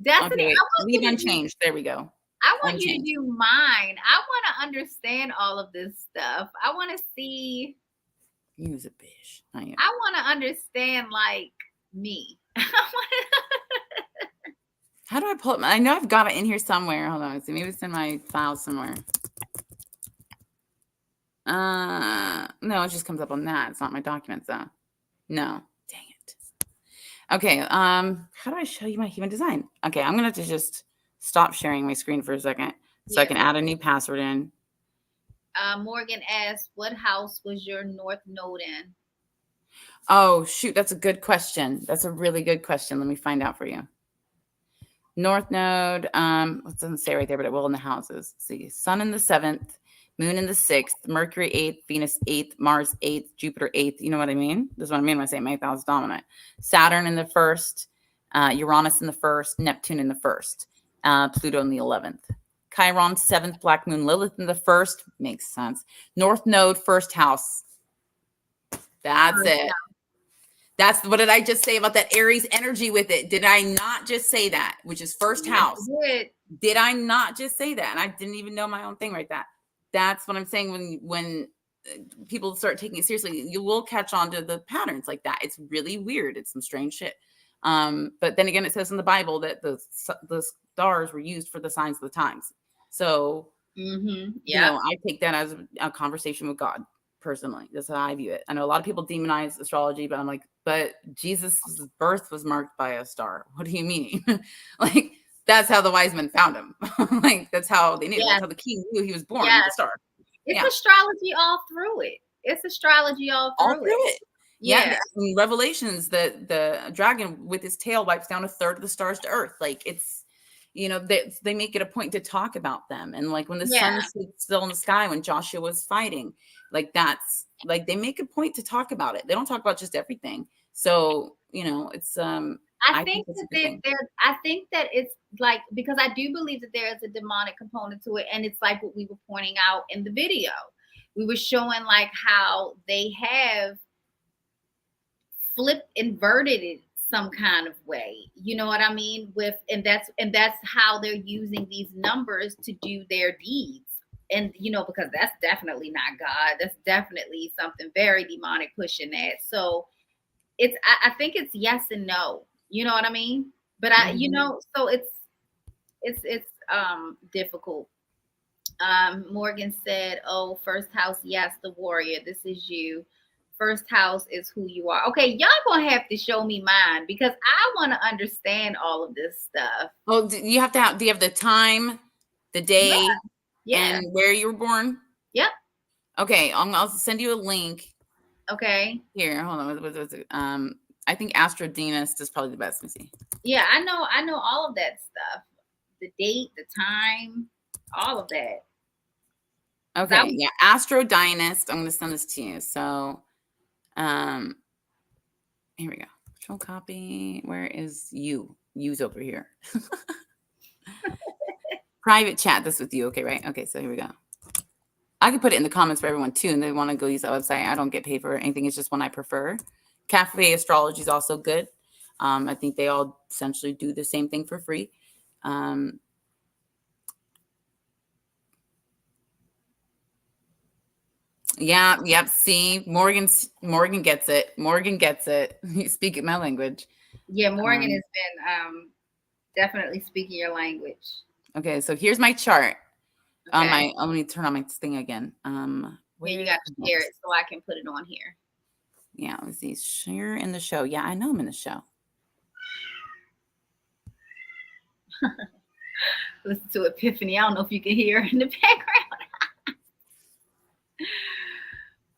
Destiny, Okay, leave unchanged. There we go. I want you to do mine. I want to understand all of this stuff. I want to see. Use a bitch. I want to understand, like, me. How do I pull it? I know I've got it in here somewhere. Hold on. Let's see. Maybe it's in my file somewhere. No, it just comes up on that. It's not my documents though. No. Dang it. Okay. How do I show you my human design? Okay, I'm gonna have to just stop sharing my screen for a second so I can add a new password in. Morgan asked, what house was your North Node in? Oh, shoot. That's a good question. That's a really good question. Let me find out for you. North Node, it doesn't say right there, but it will in the houses. Let's see, Sun in the 7th, Moon in the 6th, Mercury 8th, Venus 8th, Mars 8th, Jupiter 8th. You know what I mean? This is what I mean when I say my 8th dominant. Saturn in the 1st, Uranus in the 1st, Neptune in the 1st, Pluto in the 11th. Chiron 7th, Black Moon, Lilith in the 1st. Makes sense. North Node, 1st house. That's it. That's what did I just say about that Aries energy with it? Did I not just say that? Which is 1st house. Did I not just say that? And I didn't even know my own thing right that. That's what I'm saying when people start taking it seriously, you will catch on to the patterns like that. It's really weird. It's some strange shit. But then again, it says in the Bible that the stars were used for the signs of the times. So, you know, I take that as a conversation with God. Personally, that's how I view it. I know a lot of people demonize astrology, but I'm like, but Jesus' birth was marked by a star. What do you mean? Like, that's how the wise men found him. Like, that's how they knew. That's how the king knew he was born with a star. It's astrology all through it. It's astrology all through it. Yeah. In Revelations, the dragon with his tail wipes down 1/3 of the stars to earth. Like, it's, you know, they make it a point to talk about them. And like when the sun stood still in the sky, when Joshua was fighting, like that's like they make a point to talk about it. They don't talk about just everything. So, you know, it's I think that it's like, because I do believe that there is a demonic component to it. And it's like what we were pointing out in the video. We were showing like how they have inverted it some kind of way, you know what I mean? And that's how they're using these numbers to do their deeds. And you know, because that's definitely not God. That's definitely something very demonic pushing that. So I think it's yes and no. You know what I mean? But you know, so it's difficult. Morgan said, "Oh, 1st house, yes, the warrior. This is you. 1st house is who you are." Okay, y'all gonna have to show me mine because I want to understand all of this stuff. Well, do you have the time, the day, and where you were born? Yep. Okay, I'll send you a link. Okay. Here, hold on. What was it? I think Astrodienist is probably the best. Let me see. Yeah, I know all of that stuff. The date, the time, all of that. Okay, yeah, Astrodienist. I'm going to send this to you. So, here we go. Control copy. Where is you? You's over here. Private chat this with you. Okay, right? Okay, so here we go. I can put it in the comments for everyone too, and they want to go use that website. I don't get paid for anything. It's just one I prefer. Cafe Astrology is also good. I think they all essentially do the same thing for free. Yeah, yep. See, Morgan gets it. Morgan gets it. You speak my language. Yeah, Morgan has been definitely speaking your language. Okay, so here's my chart. Okay. Let me turn on my thing again. Where you got to share it so I can put it on here. Yeah, let me see. Share in the show. Yeah, I know I'm in the show. Listen to Epiphany. I don't know if you can hear in the background.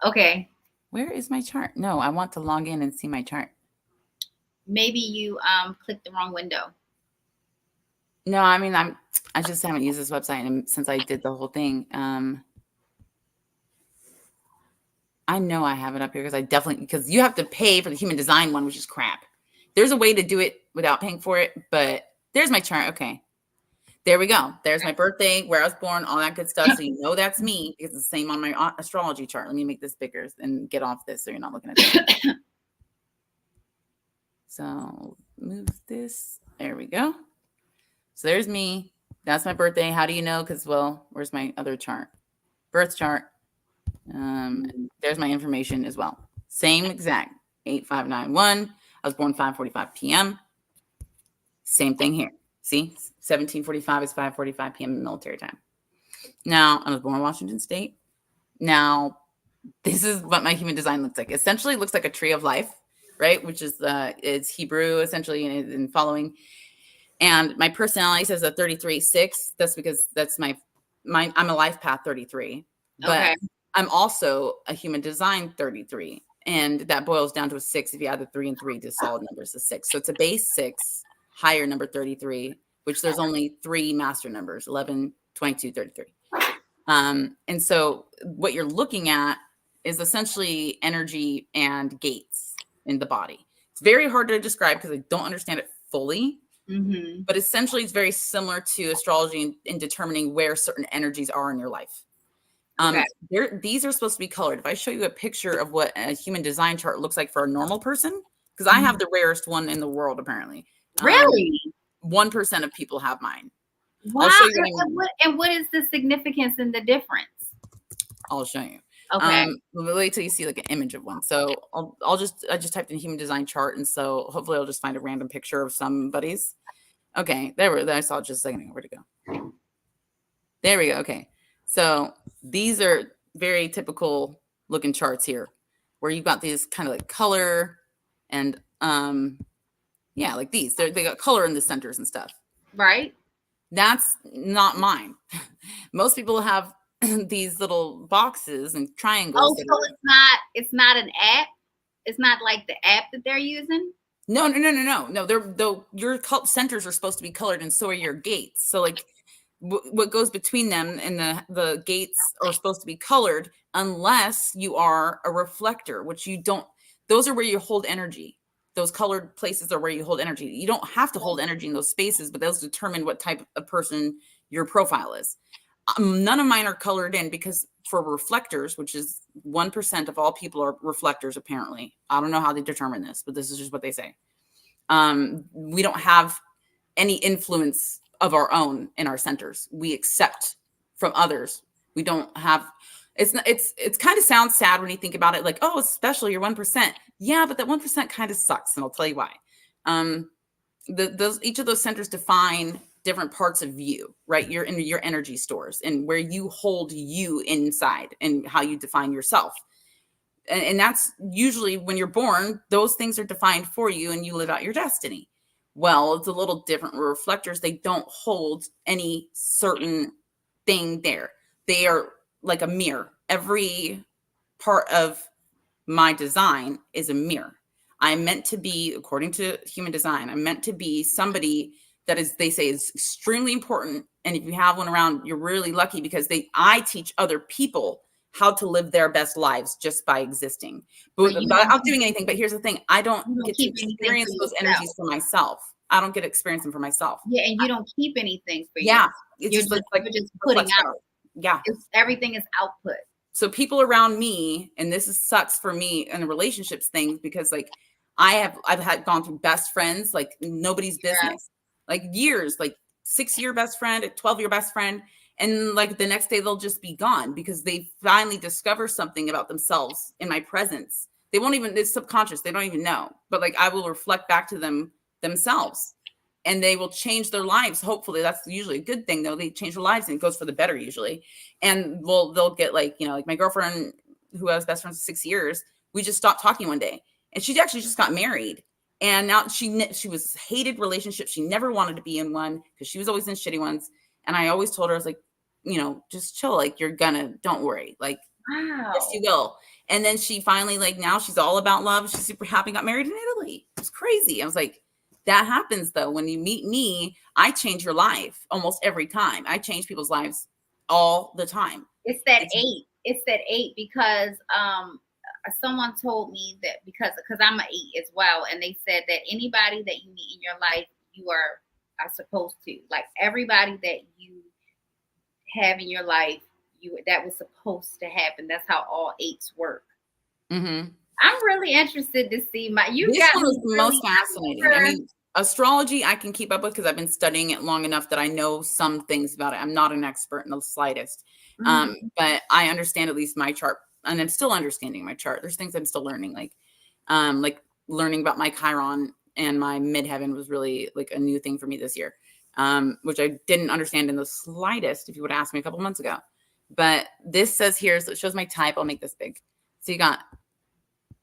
Okay. Where is my chart? No, I want to log in and see my chart. Maybe you clicked the wrong window. No, I mean I just haven't used this website since I did the whole thing. I know I have it up here because you have to pay for the human design one, which is crap. There's a way to do it without paying for it, but there's my chart. Okay. There we go. There's my birthday, where I was born, all that good stuff. So you know that's me because it's the same on my astrology chart. Let me make this bigger and get off this so you're not looking at that. So move this. There we go. So there's me. That's my birthday. How do you know? Because, well, where's my other chart? Birth chart. There's my information as well. Same exact 8591. I was born 5:45 p.m. Same thing here. See, 1745 is 5:45 p.m. in military time. Now, I was born in Washington State. Now, this is what my human design looks like. Essentially, it looks like a tree of life, right? Which is it's Hebrew essentially in following. And my personality says a 33-6. That's because that's my I'm a life path 33, but I'm also a human design 33, and that boils down to a 6. If you add the 3 and 3 to solid numbers, a 6. So it's a base 6. Higher number 33, which there's only 3 master numbers, 11, 22, 33. And so what you're looking at is essentially energy and gates in the body. It's very hard to describe because I don't understand it fully, but essentially it's very similar to astrology in determining where certain energies are in your life. These are supposed to be colored. If I show you a picture of what a human design chart looks like for a normal person, because I have the rarest one in the world, apparently. Really? 1% of people have mine. Wow. I'll show you And what is the significance and the difference? I'll show you. Okay. We'll wait till you see like an image of one. So I just typed in human design chart, and so hopefully I'll just find a random picture of somebody's. Okay, there I saw it just a second ago. Where'd it go? There we go. Okay, so these are very typical looking charts here, where you've got these kind of like color and yeah, like these. They got color in the centers and stuff. Right. That's not mine. Most people have these little boxes and triangles. Oh, so it's not an app. It's not like the app that they're using. No. Your centers are supposed to be colored, and so are your gates. So like, what goes between them and the gates are supposed to be colored, unless you are a reflector, which you don't. Those are where you hold energy. Those colored places are where you hold energy. You don't have to hold energy in those spaces, but those determine what type of person your profile is. None of mine are colored in because for reflectors, which is 1% of all people are reflectors, apparently. I don't know how they determine this, but this is just what they say. We don't have any influence of our own in our centers. We accept from others. We don't have. It's kind of sounds sad when you think about it, like, oh, it's special, you're 1%. Yeah, but that 1% kind of sucks, and I'll tell you why. Each of those centers define different parts of you, right? You're in your energy stores and where you hold you inside and how you define yourself. And that's usually when you're born, those things are defined for you and you live out your destiny. Well, it's a little different with reflectors. They don't hold any certain thing there. They are like a mirror. Every part of my design is a mirror. I'm meant to be, according to human design, I'm meant to be somebody that is, they say, is extremely important. And if you have one around, you're really lucky because I teach other people how to live their best lives just by existing. But without doing anything. But here's the thing. I don't get to experience those energies for myself. I don't get to experience them for myself. Yeah, and you don't keep anything for you. Yeah. It's you're just putting out. Yeah. Everything is output. So people around me, and sucks for me in the relationships thing, because like I've gone through best friends, like nobody's business, like years, like 6-year best friend, a 12-year best friend. And like the next day they'll just be gone because they finally discover something about themselves in my presence. They won't even, it's subconscious. They don't even know, but like I will reflect back to them themselves and they will change their lives. Hopefully that's usually a good thing though. They change their lives and it goes for the better usually. And they'll get like, like my girlfriend who I was best friends for 6 years, we just stopped talking one day and she actually just got married. And now she was hated relationships. She never wanted to be in one because she was always in shitty ones. And I always told her, I was like, just chill. Like don't worry. Like, wow. Yes, you will. And then she finally, like now she's all about love. She's super happy, got married in Italy. It was crazy. I was like, that happens though. When you meet me, I change your life almost every time. I change people's lives all the time. It's that 8. It's that 8 because someone told me that because I'm an 8 as well, and they said that anybody that you meet in your life, you are supposed to, like, everybody that you have in your life, that was supposed to happen. That's how all 8s work. Mm-hmm. I'm really interested to see This got one me was the really most fascinating. I mean, astrology I can keep up with because I've been studying it long enough that I know some things about it. I'm not an expert in the slightest, but I understand at least my chart, and I'm still understanding my chart. There's things I'm still learning, like learning about my Chiron and my midheaven was really like a new thing for me this year, which I didn't understand in the slightest if you would ask me a couple months ago. But this says here, so it shows my type. I'll make this big. So you got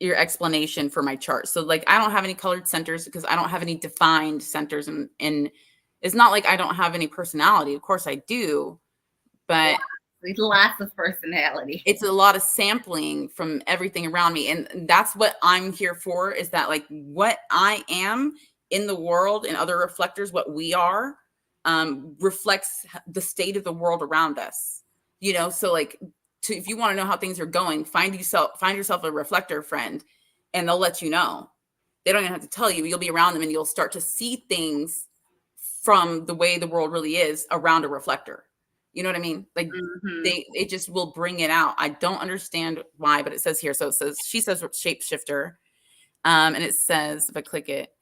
your explanation for my chart. So like I don't have any colored centers because I don't have any defined centers, and it's not like I don't have any personality. Of course I do, but there's lots of personality. It's a lot of sampling from everything around me, and that's what I'm here for, is that like what I am in the world and other reflectors, what we are, reflects the state of the world around us, you know. So like if you want to know how things are going, find yourself a reflector friend, and they'll let you know. They don't even have to tell you. You'll be around them and you'll start to see things from the way the world really is around a reflector. You know what I mean? Like it just will bring it out. I don't understand why, but it says here. So it says, she says shapeshifter. And it says, if I click it,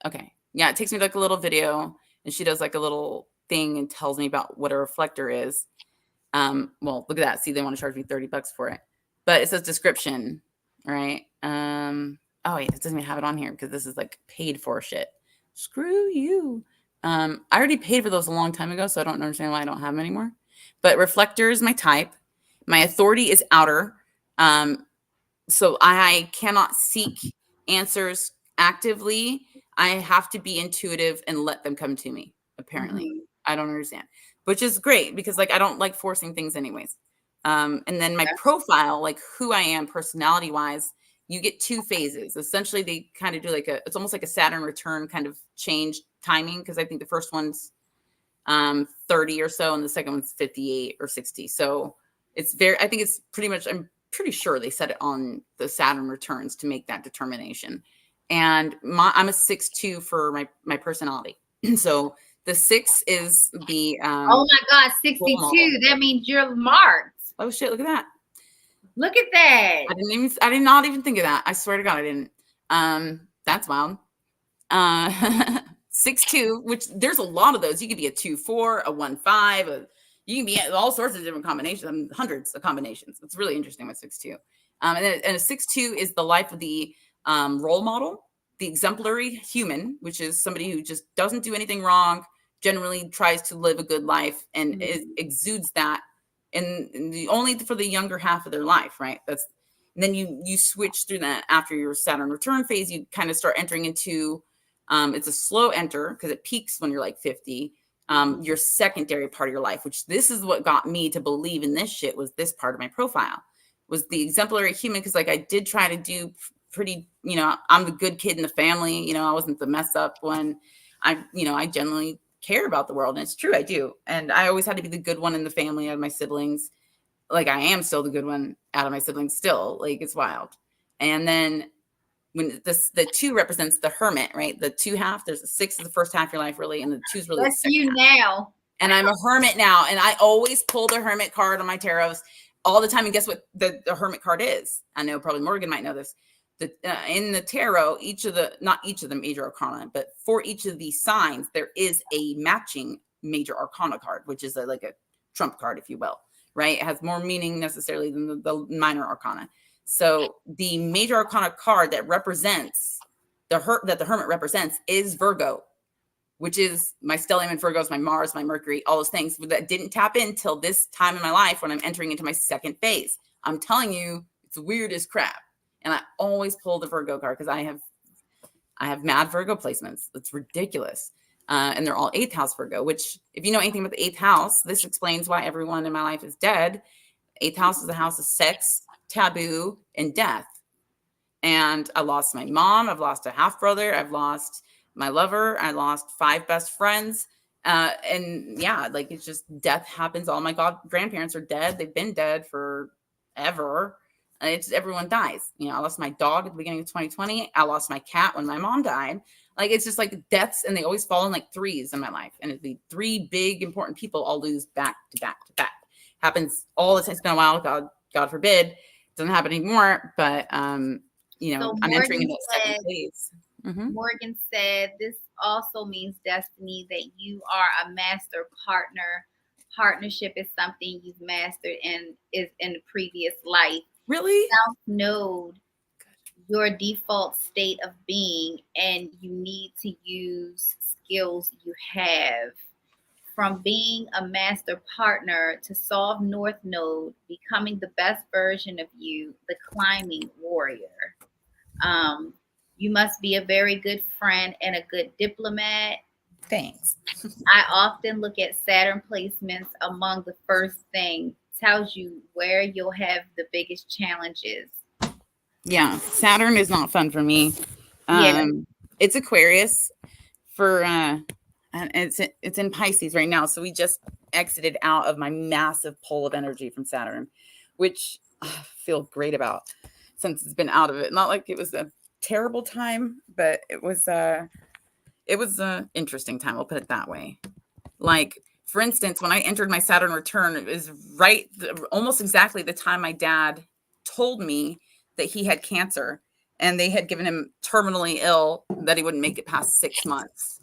okay. Yeah, it takes me to like a little video, and she does like a little thing and tells me about what a reflector is. Well, look at that. See, they want to charge me $30 for it, but it says description, right? Oh wait, it doesn't even have it on here because this is like paid for shit. Screw you. I already paid for those a long time ago, so I don't understand why I don't have them anymore. But reflector is my type. My authority is outer. So I cannot seek answers actively. I have to be intuitive and let them come to me, apparently. I don't understand, which is great because like I don't like forcing things anyways. And then my profile, like who I am personality wise, you get 2 phases. Essentially, they kind of do like it's almost like a Saturn return kind of change timing, because I think the first one's 30 or so, and the second one's 58 or 60. So it's I think it's pretty much, I'm pretty sure they set it on the Saturn returns to make that determination. And I'm a 6-2 for my personality. So the 6 is the oh my God, 62. That means you're marked. Oh shit, look at that. Look at that. I did not even think of that. I swear to God, I didn't. That's wild. 6-2, which there's a lot of those. You could be a 2-4, a 1-5, you can be all sorts of different combinations, hundreds of combinations. It's really interesting with 6-2. And a 6-2 is the life of the role model, the exemplary human, which is somebody who just doesn't do anything wrong, generally tries to live a good life, and exudes that in the only for the younger half of their life, right? And then you switch through that after your Saturn return phase. You kind of start entering into it's a slow enter because it peaks when you're like 50. Your secondary part of your life, which this is what got me to believe in this shit, was this part of my profile, was the exemplary human. Because like I did try to do pretty, you know, I'm the good kid in the family, you know, I wasn't the mess up one. I generally care about the world, and it's true, I do. And I always had to be the good one in the family out of my siblings. Like I am still the good one out of my siblings still. Like it's wild. And then when the 2 represents the hermit, right? The 2 half, there's a 6 is the first half of your life, really, and the 2 is really that's you now. And I'm a hermit now, and I always pull the hermit card on my tarots all the time. And guess what the hermit card is? I know probably Morgan might know this. In the tarot, not each of the major arcana, but for each of these signs, there is a matching major arcana card, which is like a trump card, if you will, right? It has more meaning necessarily than the minor arcana. So the major arcana card that represents that the hermit represents is Virgo, which is my stellium in Virgo, my Mars, my Mercury, all those things that didn't tap in till this time in my life when I'm entering into my second phase. I'm telling you, it's weird as crap. And I always pull the Virgo card because I have mad Virgo placements. It's ridiculous. And they're all 8th house Virgo, which if you know anything about the 8th house, this explains why everyone in my life is dead. 8th house is the house of sex, taboo, and death. And I lost my mom. I've lost a half brother. I've lost my lover. I lost 5 best friends. And yeah, like it's just death happens. All my grandparents are dead. They've been dead forever. It's everyone dies. You know, I lost my dog at the beginning of 2020. I lost my cat when my mom died. Like, it's just like deaths, and they always fall in like threes in my life. And it'd be three big important people I'll lose back to back to back. Happens all the time. It's been a while. God forbid. Doesn't happen anymore. But you know, So I'm entering Morgan into that second said- phase. Mhm. Morgan said, this also means, Destiny, that you are a master partner. Partnership is something you've mastered and is in the previous life. Really? South Node, your default state of being, and you need to use skills you have. From being a master partner to solve North Node, becoming the best version of you, the climbing warrior. You must be a very good friend and a good diplomat. Thanks. I often look at Saturn placements among the first thing, tells you where you'll have the biggest challenges. Yeah, Saturn is not fun for me. Yeah. It's Aquarius for and it's in Pisces right now. So we just exited out of my massive pull of energy from Saturn, which I feel great about since it's been out of it. Not like it was a terrible time, but it was an interesting time. I'll put it that way. Like, for instance, when I entered my Saturn return, it was almost exactly the time my dad told me that he had cancer, and they had given him terminally ill, that he wouldn't make it past 6 months.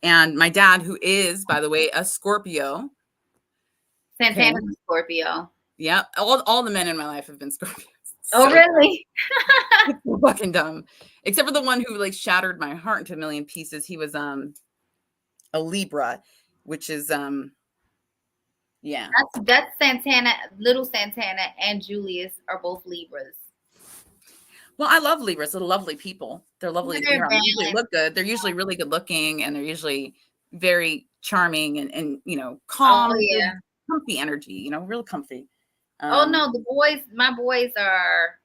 And my dad, who is, by the way, a Scorpio. Santana's a Scorpio. Yeah, all the men in my life have been Scorpios. Oh, So really? so fucking dumb. Except for the one who like shattered my heart into a million pieces. He was a Libra, which is yeah. That's Santana. Little Santana and Julius are both Libras. Well, I love Libras. They're lovely people. They're lovely. They're They usually look good. They're usually really good looking, and they're usually very charming and you know, calm, Oh, yeah. comfy energy, you know, real comfy. Oh no, my boys are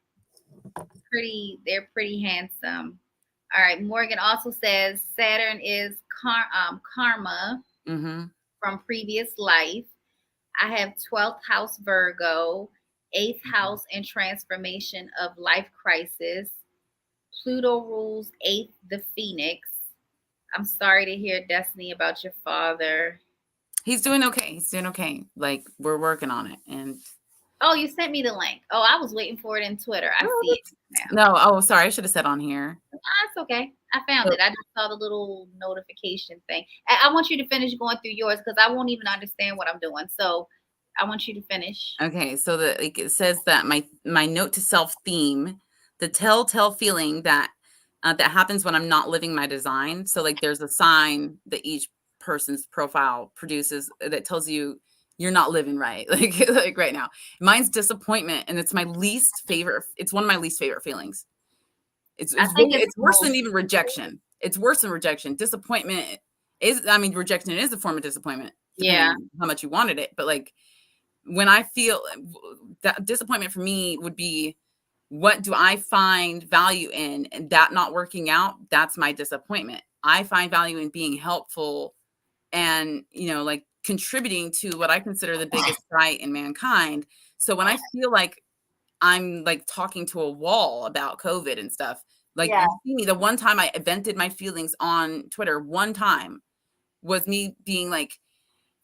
pretty, they're pretty handsome. All right, Morgan also says Saturn is karma Mm-hmm. from previous life. I have 12th house Virgo, 8th house in transformation of life crisis. Pluto rules 8th, the Phoenix. I'm sorry to hear, Destiny, about your father. He's doing okay. He's doing okay. Like, we're working on it. And oh, you sent me the link. Oh, I was waiting for it in Twitter. I see it now. no, oh, sorry, I should have said on here. It's okay. I found it. I just saw the little notification thing. I want you to finish going through yours because I won't even understand what I'm doing. So I want you to finish. Okay, so it says that my note to self theme, the telltale feeling that that happens when I'm not living my design. So like, there's a sign that each person's profile produces that tells you you're not living right, like right now. Mine's disappointment, and it's my least favorite. It's one of my least favorite feelings. It's worse than even rejection. It's worse than rejection. Disappointment is, I mean, rejection is a form of disappointment. Yeah. On how much you wanted it, but like, when I feel that disappointment for me would be, what do I find value in, and that not working out, that's my disappointment. I find value in being helpful and, you know, like contributing to what I consider the biggest right in mankind. So when I feel like I'm like talking to a wall about COVID and stuff, like, Yeah. you see me, the one time I vented my feelings on Twitter, one time, was me being like,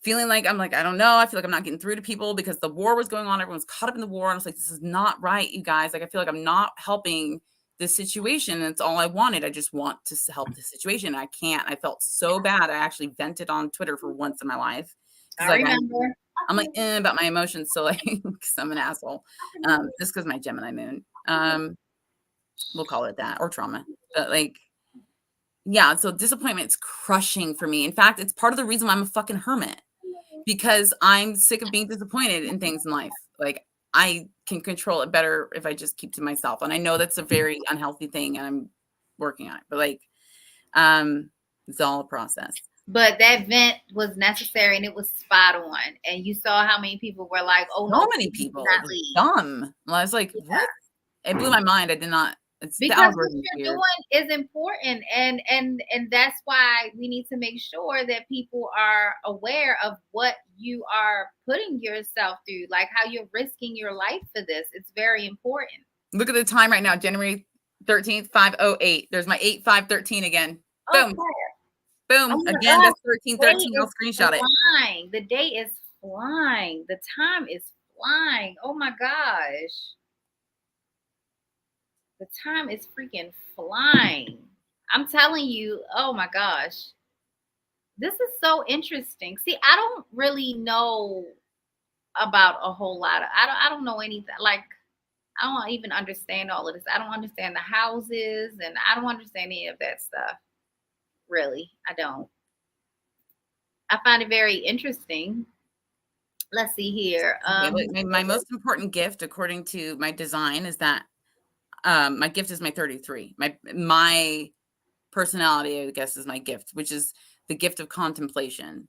feeling like, I'm like, I don't know. I feel like I'm not getting through to people because the war was going on. Everyone's caught up in the war. And I was like, this is not right, you guys. Like, I feel like I'm not helping this situation. And it's all I wanted. I just want to help the situation. I can't. I felt so bad. I actually vented on Twitter for once in my life. I remember. I'm like, about my emotions. So like, because I'm an asshole. Just because my Gemini moon. We'll call it that, or trauma. But like, yeah, so disappointment's crushing for me. In fact, it's part of the reason why I'm a fucking hermit, because I'm sick of being disappointed in things in life. Like, I can control it better if I just keep to myself. And I know that's a very unhealthy thing, and I'm working on it. But like, it's all a process. But that vent was necessary, and it was spot on. And you saw how many people were like, "Oh no, so many people, dumb." Well, I was like, what? It blew my mind. I did not It's because the what algorithm's you're weird. doing is important, and that's why we need to make sure that people are aware of what you are putting yourself through, like how you're risking your life for this. It's very important. Look at the time right now, January 13th, 5:08. There's my 8/5/13 again. Boom. Okay. Boom. Oh my Again, God, that's 1313. I'll screenshot it. flying. The day is flying. The time is flying. Oh my gosh. The time is freaking flying. I'm telling you, oh my gosh. This is so interesting. See, I don't really know about a whole lot of I don't know anything. Like I don't even understand all of this. I don't understand the houses and I don't understand any of that stuff. Really. I don't. I find it very interesting. Let's see here. Yeah, my most important gift, according to my design, is that my gift is my 33. My personality, I guess, is my gift, which is the gift of contemplation.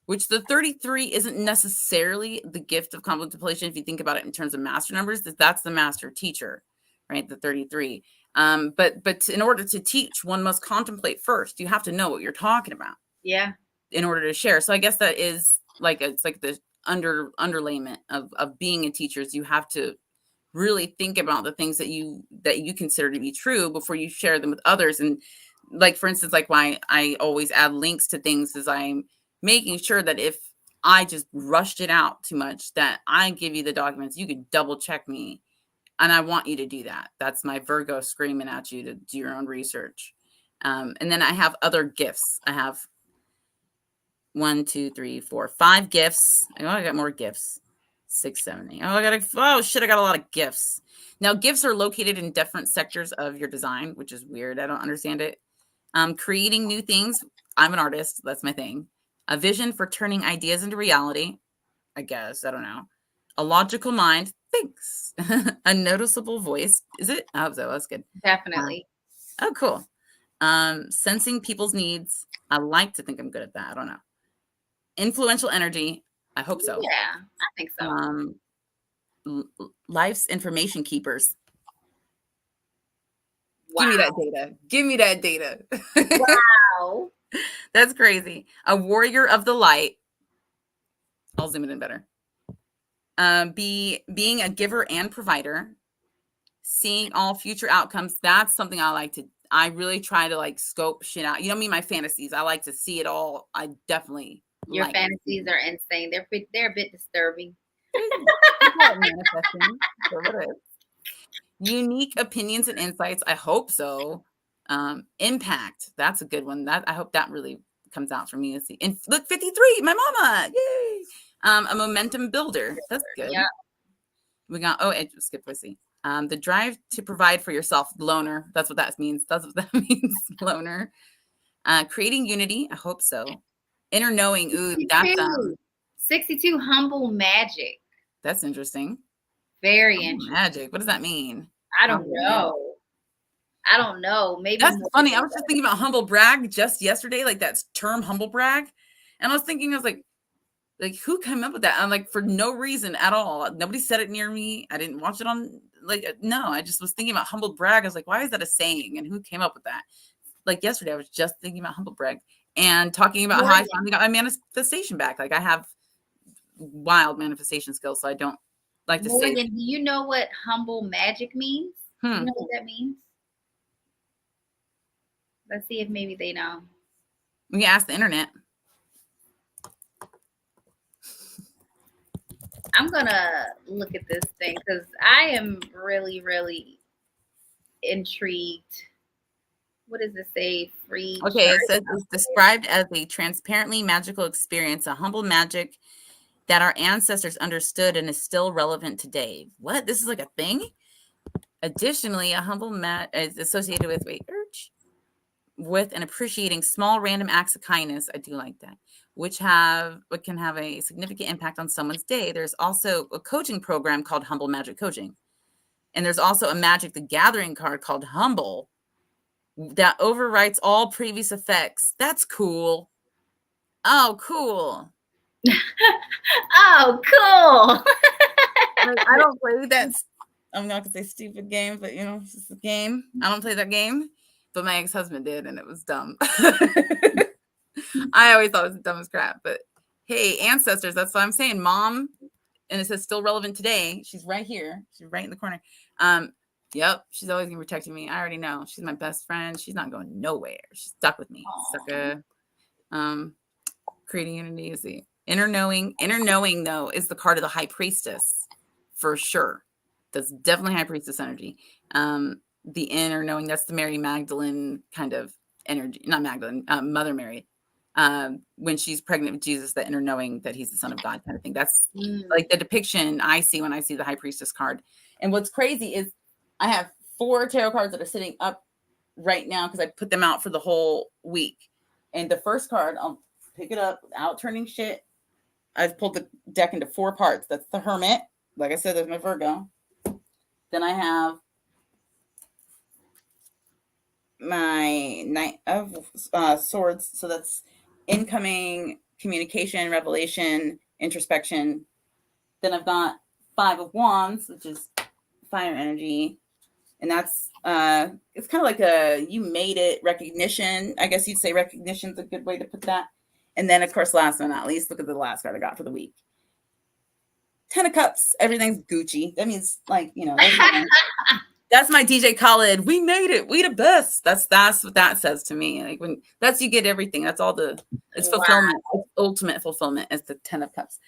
Which the 33 isn't necessarily the gift of contemplation if you think about it in terms of master numbers. That's the master teacher, right? The 33. But in order to teach, one must contemplate first. You have to know what you're talking about. Yeah. In order to share. So I guess that is like it's like the underlayment of being a teacher is you have to really think about the things that you consider to be true before you share them with others. And like, for instance, like why I always add links to things is I'm making sure that if I just rushed it out too much, that I give you the documents, you could double check me. And I want you to do that. That's my Virgo screaming at you to do your own research. And then I have other gifts. I have 1, 2, 3, 4, 5 gifts. Oh, I got more gifts. 6, 7, 8. Oh shit, I got a lot of gifts. Now, gifts are located in different sectors of your design, which is weird. I don't understand it. Creating new things. I'm an artist. That's my thing. A vision for turning ideas into reality. I guess. I don't know. A logical mind. Thanks. A noticeable voice. Is it? Oh, so that's good. Definitely. Oh, cool. Sensing people's needs. I like to think I'm good at that. I don't know. Influential energy. I hope so. Yeah, I think so. Life's information keepers. Wow. Give me that data. Give me that data. Wow. That's crazy. A warrior of the light. I'll zoom it in better. Being a giver and provider. Seeing all future outcomes. That's something I really try to like scope shit out. You know me, my fantasies. I like to see it all. I definitely Your like fantasies are insane. They're a bit disturbing. manifesting. So what it is. Unique opinions and insights. I hope so. Impact. That's a good one. That I hope that really comes out for me. Let's see. And look, 53. My mama. Yay. A momentum builder. That's good. Yeah. We got. Oh, I just skipped. Let's see. The drive to provide for yourself. Loner. That's what that means. That's what that means. Loner. Creating unity. I hope so. Inner knowing. Ooh, 62. 62 humble magic. That's interesting. Very Humble interesting. magic. What does that mean? I don't know. I don't know. Maybe that's funny. I was just thinking about humble brag just yesterday, like that term humble brag. And I was thinking, I was like who came up with that? I'm like, for no reason at all. Nobody said it near me. I didn't watch it on no, I just was thinking about humble brag. I was like, why is that a saying? And who came up with that? Like yesterday, I was just thinking about humble brag and talking about how I finally got my manifestation back. Like I have wild manifestation skills, so I don't like to say. Do you know what humble magic means? You know what that means? Let's see if maybe they know. We can ask the internet. I'm gonna look at this thing because I am really, really intrigued. What does it say? Free. Okay, it says it's described as a transparently magical experience, a humble magic that our ancestors understood and is still relevant today. What? This is like a thing? Additionally, a humble is associated with an appreciating small random acts of kindness. I do like that. Which can have a significant impact on someone's day. There's also a coaching program called Humble Magic Coaching. And there's also a Magic the Gathering card called Humble that overwrites all previous effects. That's cool. Oh, cool. Oh, cool. I don't play that. I'm not gonna say stupid game, but you know, it's just a game. I don't play that game, but my ex-husband did, and it was dumb. I always thought it was the dumbest crap. But hey, ancestors, that's what I'm saying. Mom, and it says still relevant today. She's right here. She's right in the corner. Yep, she's always gonna be protecting me. I already know. She's my best friend. She's not going nowhere. She's stuck with me. Sucker. Creating unity is the inner knowing. Inner knowing, though, is the card of the high priestess for sure. That's definitely high priestess energy. The inner knowing, that's the Mary Magdalene kind of energy, not Magdalene, Mother Mary. When she's pregnant with Jesus, the inner knowing that he's the son of God kind of thing. That's like the depiction I see when I see the high priestess card. And what's crazy is I have 4 tarot cards that are sitting up right now because I put them out for the whole week. And the first card, I'll pick it up without turning shit. I've pulled the deck into 4 parts. That's the Hermit. Like I said, there's my Virgo. Then I have my Knight of Swords. So that's incoming communication, revelation, introspection. Then I've got 5 of Wands, which is fire energy. And that's it's kind of like a you made it recognition. I guess you'd say recognition is a good way to put that. And then, of course, last but not least, look at the last card I got for the week. 10 of Cups. Everything's Gucci. That means, like, you know, that's my DJ Khaled. We made it. We the best. That's what that says to me. Like when that's you get everything. That's all it's fulfillment. It's ultimate fulfillment is the 10 of Cups.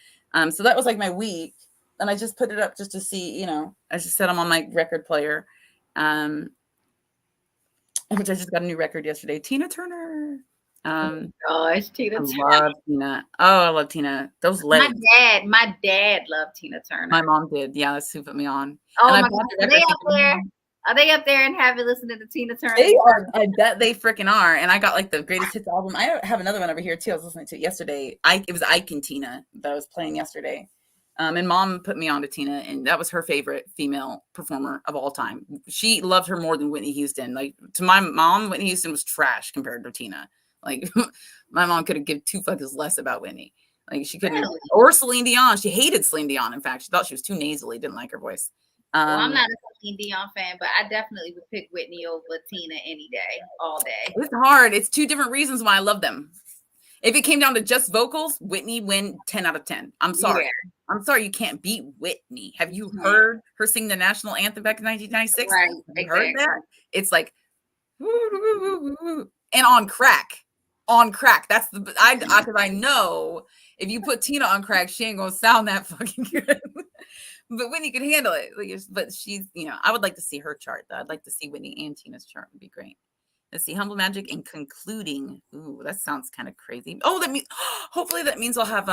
So that was like my week. And I just put it up just to see, you know, I just said I'm on my record player. Which I just got a new record yesterday. Tina Turner. Gosh, Tina Turner. I love Tina. Oh, I love Tina. Those legs. My dad loved Tina Turner. My mom did. Yeah, that's who put me on. Oh my God. Are they up there and have you listening to Tina Turner? They are. I bet they freaking are. And I got like the greatest hits album. I have another one over here too. I was listening to it yesterday. It was Ike and Tina that I was playing yesterday. And mom put me on to Tina, and that was her favorite female performer of all time. She loved her more than Whitney Houston. Like to my mom, Whitney Houston was trash compared to Tina. Like my mom couldn't give 2 fucks less about Whitney. Like she couldn't, or Celine Dion. She hated Celine Dion. In fact, she thought she was too nasally. Didn't like her voice. Well, I'm not a Celine Dion fan, but I definitely would pick Whitney over Tina any day, all day. It's hard. It's 2 different reasons why I love them. If it came down to just vocals, Whitney win 10 out of 10. I'm sorry. Yeah. I'm sorry you can't beat Whitney. Have you heard her sing the national anthem back in 1996? Right. Exactly. Heard that? It's like, and on crack. On crack. That's the because I know if you put Tina on crack, she ain't gonna sound that fucking good. But Whitney can handle it. But she's, you know, I would like to see her chart though. I'd like to see Whitney and Tina's chart. Would be great. Let's see, humble magic and concluding. Ooh, that sounds kind of crazy. Oh, that means hopefully that means I'll have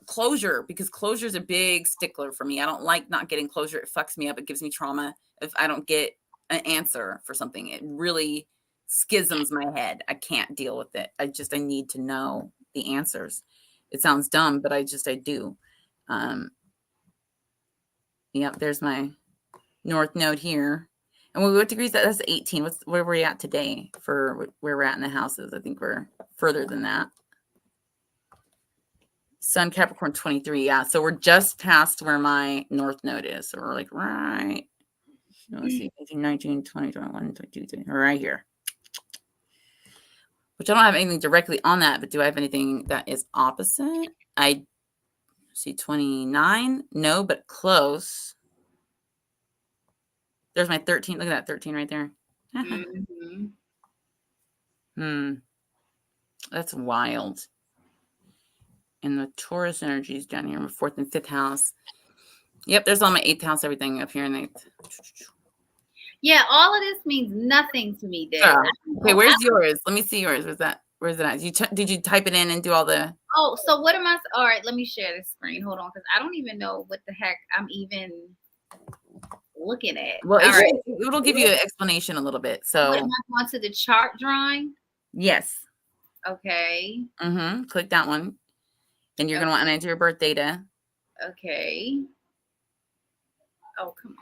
closure, because closure is a big stickler for me. I don't like not getting closure. It fucks me up. It gives me trauma if I don't get an answer for something. It really schisms my head. I can't deal with it. I need to know the answers. It sounds dumb, but I do. Yep, there's my north node here. And what degrees that's 18. Where we're at today for where we're at in the houses? I think we're further than that. Sun Capricorn 23. Yeah, so we're just past where my north node is. So we're like right. Let's see, 18, 19, 20, 21, 22, 23, right here. Which I don't have anything directly on that, but do I have anything that is opposite? I see 29. No, but close. There's my 13. Look at that 13 right there. That's wild. And the Taurus energy is down here in my 4th and 5th house. Yep, there's all my 8th house, everything up here in the 8th. Yeah, all of this means nothing to me, Dad. Okay, where's yours? Let me see yours. Where's it at? Did you type it in and do all the? Oh, so what am I? All right, let me share this screen. Hold on, because I don't even know what the heck I'm even looking at. Well, it'll give you an explanation a little bit. So what, am I going to the chart drawing? Yes. Okay. Click that one. And you're going to want to enter your birth data. Okay. Oh, come on.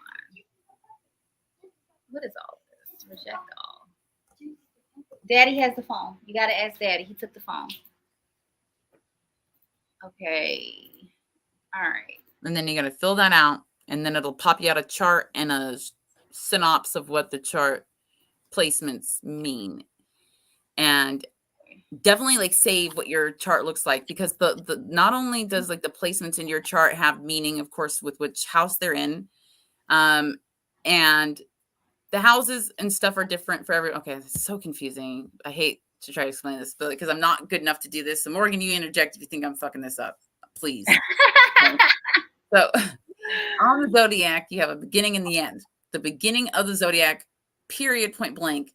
What is all this? Reject all. Daddy has the phone. You got to ask Daddy. He took the phone. Okay. All right. And then you're going to fill that out. and then it'll pop you out a chart and a synopsis of what the chart placements mean. And definitely like save what your chart looks like, because the not only does like the placements in your chart have meaning, of course, with which house they're in, and the houses and stuff are different for every. Okay, it's so confusing. I hate to try to explain this, but because I'm not good enough to do this. So Morgan, you interject if you think I'm fucking this up, please. Okay. So on the zodiac, you have a beginning and the end. The beginning of the zodiac, period, point blank.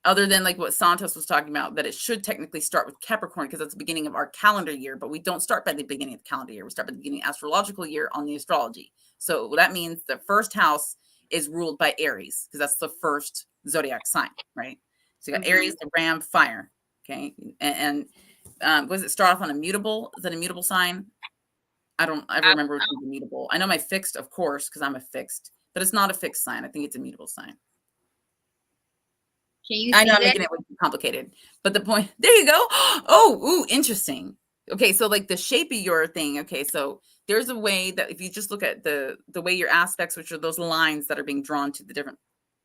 Other than like what Santos was talking about, that it should technically start with Capricorn because that's the beginning of our calendar year, but we don't start by the beginning of the calendar year. We start by the beginning of the astrological year on the astrology. So that means the first house is ruled by Aries because that's the first zodiac sign, right? So you got Aries, the Ram, fire. Okay. And was it start off on a mutable? Is that a mutable sign? I don't ever remember which was immutable. I know my fixed, of course, because I'm a fixed, but it's not a fixed sign. I think it's a mutable sign. Can you I see know I'm that? making it way too complicated, but the point, there you go. Oh, ooh, interesting. Okay, so like the shape of your thing. Okay, so there's a way that if you just look at the way your aspects, which are those lines that are being drawn to the different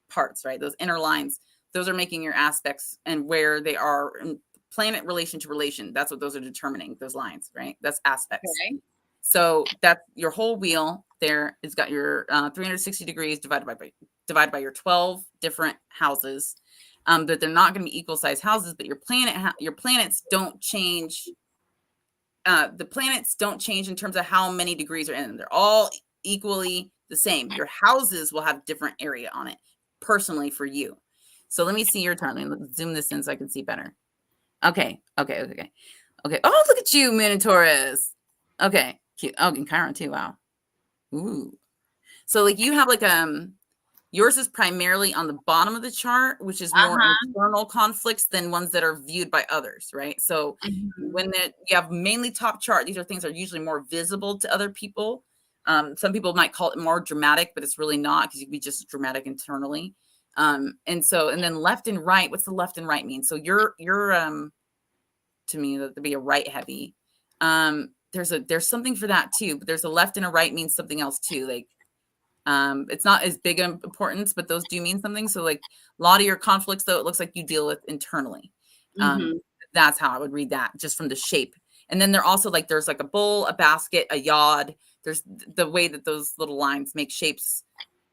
parts, right? Those inner lines, those are making your aspects and where they are in planet relation to relation. That's what those are determining, those lines, right? That's aspects. Okay. So that's your whole wheel there. It's got your 360 degrees divided by your 12 different houses. But they're not going to be equal size houses, but your planets don't change. The planets don't change in terms of how many degrees are in them. They're all equally the same. Your houses will have different area on it personally for you. So let me see your chart. Let me zoom this in so I can see better. Okay. Oh, look at you, Moon and Taurus. Okay, cute. Oh, and Chiron too. Wow. Ooh. So like you have like yours is primarily on the bottom of the chart, which is more internal conflicts than ones that are viewed by others, right? So when you have mainly top chart, these are things that are usually more visible to other people. Some people might call it more dramatic, but it's really not because you can be just dramatic internally. And then left and right, what's the left and right mean? So you're to me that would be a right heavy. There's something for that too, but there's a left and a right means something else too. Like it's not as big of importance, but those do mean something. So like a lot of your conflicts, though, it looks like you deal with internally. That's how I would read that just from the shape. And then they're also like, there's like a bowl, a basket, a yod. There's the way that those little lines make shapes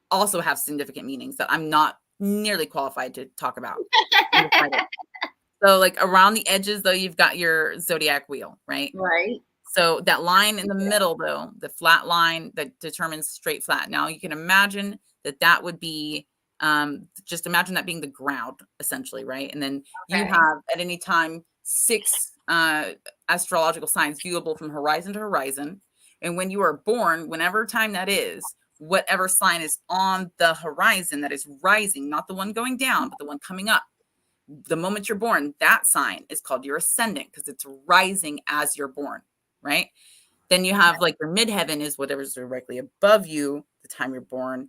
also have significant meanings that I'm not nearly qualified to talk about. So like around the edges, though, you've got your zodiac wheel, right? Right. So that line in the middle, though, the flat line that determines straight flat. Now you can imagine that would be, just imagine that being the ground, essentially, right? And then you have at any time 6 astrological signs viewable from horizon to horizon. And when you are born, whenever time that is, whatever sign is on the horizon that is rising, not the one going down, but the one coming up. The moment you're born, that sign is called your ascendant because it's rising as you're born, right? Then you have like your midheaven is whatever's directly above you the time you're born,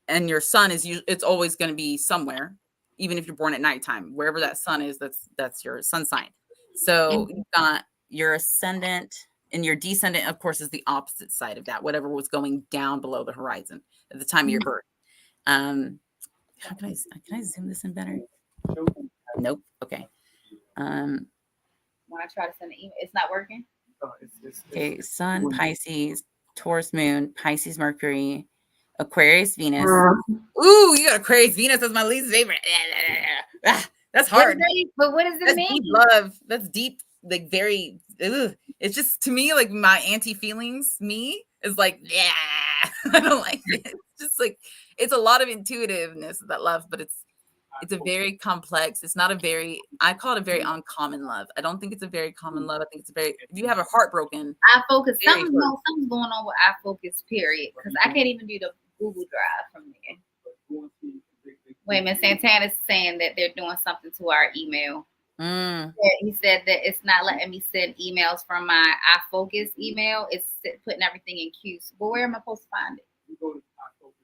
and your sun is it's always going to be somewhere, even if you're born at nighttime. Wherever that sun is, that's your sun sign. So you've got your ascendant, and your descendant, of course, is the opposite side of that. Whatever was going down below the horizon at the time of your birth. How can I zoom this in better? Nope. Okay. When I try to send an email, it's not working. Okay, Sun, Pisces, Taurus, Moon, Pisces, Mercury, Aquarius, Venus. Ooh, you got Aquarius, Venus. That's my least favorite. That's hard. But what does it That's mean? deep love. That's deep, like very. Ugh. It's just to me like my anti-feelings. Me is like, yeah, I don't like it. It's just like it's a lot of intuitiveness that love, but it's a very complex. It's not a very. I call it a very uncommon love. I don't think it's a very common love. I think it's a very. If you have a heart broken, I focus. Something's going on with I focus. Period. Because I can't even do the Google Drive from there. Wait a minute. Santana's saying that they're doing something to our email. He said that it's not letting me send emails from my iFocus email. It's putting everything in queues. But where am I supposed to find it?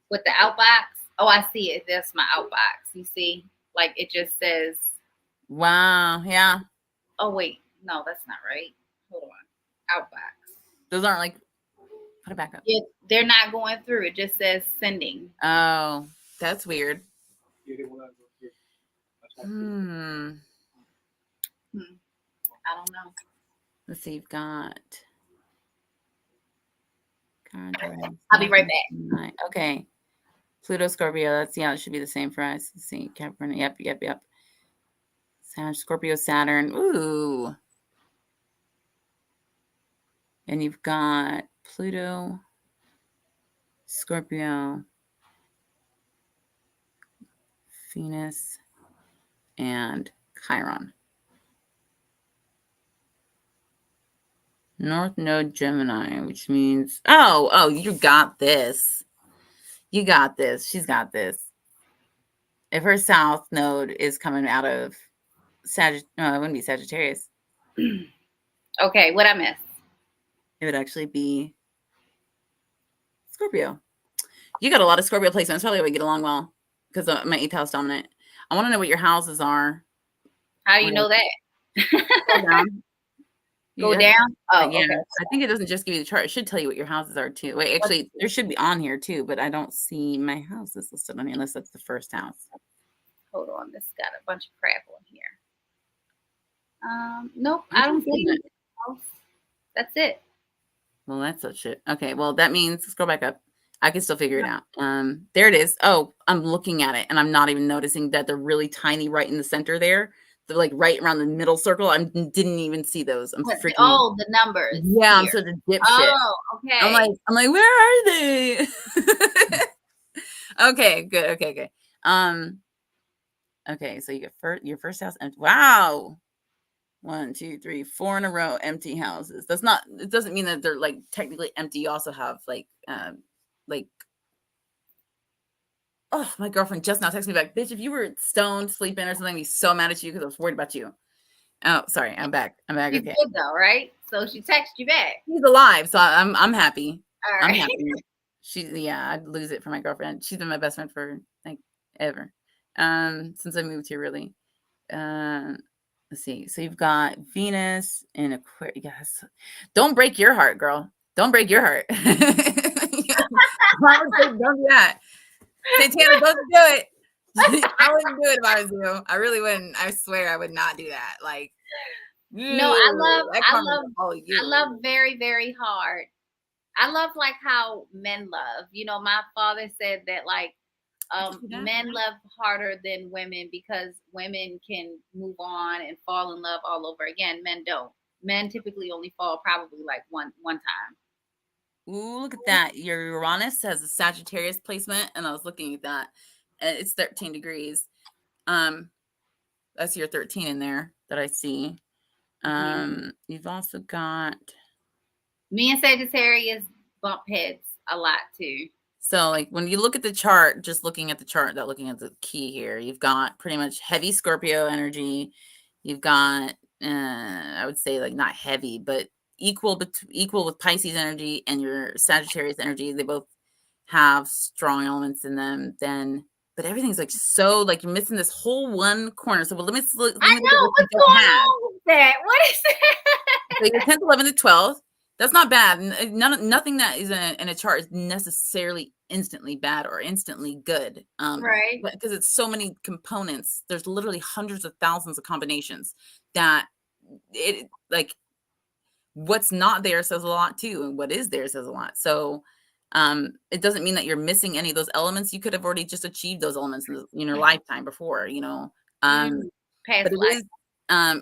With the outbox? Oh, I see it. That's my outbox. You see? Like it just says. Wow. Yeah. Oh, wait. No, that's not right. Hold on. Outbox. Those aren't like. Put it back up. They're not going through. It just says sending. Oh, that's weird. Yeah, they will not go through. I don't know. Let's see. You've got. I'll be right back. Okay. Pluto, Scorpio. That's it should be the same for us. Let's see. Capricorn. Yep. Scorpio, Saturn. Ooh. And you've got Pluto, Scorpio, Venus, and Chiron. North Node Gemini, which means, oh, you got this. You got this. She's got this. If her South Node is coming out of it wouldn't be Sagittarius. Okay, what I missed? It would actually be Scorpio. You got a lot of Scorpio placements. Probably would get along well because my 8th house dominant. I want to know what your houses are. How do you know that? Go down. Go down? Oh, yeah. okay. I think it doesn't just give you the chart. It should tell you what your houses are too. Wait, actually, there should be on here too, but I don't see my houses listed on here unless that's the first house. Hold on. This got a bunch of crap on here. Nope, I don't see anything else. That's it. Well, that's such shit. Okay, well, that means let's go back up. I can still figure it out. There it is. Oh, I'm looking at it and I'm not even noticing that they're really tiny right in the center there. They're like right around the middle circle. I didn't even see those. I'm freaking. Oh, the numbers. Yeah, here. I'm such a dipshit. Oh, okay. I'm like, where are they? Okay, good. Okay. Okay, so you get your first house empty. Wow. 1, 2, 3, 4 in a row empty houses. That's not. It doesn't mean that they're like technically empty. You also have like. Oh, my girlfriend just now texted me back. Bitch, if you were stoned, sleeping, or something, I'd be so mad at you because I was worried about you. Oh, sorry. I'm back. She's okay. good though, right? So she texted you back. She's alive, so I'm happy. All right. I'm happy. I'd lose it for my girlfriend. She's been my best friend for like ever. Since I moved here, really. Let's see. So you've got Venus in Aquarius. Yes. Don't break your heart, girl. Don't break your heart. Don't do that. Santana, don't do it. I wouldn't do it if I was you. I really wouldn't. I swear I would not do that. Like, no, I love very, very hard. I love like how men love. You know, my father said that like men love harder than women because women can move on and fall in love all over again. Men don't. Men typically only fall probably like one time. Ooh, look at that. Your Uranus has a Sagittarius placement, and I was looking at that. And it's 13 degrees. That's your 13 in there that I see. You've also got me and Sagittarius bump heads a lot too. So like when you look at the chart, just looking at the chart, not looking at the key here, you've got pretty much heavy Scorpio energy. You've got I would say like not heavy, but equal with Pisces energy and your Sagittarius energy. They both have strong elements in them. But everything's like so like you're missing this whole one corner. So let me look. I know what's going on with that. What is that? So your 10th, 11th, 12th. That's not bad. Nothing that is in a chart is necessarily instantly bad or instantly good. Right. Because it's so many components. There's literally hundreds of thousands of combinations that it like what's not there says a lot too. And what is there says a lot. So it doesn't mean that you're missing any of those elements. You could have already just achieved those elements in your lifetime before, you know. Past but it life. is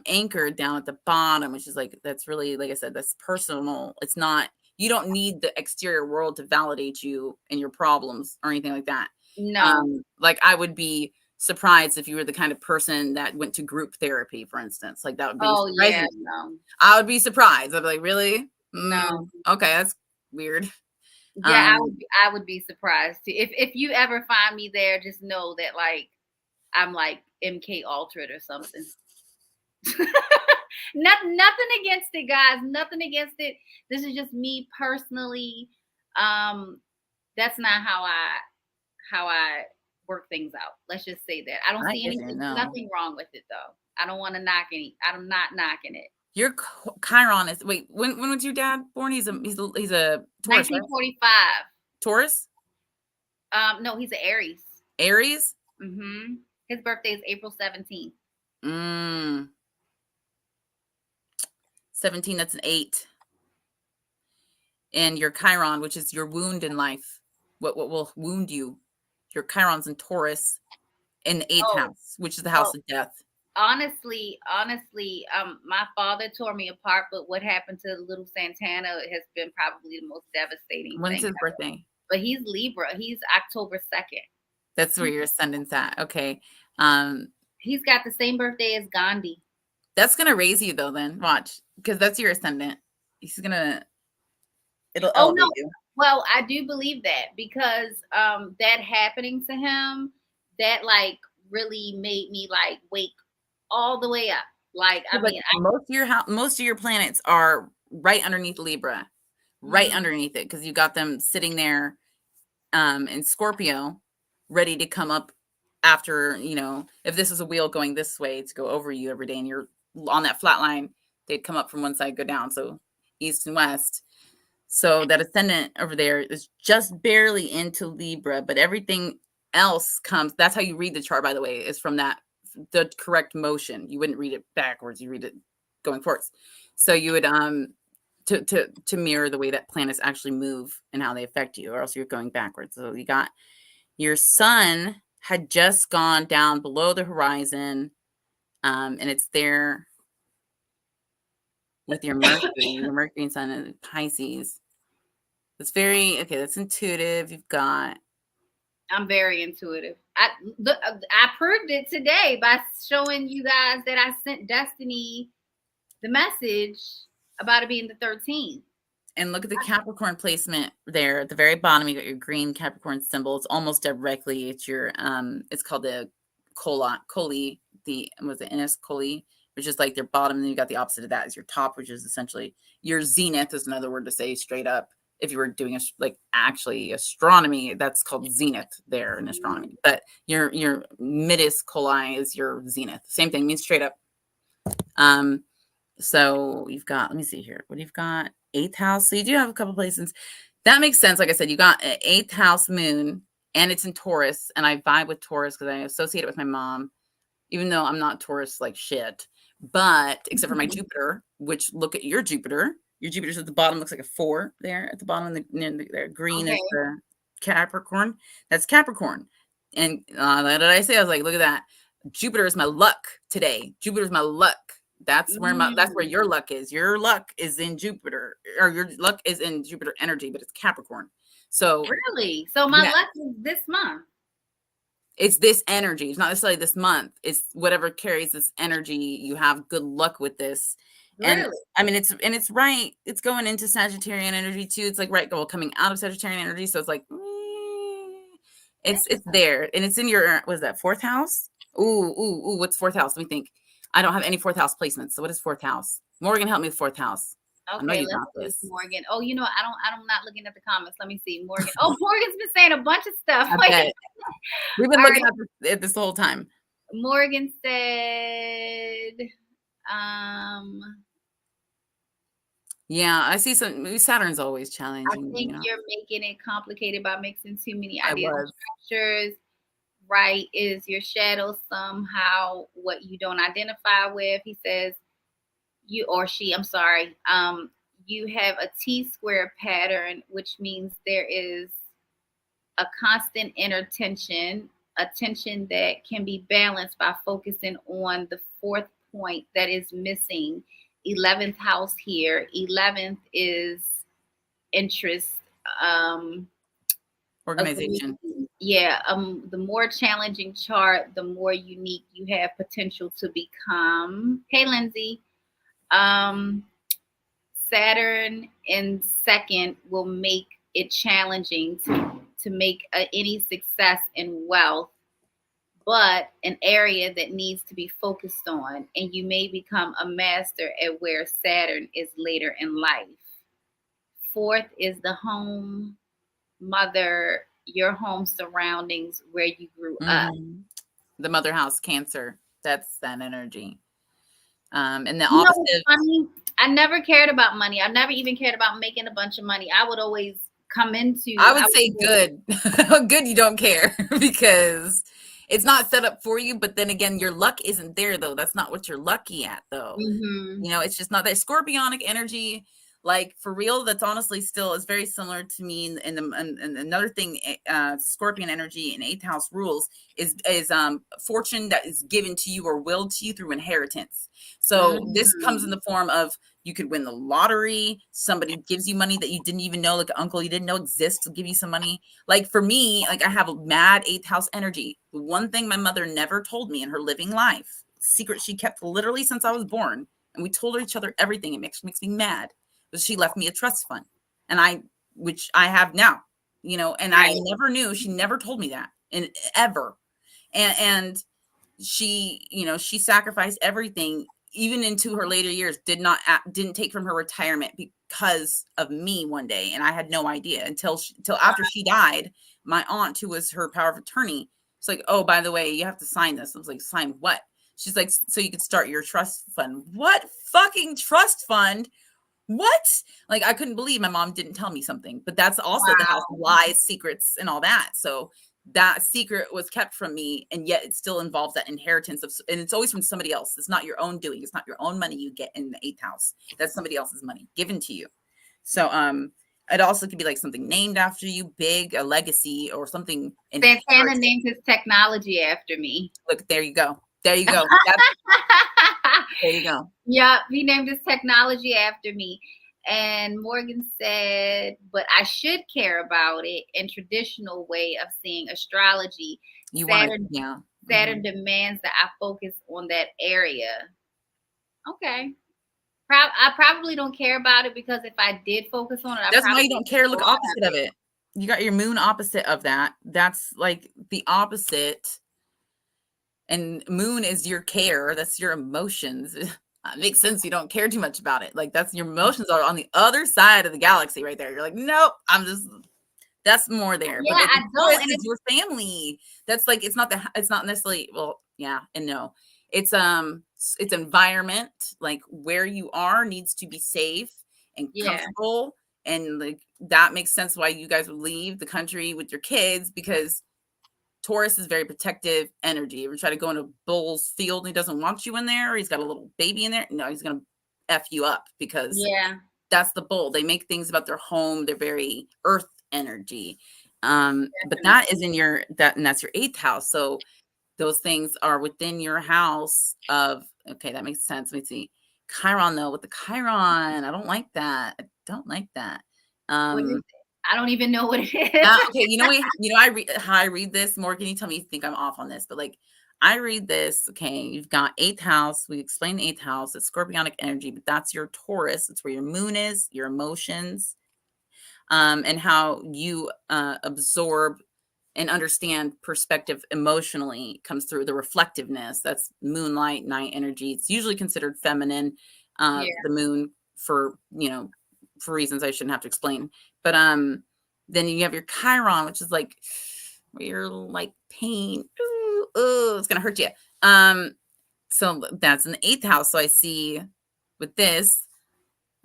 anchored down at the bottom, which is like that's really, like I said, that's personal. It's not, you don't need the exterior world to validate you and your problems or anything like that. No. Like I would be surprised if you were the kind of person that went to group therapy, for instance. Like that would be surprising. Yeah, no. I would be surprised. I'd be like, really? No. Okay, that's weird. Yeah, I would be surprised too. If you ever find me there, just know that like I'm like MK Ultra or something. Nothing against it, guys. Nothing against it. This is just me personally. That's not how I work things out. Let's just say that. I don't see anything, nothing wrong with it though. I don't want to knock any. I'm not knocking it. Your Chiron is when was your dad born? He's a Taurus, right? 1945. Taurus? No, he's an Aries. Aries? Mm-hmm. His birthday is April 17th. 17, that's an 8. And your Chiron, which is your wound in life, what will wound you? Your Chiron's in Taurus in the 8th house, which is the house of death. Honestly, my father tore me apart, but what happened to little Santana has been probably the most devastating When's thing his ever. birthday? But he's Libra. He's October 2nd. That's where your ascendant's at. Okay. He's got the same birthday as Gandhi. That's gonna raise you though, then watch, because that's your ascendant. It'll elevate you. Well, I do believe that, because that happening to him, that like really made me like wake all the way up. Like, I mean, most of your planets are right underneath Libra, right underneath it, because you got them sitting there in Scorpio, ready to come up after, if this was a wheel going this way to go over you every day and you're on that flat line, they'd come up from one side, go down. So east and west. So that ascendant over there is just barely into Libra, but everything else comes. That's how you read the chart, by the way, is from the correct motion. You wouldn't read it backwards. You read it going forwards. So you would, to mirror the way that planets actually move and how they affect you, or else you're going backwards. So you got your sun had just gone down below the horizon, and it's there with your Mercury and Sun and Pisces. It's very okay. That's intuitive. I'm very intuitive. I proved it today by showing you guys that I sent Destiny the message about it being the 13th. And look at the Capricorn placement there at the very bottom. You got your green Capricorn symbol. It's almost directly. It's your it's called the Coli. Was it Innis Coli, which is like their bottom. And then you got the opposite of that is your top, which is essentially your zenith, is another word to say straight up. If you were doing actually astronomy, that's called zenith there in astronomy. But your midis Coli is your zenith. Same thing, means straight up. So you've got, let me see here. What you've got? 8th house. So you do have a couple places. That makes sense. Like I said, you got an 8th house moon, and it's in Taurus. And I vibe with Taurus because I associate it with my mom, even though I'm not Taurus like shit. But except for my Jupiter, which look at your Jupiter. Your Jupiter's at the bottom, looks like a 4 there at the bottom. The green is the Capricorn. That's Capricorn. And what did I say? I was like, look at that. Jupiter is my luck today. Jupiter's my luck. That's where your luck is. Your luck is in Jupiter, or your luck is in Jupiter energy, but it's Capricorn. So really, so my luck is this month. It's this energy. It's not necessarily this month. It's whatever carries this energy. You have good luck with this. And really? I mean, it's right. It's going into Sagittarian energy too. It's like right, coming out of Sagittarian energy. So it's like, it's there, and it's in your, what is that, 4th house? Ooh, what's 4th house? Let me think. I don't have any 4th house placements. So what is 4th house? Morgan, help me with 4th house. Okay, I know you let's got see, this. Morgan. Oh, I'm not looking at the comments. Let me see, Morgan. Oh, Morgan's been saying a bunch of stuff. I bet. We've been looking at this the whole time. Morgan said, yeah, I see Saturn's always challenging. I think you're making it complicated by mixing too many ideas and structures. Right is your shadow somehow what you don't identify with. He says, you or she, I'm sorry, you have a T-square pattern, which means there is a constant inner tension, a tension that can be balanced by focusing on the 4th point that is missing. 11th house here. 11th is interest. Organization. The more challenging chart, the more unique you have potential to become. Hey, Lindsay. Saturn in 2nd will make it challenging to make any success in wealth, but an area that needs to be focused on, and you may become a master at where Saturn is later in life. 4th is the home, mother, your home surroundings, where you grew up. The mother house, Cancer. That's that energy. And the You know opposite what's funny? I never cared about money. I never even cared about making a bunch of money. I would always come into. I would say good. Good you don't care because it's not set up for you. But then again, your luck isn't there though. That's not what you're lucky at though. Mm-hmm. You know, it's just not that scorpionic energy. Like for real, that's honestly still is very similar to me. And another thing, scorpion energy in eighth house rules is fortune that is given to you or willed to you through inheritance. So this comes in the form of you could win the lottery. Somebody gives you money that you didn't even know, like an uncle you didn't know exists, to give you some money. Like for me, like I have a mad eighth house energy. The one thing my mother never told me in her living life, secret she kept literally since I was born, and we told each other everything. It makes me mad. But she left me a trust fund, and which I have now, you know, and I never knew. She never told me that, and ever, and she, you know, she sacrificed everything, even into her later years. Didn't take from her retirement because of me one day, and I had no idea until after she died. My aunt, who was her power of attorney, was like, "Oh, by the way, you have to sign this." I was like, "Sign what?" She's like, "So you could start your trust fund." What fucking trust fund? What? Like, I couldn't believe my mom didn't tell me something, but that's also the house of lies, secrets, and all that. So that secret was kept from me, and yet it still involves that inheritance of, and it's always from somebody else. It's not your own doing. It's not your own money you get in the eighth house. That's somebody else's money given to you. So, it also could be like something named after you, big, a legacy, or something. Santana named his technology after me. Look, there you go. There you go. There you go. Yeah, he named his technology after me. And Morgan said, but I should care about it in traditional way of seeing astrology. Saturn demands that I focus on that area. Okay. I probably don't care about it because if I did focus on it, that's why you don't care. Look, opposite of it. You got your moon opposite of that. That's like the opposite. And moon is your care. That's your emotions. It makes sense. You don't care too much about it. Like that's your emotions are on the other side of the galaxy right there. You're like, nope, that's more there. Yeah, but I don't. It's your family. That's like, it's not necessarily, well, yeah and no. It's environment, like where you are needs to be safe and comfortable. And like, that makes sense why you guys would leave the country with your kids, because Taurus is very protective energy. If you try to go in a bull's field and he doesn't want you in there, or he's got a little baby in there, no, he's going to F you up, because that's the bull. They make things about their home. They're very earth energy. But that is and that's your eighth house. So those things are within your house of, okay, that makes sense. Let me see. Chiron though, with the Chiron, I don't like that. What is it? I don't even know what it is. Okay, how I read this. Morgan, you tell me if you think I'm off on this, but like I read this. Okay, you've got eighth house. We explained the eighth house. It's scorpionic energy, but that's your Taurus. It's where your moon is, your emotions, and how you absorb and understand perspective emotionally comes through the reflectiveness. That's moonlight, night energy. It's usually considered feminine, the moon, for reasons I shouldn't have to explain. But then you have your Chiron, which is like where you're like pain. Ooh, it's gonna hurt you. So that's in the eighth house. So I see with this,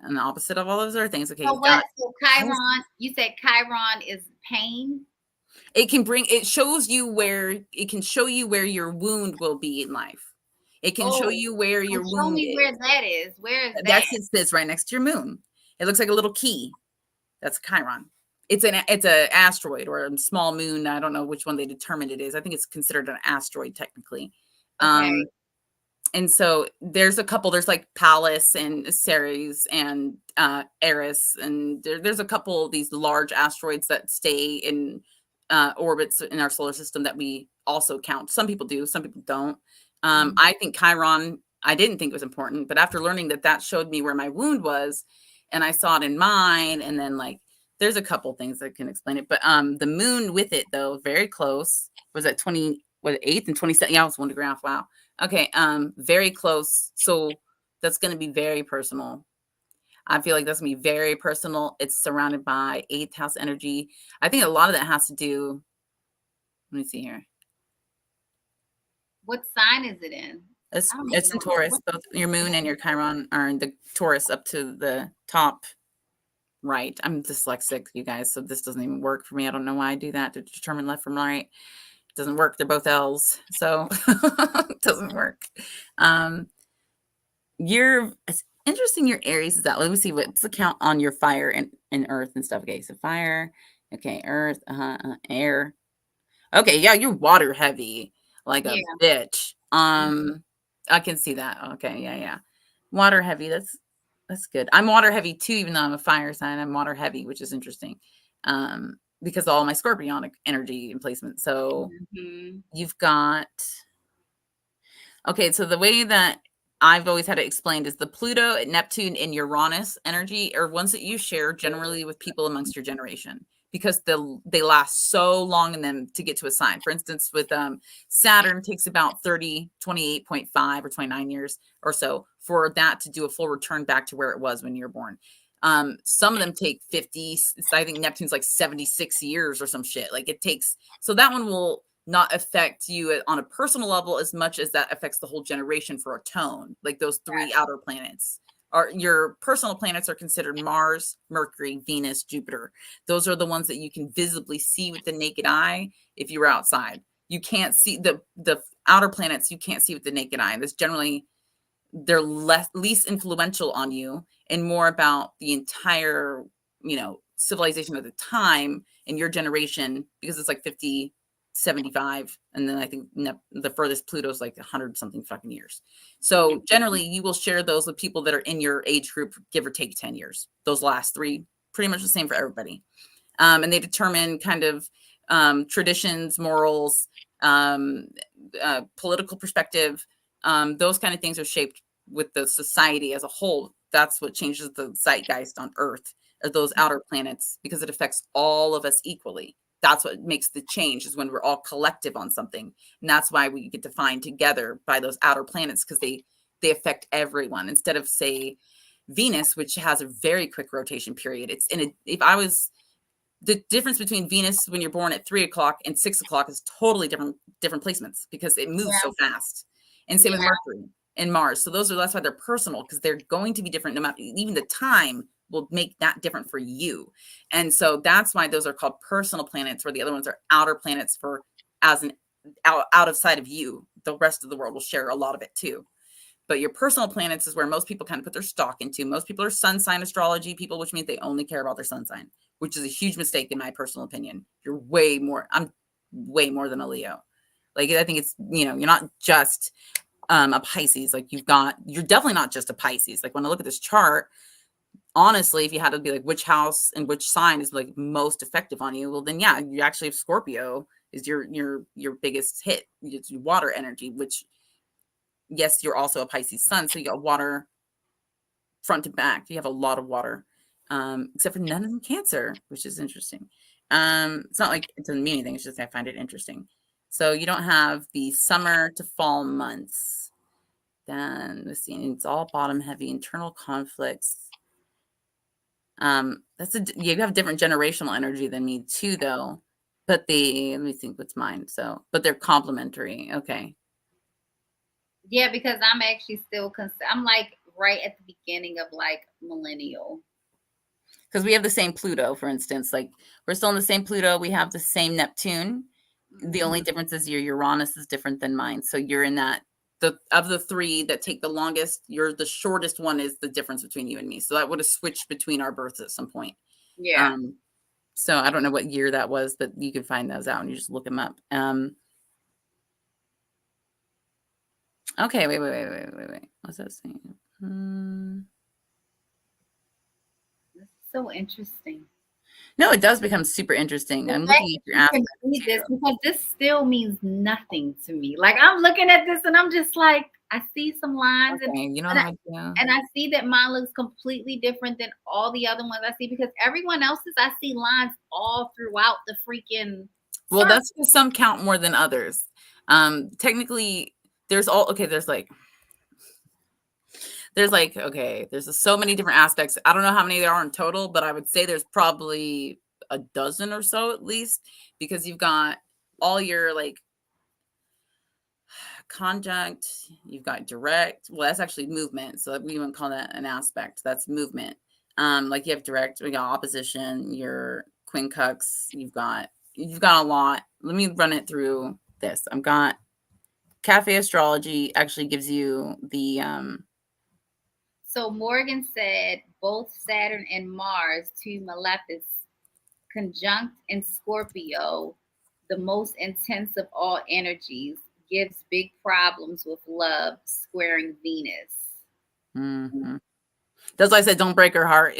and the opposite of all those other things. Okay. So what? So Chiron, you said Chiron is pain. It can show you where your wound will be in life. It can show you where your wound is. Show me where that is. Where is that? That's this right next to your moon. It looks like a little key. That's Chiron. It's an asteroid or a small moon. I don't know which one they determined it is. I think it's considered an asteroid technically. Okay. And so there's a couple. There's like Pallas and Ceres and Eris, and there's a couple of these large asteroids that stay in orbits in our solar system that we also count. Some people do, some people don't. I think Chiron, I didn't think it was important, but after learning that showed me where my wound was, and I saw it in mine, and then like there's a couple things that can explain it. But the moon with it though, very close. Was at 8th and 27th? Yeah, I was one to graph. Wow. Okay, very close. So that's going to be very personal. I feel like that's going to be very personal. It's surrounded by eighth house energy. I think a lot of that has to do, let me see here. What sign is it in? It's, I don't even it's in know Taurus. Both your moon and your Chiron are in the Taurus up to the top right. I'm dyslexic, you guys, so this doesn't even work for me. I don't know why I do that to determine left from right. It doesn't work. They're both L's, so it doesn't work. It's interesting. Your Aries is that. Let me see what's the count on your fire and earth and stuff. Okay, so fire. Okay, earth. Air. Okay, yeah, you're water heavy, like a bitch. I can see that. Okay, yeah. Water heavy. That's good. I'm water heavy too, even though I'm a fire sign. I'm water heavy, which is interesting. Because of all my scorpionic energy and placement. So you've got okay, so the way that I've always had it explained is the Pluto, Neptune, and Uranus energy are ones that you share generally with people amongst your generation because they last so long in them to get to a sign. For instance, with Saturn takes about 28.5 or 29 years or so for that to do a full return back to where it was when you were born. Some of them take 50. I think Neptune's like 76 years or some shit. Like it takes, so that one will not affect you on a personal level as much as that affects the whole generation for a tone. Like those three outer planets are your personal planets are considered Mars, Mercury, Venus, Jupiter. Those are the ones that you can visibly see with the naked eye. If you were outside, you can't see the outer planets. You can't see with the naked eye. That's generally they're least influential on you and more about the entire, civilization at the time in your generation, because it's like 50, 75. And then I think the furthest Pluto's like 100 something fucking years. So generally you will share those with people that are in your age group, give or take 10 years. Those last three, pretty much the same for everybody. And they determine kind of traditions, morals, political perspective. Those kind of things are shaped with the society as a whole. That's what changes the zeitgeist on Earth, or those outer planets, because it affects all of us equally. That's what makes the change, is when we're all collective on something. And that's why we get defined together by those outer planets, because they affect everyone. Instead of, say, Venus, which has a very quick rotation period. It's the difference between Venus when you're born at 3 o'clock and 6 o'clock is totally different placements, because it moves so fast. And same with Mercury and Mars. So that's why they're personal, because they're going to be different. No matter, even the time will make that different for you. And so that's why those are called personal planets, where the other ones are outer planets for as an out of sight of you. The rest of the world will share a lot of it too. But your personal planets is where most people kind of put their stock into. Most people are sun sign astrology people, which means they only care about their sun sign, which is a huge mistake in my personal opinion. I'm way more than a Leo. Like, I think it's, you're not just a Pisces. Like you're definitely not just a Pisces. Like when I look at this chart, honestly, if you had to be like which house and which sign is like most effective on you, well then yeah, you actually have Scorpio is your biggest hit. It's water energy, which yes, you're also a Pisces sun, so you got water front to back. You have a lot of water, except for none of them Cancer, which is interesting. It's not like it doesn't mean anything. It's just I find it interesting. So you don't have the summer to fall months. Then let's see, it's all bottom heavy, internal conflicts. You have different generational energy than me too, though. But let me think what's mine. But they're complementary. Okay. Yeah, because I'm actually still I'm like right at the beginning of like millennial. Because we have the same Pluto, for instance. Like we're still in the same Pluto. We have the same Neptune. The only difference is your Uranus is different than mine. So you're in that of the three that take the longest, you're the shortest one is the difference between you and me. So that would have switched between our births at some point. Yeah. So I don't know what year that was, but you can find those out and you just look them up. Okay, wait. What's that saying? That's so interesting. No, it does become super interesting. I'm looking at your aspect. Because this still means nothing to me. Like I'm looking at this and I'm just like, I see some lines and I see that mine looks completely different than all the other ones I see, because everyone else's I see lines all throughout the freaking. Well, that's because some count more than others. Technically, there's so many different aspects. I don't know how many there are in total, but I would say there's probably a dozen or so at least, because you've got all your conjunct, you've got direct. Well, that's actually movement. So we wouldn't call that an aspect. That's movement. Like you have direct, we got opposition, your quincux, you've got a lot. Let me run it through this. I've got Cafe Astrology actually gives you the So Morgan said both Saturn and Mars, two malefics, conjunct in Scorpio, the most intense of all energies, gives big problems with love, squaring Venus. mhm. That's why I said don't break her heart.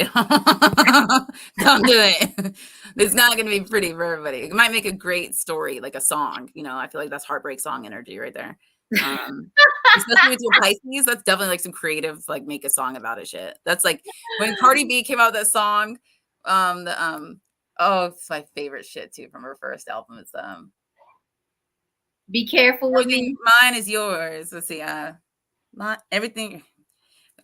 Don't do it. It's not going to be pretty for everybody. It might make a great story, like a song. You know, I feel like that's heartbreak song energy right there. Especially with your Pisces, that's definitely like some creative, like make a song about it shit. That's like when Cardi B came out with that song. Oh, it's my favorite shit too from her first album. It's Be careful with me. mine is yours. Let's see, not everything.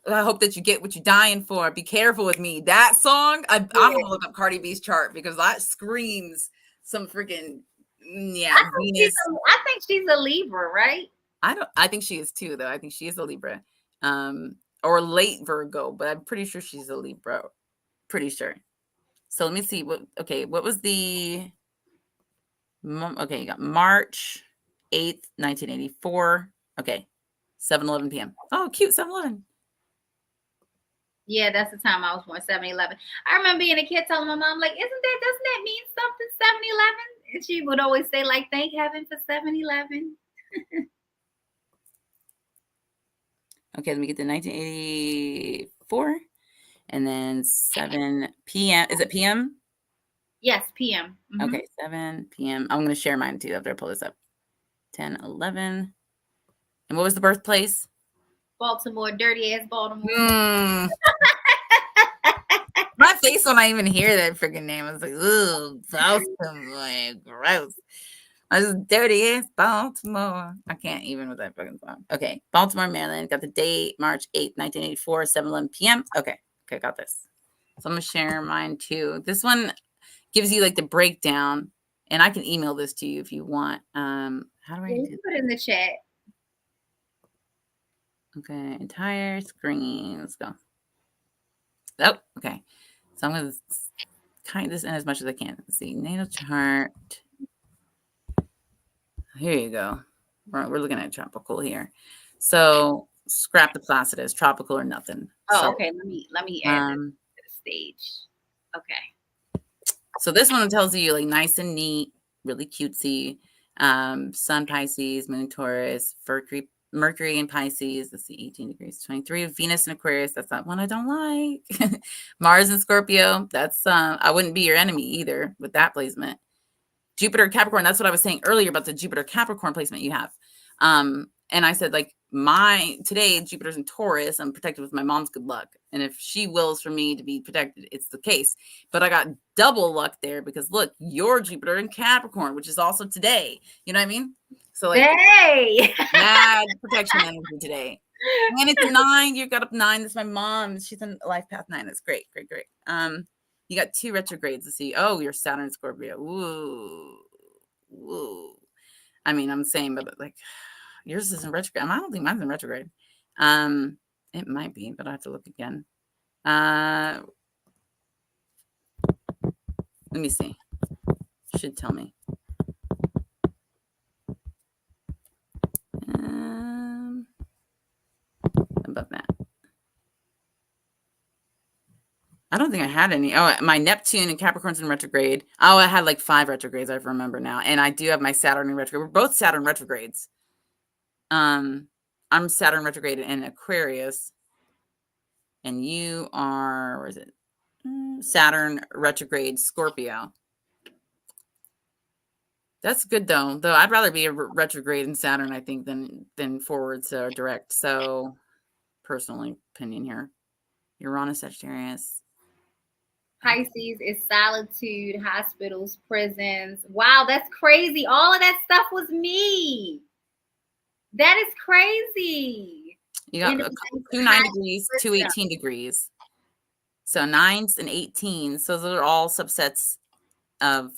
I hope that you get what you're dying for. Be careful with me. That song, I'm gonna look up Cardi B's chart because that screams some freaking Venus. I think she's a Libra, right? I think she is too, though. I think she is a Libra, or late Virgo, but I'm pretty sure she's a Libra. Pretty sure. So let me see what. Okay, what was the? Okay, you got March 8th, 1984. Okay, 7:11 p.m. Oh, cute 7:11. Yeah, that's the time I was born, 7-11. I remember being a kid telling my mom, like, doesn't that mean something, 7-11? And she would always say, like, thank heaven for 7-11. Okay, let me get to 1984. And then 7 p.m. Is it p.m.? Yes, PM. Mm-hmm. Okay, 7 p.m. I'm going to share mine too after I pull this up. 10, 11. And what was the birthplace? Baltimore, dirty ass Baltimore. My face when I even hear that freaking name, I was like, ooh, Baltimore, gross. I was dirty ass Baltimore. I can't even with that fucking song. Okay, Baltimore, Maryland. Got the date, March 8th, 1984, 7:11 p.m. Okay, got this. So I'm going to share mine too. This one gives you like the breakdown, and I can email this to you if you want. How do I do that? Put it in the chat. Okay, entire screen. Let's go. Oh, okay. So I'm going to kind this in as much as I can. Let's see, natal chart. Here you go. We're looking at tropical here. So scrap the Placidus, tropical or nothing. Oh, so, okay. Let me add this to the stage. Okay. So this one tells you like nice and neat, really cutesy. Sun Pisces, Moon Taurus, Mercury in Pisces. Let's see, 18 degrees, 23. Venus in Aquarius. That's not one I don't like. Mars in Scorpio. That's I wouldn't be your enemy either with that placement. Jupiter Capricorn. That's what I was saying earlier about the Jupiter Capricorn placement you have. And I said like today Jupiter's in Taurus. I'm protected with my mom's good luck. And if she wills for me to be protected, it's the case. But I got double luck there because look, your Jupiter in Capricorn, which is also today. You know what I mean? So like, hey, mad protection energy today. And it's a 9. You got up 9. That's my mom. She's in life path 9. That's great. You got 2 retrogrades. Let's see. Oh, your Saturn Scorpio. Ooh. I mean, I'm saying, but like yours is in retrograde. I don't think mine's in retrograde. It might be, but I have to look again. Let me see. Should tell me. Above that. I don't think I had any. Oh, my Neptune and Capricorn's in retrograde. Oh, I had like 5 retrogrades. I remember now. And I do have my Saturn in retrograde. We're both Saturn retrogrades. I'm Saturn retrograde in Aquarius. And you are, where is it? Saturn retrograde Scorpio. That's good though. Though I'd rather be a retrograde in Saturn, I think, than forwards or direct. So, personal opinion here. Uranus, Sagittarius. Pisces is solitude, hospitals, prisons. Wow, that's crazy. All of that stuff was me. That is crazy. You got 2 9 degrees, 2 18 degrees. So 9s and 18s. So those are all subsets of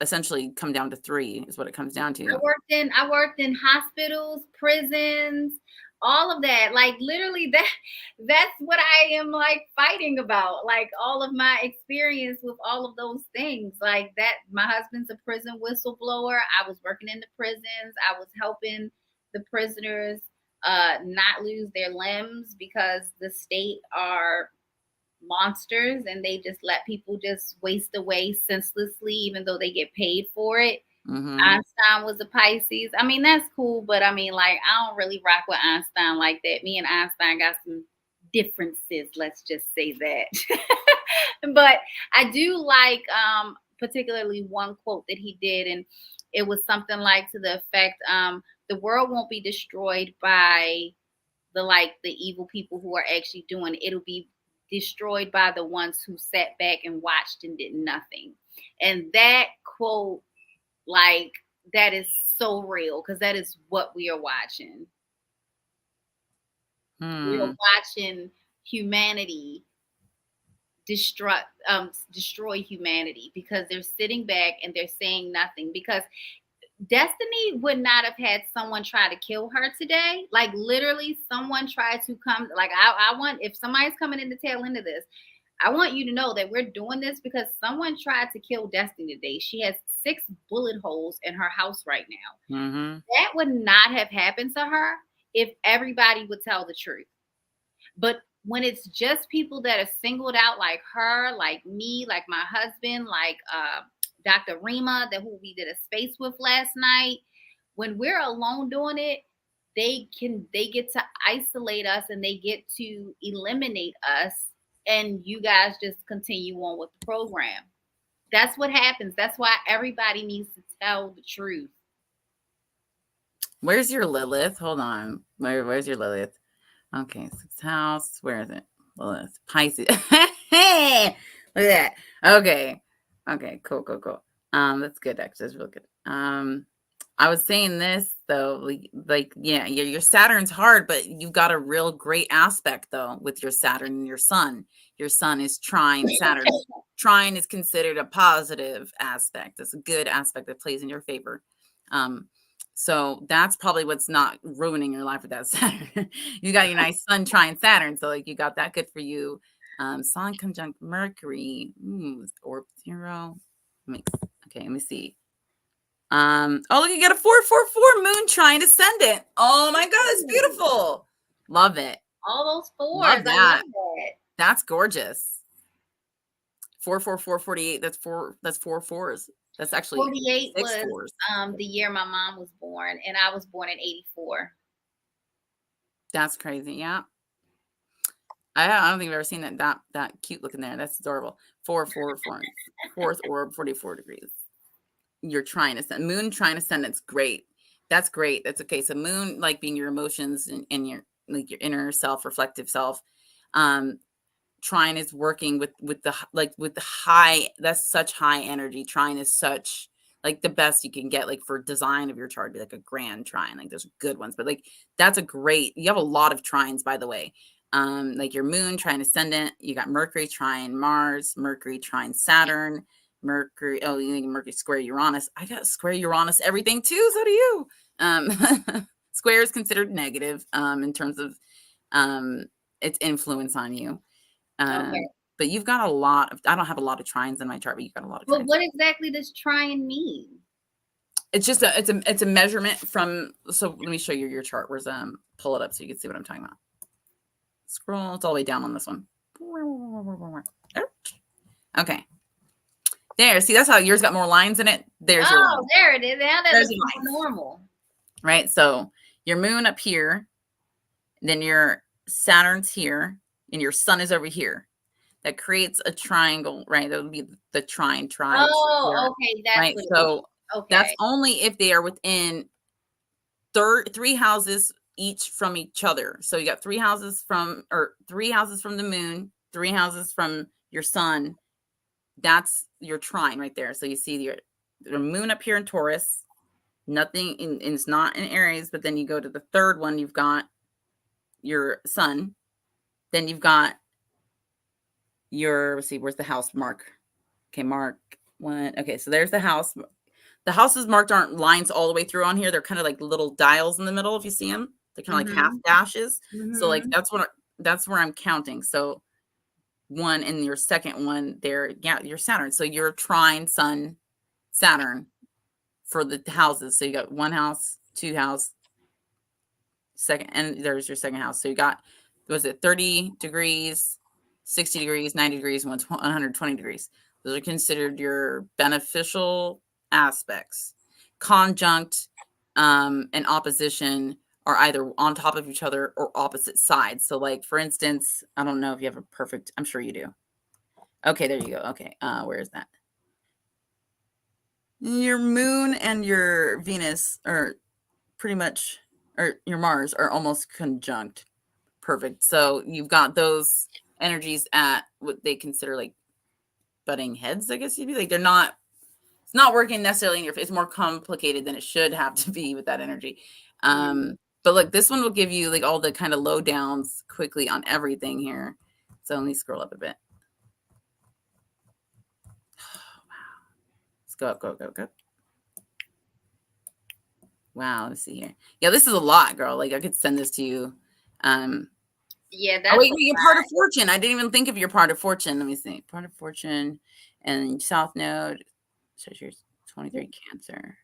essentially come down to 3 is what it comes down to. I worked in hospitals, prisons, all of that. Like literally that's what I am like fighting about. Like all of my experience with all of those things. Like that my husband's a prison whistleblower. I was working in the prisons. I was helping the prisoners not lose their limbs because the state are monsters and they just let people just waste away senselessly even though they get paid for it. Mhm. Einstein was a Pisces. I mean, that's cool, but I mean, like, I don't really rock with Einstein like that. Me and Einstein got some differences, let's just say that. But I do like particularly one quote that he did, and it was something like to the effect, the world won't be destroyed by the evil people who are actually doing it. It'll be destroyed by the ones who sat back and watched and did nothing. And that quote, like, that is so real because that is what we are watching. We are watching humanity destroy humanity because they're sitting back and they're saying nothing. Because Destiny would not have had someone try to kill her today. Like literally someone tried to come, like I want, if somebody's coming in the tail end of this, I want you to know that we're doing this because someone tried to kill Destiny today. She has 6 bullet holes in her house right now. Mm-hmm. That would not have happened to her if everybody would tell the truth. But when it's just people that are singled out like her, like me, like my husband, like Dr. Rima, who we did a space with last night, when we're alone doing it, they get to isolate us and they get to eliminate us, and you guys just continue on with the program. That's what happens. That's why everybody needs to tell the truth. Where's your Lilith? Hold on. Where's your Lilith? Okay, 6th house. Where is it? Lilith. Pisces. Hey, look at that. Okay. Cool. That's good. Actually, that's real good. I was saying this though, yeah, your Saturn's hard, but you've got a real great aspect though with your Saturn and your Sun. Your Sun is trine Saturn. Trine is considered a positive aspect. It's a good aspect that plays in your favor. So that's probably what's not ruining your life with that Saturn. You got your nice Sun trine Saturn, so like you got that good for you. Sun conjunct Mercury, orb 0. Okay, let me see. Oh, look, you got a 444 moon trine ascendant. Oh my God, it's beautiful. Love it. All those 4s. Love that. I love that. That's gorgeous. 444 48. That's 4 4s. That's actually 48 6 was 4s. the year my mom was born, and I was born in 84. That's crazy. Yeah. I don't think I've ever seen that cute looking there. That's adorable. 4 4 4. 4th orb, 44 degrees. You're trying to moon trying to send. It's great. That's great. That's okay. So moon, like being your emotions and your like your inner self, reflective self. Trine is working with the high. That's such high energy. Trine is such like the best you can get, like for design of your chart, be like a grand trine. Like there's good ones, but like that's a great. You have a lot of trines, by the way. Like your moon trine ascendant. You got Mercury trine Mars, Mercury trine Saturn. Mercury, Mercury square Uranus. I got square Uranus everything too. So do you. Square is considered negative in terms of its influence on you. Okay. But you've got a lot of. I don't have a lot of trines in my chart, but you've got a lot of. But trines. what exactly does trine mean? It's just it's a measurement from. So let me show you your chart. Where's pull it up so you can see what I'm talking about. Scroll. It's all the way down on this one. Okay. There, see, that's how yours got more lines in it. There's your line. There it is. Now There's that's normal. Right? So your moon up here, then your Saturn's here, and your Sun is over here. That creates a triangle, right? That would be the trine. Oh, okay. That's right. So okay. That's only if they are within 3 houses each from each other. So you got 3 houses from the moon, 3 houses from your Sun. That's your trine right there. So you see your moon up here in Taurus, nothing it's not in Aries, but then you go to the 3rd one, you've got your Sun. Then you've got your, let's see, where's the house mark? Okay, mark one. Okay, so there's the house. The houses marked aren't lines all the way through on here. They're kind of like little dials in the middle. If you see them, they're kind of like half dashes. So like that's where I'm counting. So one and your second one there, yeah, your Saturn. So you're trine Sun, Saturn for the houses. So you got one house, two house, second, and there's your second house. So you got, was it 30 degrees, 60 degrees, 90 degrees, 120 degrees. Those are considered your beneficial aspects. Conjunct and opposition are either on top of each other or opposite sides. So like, for instance, I don't know if you have a perfect, I'm sure you do. Okay, there you go. Okay, where is that? Your moon and your Venus are pretty much, or your Mars are almost conjunct. Perfect. So you've got those energies at what they consider like butting heads, I guess you'd be like, they're not, it's not working necessarily in your face. It's more complicated than it should have to be with that energy. But look, this one will give you like all the kind of lowdowns quickly on everything here. So let me scroll up a bit. Let's go up, go, go, go. Wow, let's see here. Yeah, this is a lot, girl. Like I could send this to you. Yeah, that's oh wait, your part of fortune. I didn't even think of your part of fortune. Let me see. Part of fortune and South Node. So here's 23 Cancer.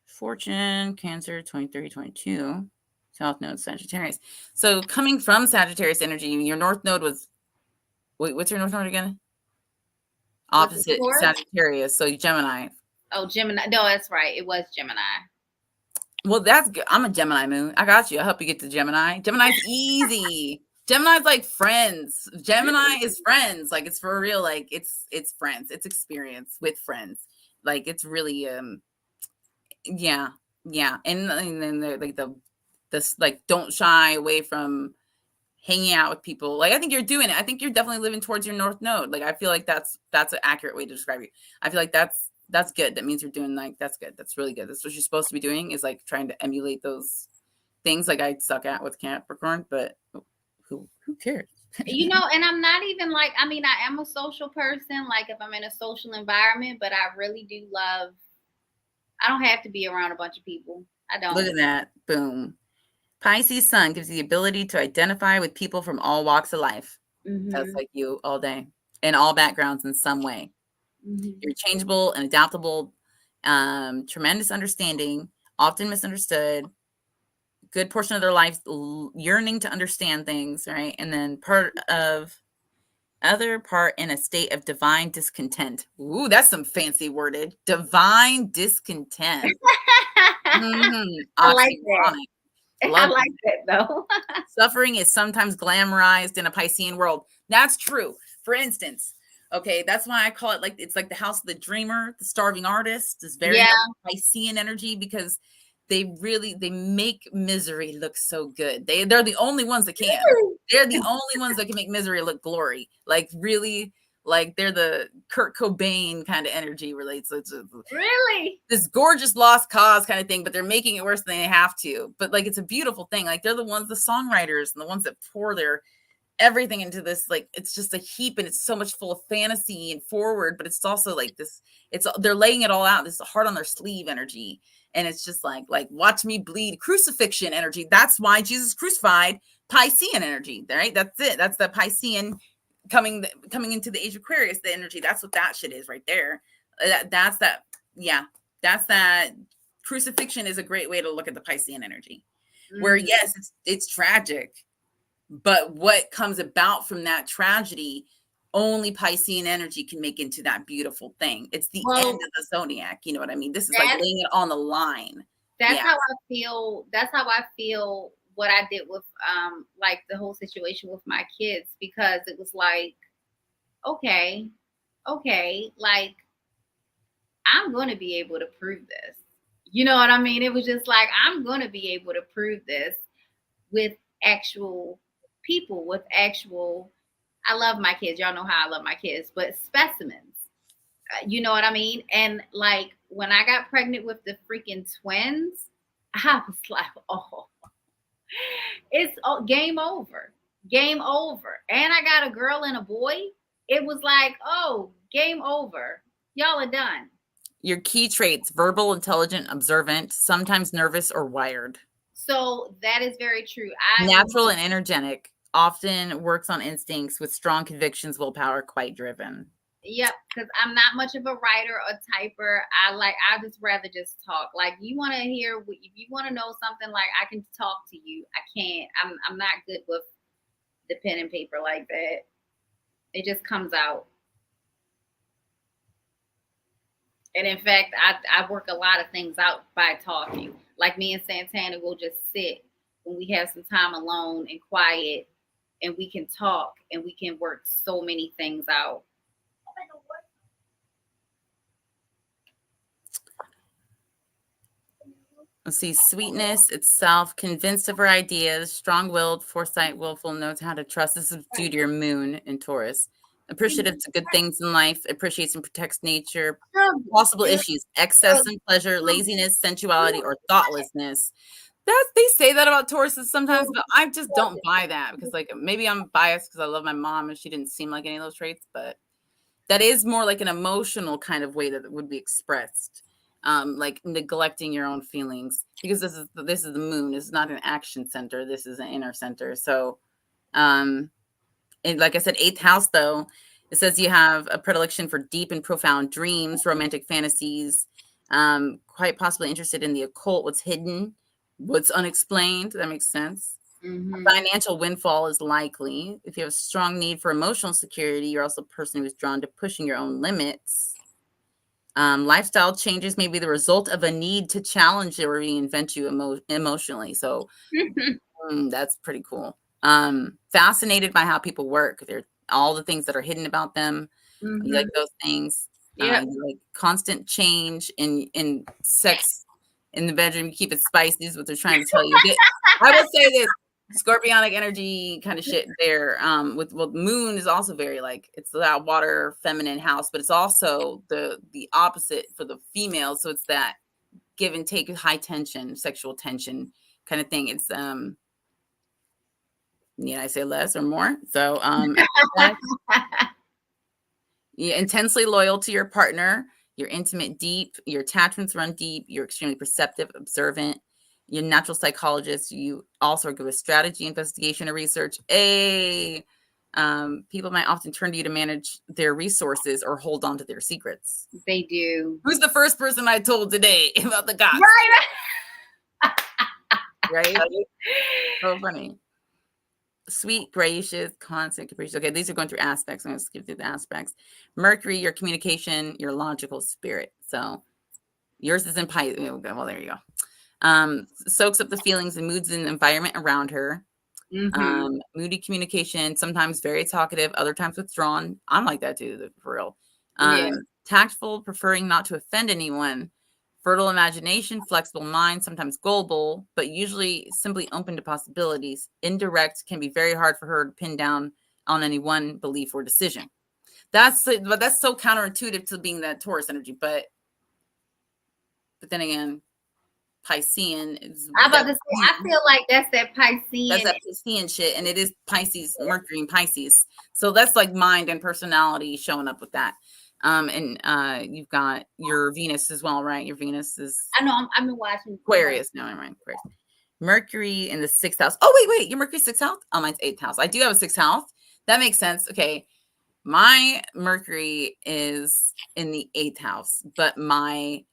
Fortune, Cancer, 23, 22. South Node, Sagittarius. So coming from Sagittarius energy, your North Node was, wait, what's your North Node again? Opposite Sagittarius. So Gemini. Oh, Gemini. No, that's right. It was Gemini. Well, that's good. I'm a Gemini moon. I got you. I'll help you get to Gemini. Gemini's easy. Gemini's like friends. Gemini is friends. Like it's for real. Like it's friends. It's experience with friends. Like it's really yeah. And then they're like this like don't shy away from hanging out with people. Like I think you're doing it. I think you're definitely living towards your North Node. Like I feel like that's an accurate way to describe you. I feel like that's good. That means you're doing like, that's good. That's really good. That's what you're supposed to be doing, is like trying to emulate those things like I suck at with Capricorn, but who cares? You know, and I'm not even like, I mean, I am a social person, like if I'm in a social environment, but I really do love, I don't have to be around a bunch of people. I don't. Look at that. Boom. Pisces sun gives you the ability to identify with people from all walks of life. That's like you all day, in all backgrounds in some way. You're changeable and adaptable, tremendous understanding, often misunderstood, good portion of their lives yearning to understand things, right? And then other part in a state of divine discontent. Ooh, that's some fancy worded. Divine discontent. I like that. I like that though. Suffering is sometimes glamorized in a Piscean world. That's true. For instance, okay, that's why I call it like, it's like the house of the dreamer, the starving artist. Is very Piscean energy, because they make misery look so good. They're the only ones that can. They're the only ones that can make misery look glory. Like really, like they're the Kurt Cobain kind of energy relates. Really this gorgeous lost cause kind of thing, but they're making it worse than they have to. But like it's a beautiful thing. Like they're the ones, the songwriters, and the ones that pour their everything into this. Like it's just a heap, and it's so much full of fantasy and forward, but it's also like this, they're laying it all out, this heart on their sleeve energy. And it's just like watch me bleed, crucifixion energy. That's why Jesus crucified. Piscean energy, right? That's it. That's the Piscean coming into the age of Aquarius, the energy. That's what that shit is right there. That's that. Yeah, that's that. Crucifixion is a great way to look at the Piscean energy, where yes, it's tragic, but what comes about from that tragedy, only Piscean energy can make into that beautiful thing. It's the end of the zodiac. You know what I mean? This is like laying it on the line. That's how I feel. That's how I feel what I did with like the whole situation with my kids, because it was like, okay, like I'm going to be able to prove this. You know what I mean? It was just like, I'm going to be able to prove this with actual people, with actual, I love my kids. Y'all know how I love my kids, but specimens. You know what I mean? And like when I got pregnant with the freaking twins, I was like, oh, it's game over. And I got a girl and a boy. It was like, oh, game over. Y'all are done. Your key traits: verbal, intelligent, observant, sometimes nervous or wired. So that is very true. Natural and energetic, often works on instincts with strong convictions, willpower, quite driven. Yep, because I'm not much of a writer or typer. I just rather just talk. Like, you want to hear, if you want to know something, like, I can talk to you. I can't. I'm not good with the pen and paper like that. It just comes out. And in fact, I work a lot of things out by talking. Like, me and Santana will just sit when we have some time alone and quiet, and we can talk and we can work so many things out. Let's see, sweetness itself, convinced of her ideas, strong-willed, foresight, willful, knows how to trust. This is due to your moon in Taurus. Appreciative to good things in life, appreciates and protects nature. Possible issues: excess in pleasure, laziness, sensuality, or thoughtlessness. They say that about Tauruses sometimes, but I just don't buy that, because, like, maybe I'm biased because I love my mom and she didn't seem like any of those traits, but that is more like an emotional kind of way that it would be expressed. Like neglecting your own feelings, because this is the moon. It's not an action center. This is an inner center. So, and like I said, 8th house, though, it says you have a predilection for deep and profound dreams, romantic fantasies, quite possibly interested in the occult, what's hidden, what's unexplained. That makes sense. Mm-hmm. Financial windfall is likely. If you have a strong need for emotional security, you're also a person who's drawn to pushing your own limits. Lifestyle changes may be the result of a need to challenge or reinvent you emotionally. So that's pretty cool. Fascinated by how people work. They're all the things that are hidden about them. Mm-hmm. You like those things. Yeah. Like constant change in sex in the bedroom. You keep it spicy is what they're trying to tell you. I will say this. Scorpionic energy kind of shit there. With moon is also very, like, it's that water feminine house, but it's also the opposite for the female. So it's that give and take, high tension, sexual tension kind of thing. It's need I say less or more? So you're intensely loyal to your partner. You're intimate, deep. Your attachments run deep. You're extremely perceptive, observant. You're a natural psychologist. You also are good with strategy, investigation, or research. People might often turn to you to manage their resources or hold on to their secrets. They do. Who's the first person I told today about the gods? Right? So funny. Sweet, gracious, constant, capricious. Okay, these are going through aspects. I'm going to skip through the aspects. Mercury, your communication, your logical spirit. So yours is in Pisces. Well, there you go. Soaks up the feelings and moods and environment around her. Mm-hmm. Moody communication, sometimes very talkative, other times withdrawn. I'm like that too, for real. Yeah. Tactful, preferring not to offend anyone. Fertile imagination, flexible mind, sometimes gullible, but usually simply open to possibilities. Indirect, can be very hard for her to pin down on any one belief or decision. But that's so counterintuitive to being that Taurus energy. But then again, Piscean is. I'm about to say, I feel like that's that Piscean. That's that Piscean shit, and it is Pisces, Mercury in Pisces. So that's like mind and personality showing up with that. And you've got your Venus as well, right? Your Venus is. I know. I've been watching Aquarius. No, I'm right. Aquarius. Mercury in the 6th house. Oh, wait. Your Mercury 6th house? Oh, mine's 8th house. I do have a 6th house. That makes sense. Okay. My Mercury is in the 8th house, but my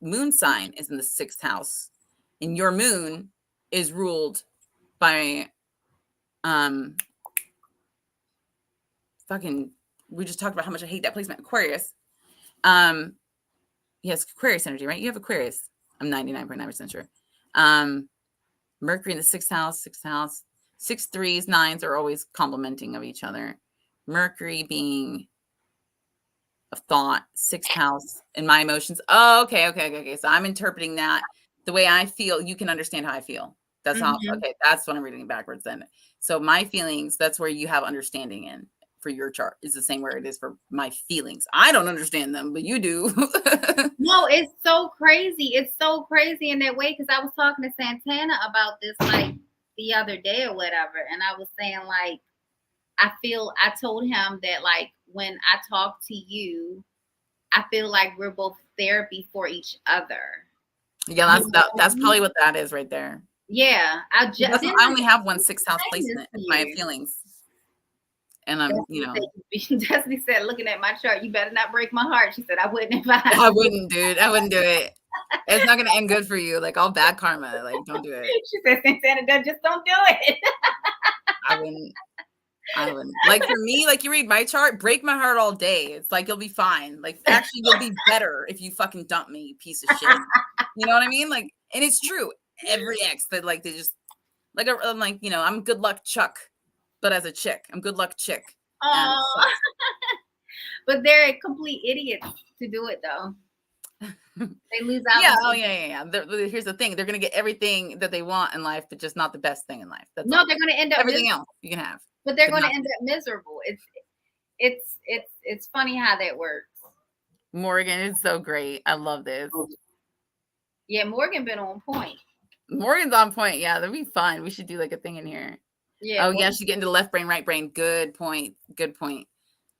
moon sign is in the 6th house. And your moon is ruled by we just talked about how much I hate that placement. Aquarius. Yes, Aquarius energy, right? You have Aquarius. I'm 99.9% sure. Mercury in the 6th house, 6 3s, 9s are always complementing of each other. Mercury being a thought, 6th house, and my emotions. Oh, okay. So I'm interpreting that the way I feel. You can understand how I feel. That's how. Okay, that's what I'm reading backwards then. So my feelings, that's where you have understanding in for your chart, is the same where it is for my feelings. I don't understand them, but you do. No, it's so crazy. It's so crazy in that way, because I was talking to Santana about this like the other day or whatever, and I was saying, like, I told him that, like, when I talk to you, I feel like we're both therapy for each other. Yeah, that's probably what that is right there. Yeah, I only have 1 6th house placement in my feelings. And I'm, Destiny said, looking at my chart, you better not break my heart. She said, I wouldn't if I wouldn't, dude. I wouldn't do it. It's not gonna end good for you. Like all bad karma. Like, don't do it. She said, Santa, just don't do it. I wouldn't. Like for me, like you read my chart, break my heart all day. It's like you'll be fine. Like actually, you'll be better if you fucking dump me, you piece of shit. You know what I mean? Like, and it's true. Every ex that like they just like I'm like, I'm good luck Chuck, but as a chick, I'm good luck chick. But they're complete idiots to do it though. They lose out. Yeah. Here's the thing: they're gonna get everything that they want in life, but just not the best thing in life. They're gonna end up everything else you can have, but they're gonna end up miserable. It's funny how that works. Morgan is so great. I love this. Yeah, Morgan been on point. Morgan's on point. Yeah, that'd be fun. We should do like a thing in here. Yeah. Oh yeah, she's getting to left brain, right brain. Good point.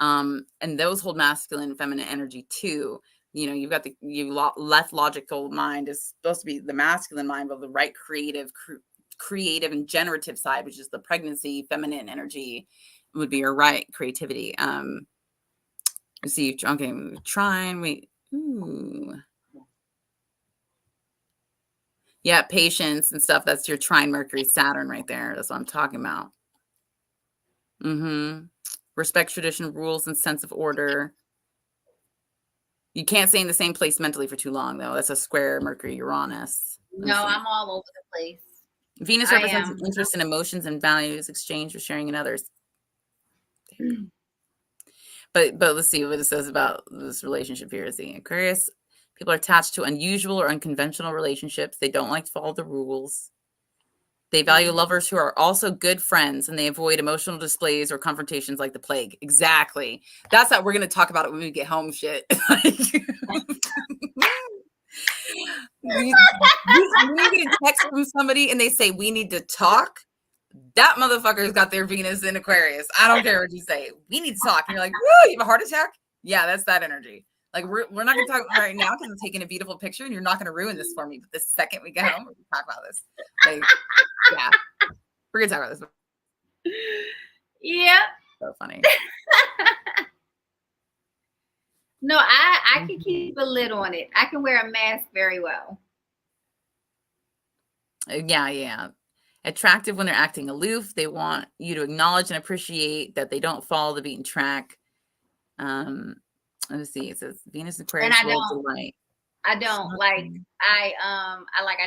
And those hold masculine and feminine energy too. You've got left logical mind is supposed to be the masculine mind, but the right creative and generative side, which is the pregnancy feminine energy, would be your right creativity. Let's see. Okay, yeah, patience and stuff. That's your trine Mercury Saturn right there. That's what I'm talking about. Respect tradition, rules, and sense of order. You can't stay in the same place mentally for too long, though. That's a square Mercury Uranus. No, I'm all over the place. Venus represents interest in emotions and values, exchange or sharing in others. But let's see what it says about this relationship here. See, Aquarius, people are attached to unusual or unconventional relationships. They don't like to follow the rules. They value lovers who are also good friends, and they avoid emotional displays or confrontations like the plague. Exactly. That's what we're going to talk about it when we get home. Shit. When you get a text from somebody and they say, we need to talk, that motherfucker's got their Venus in Aquarius. I don't care what you say. We need to talk. And you're like, woo, you have a heart attack? Yeah, that's that energy. Like, we're not going to talk right now because I'm taking a beautiful picture and you're not going to ruin this for me. But the second we get home, we're going to talk about this. Like, yeah, we're going to talk about this. Yep. So funny. No, I can keep a lid on it. I can wear a mask very well. Yeah. Attractive when they're acting aloof. They want you to acknowledge and appreciate that they don't follow the beaten track. Let's see. It says Venus and Aquarius. And I don't like. I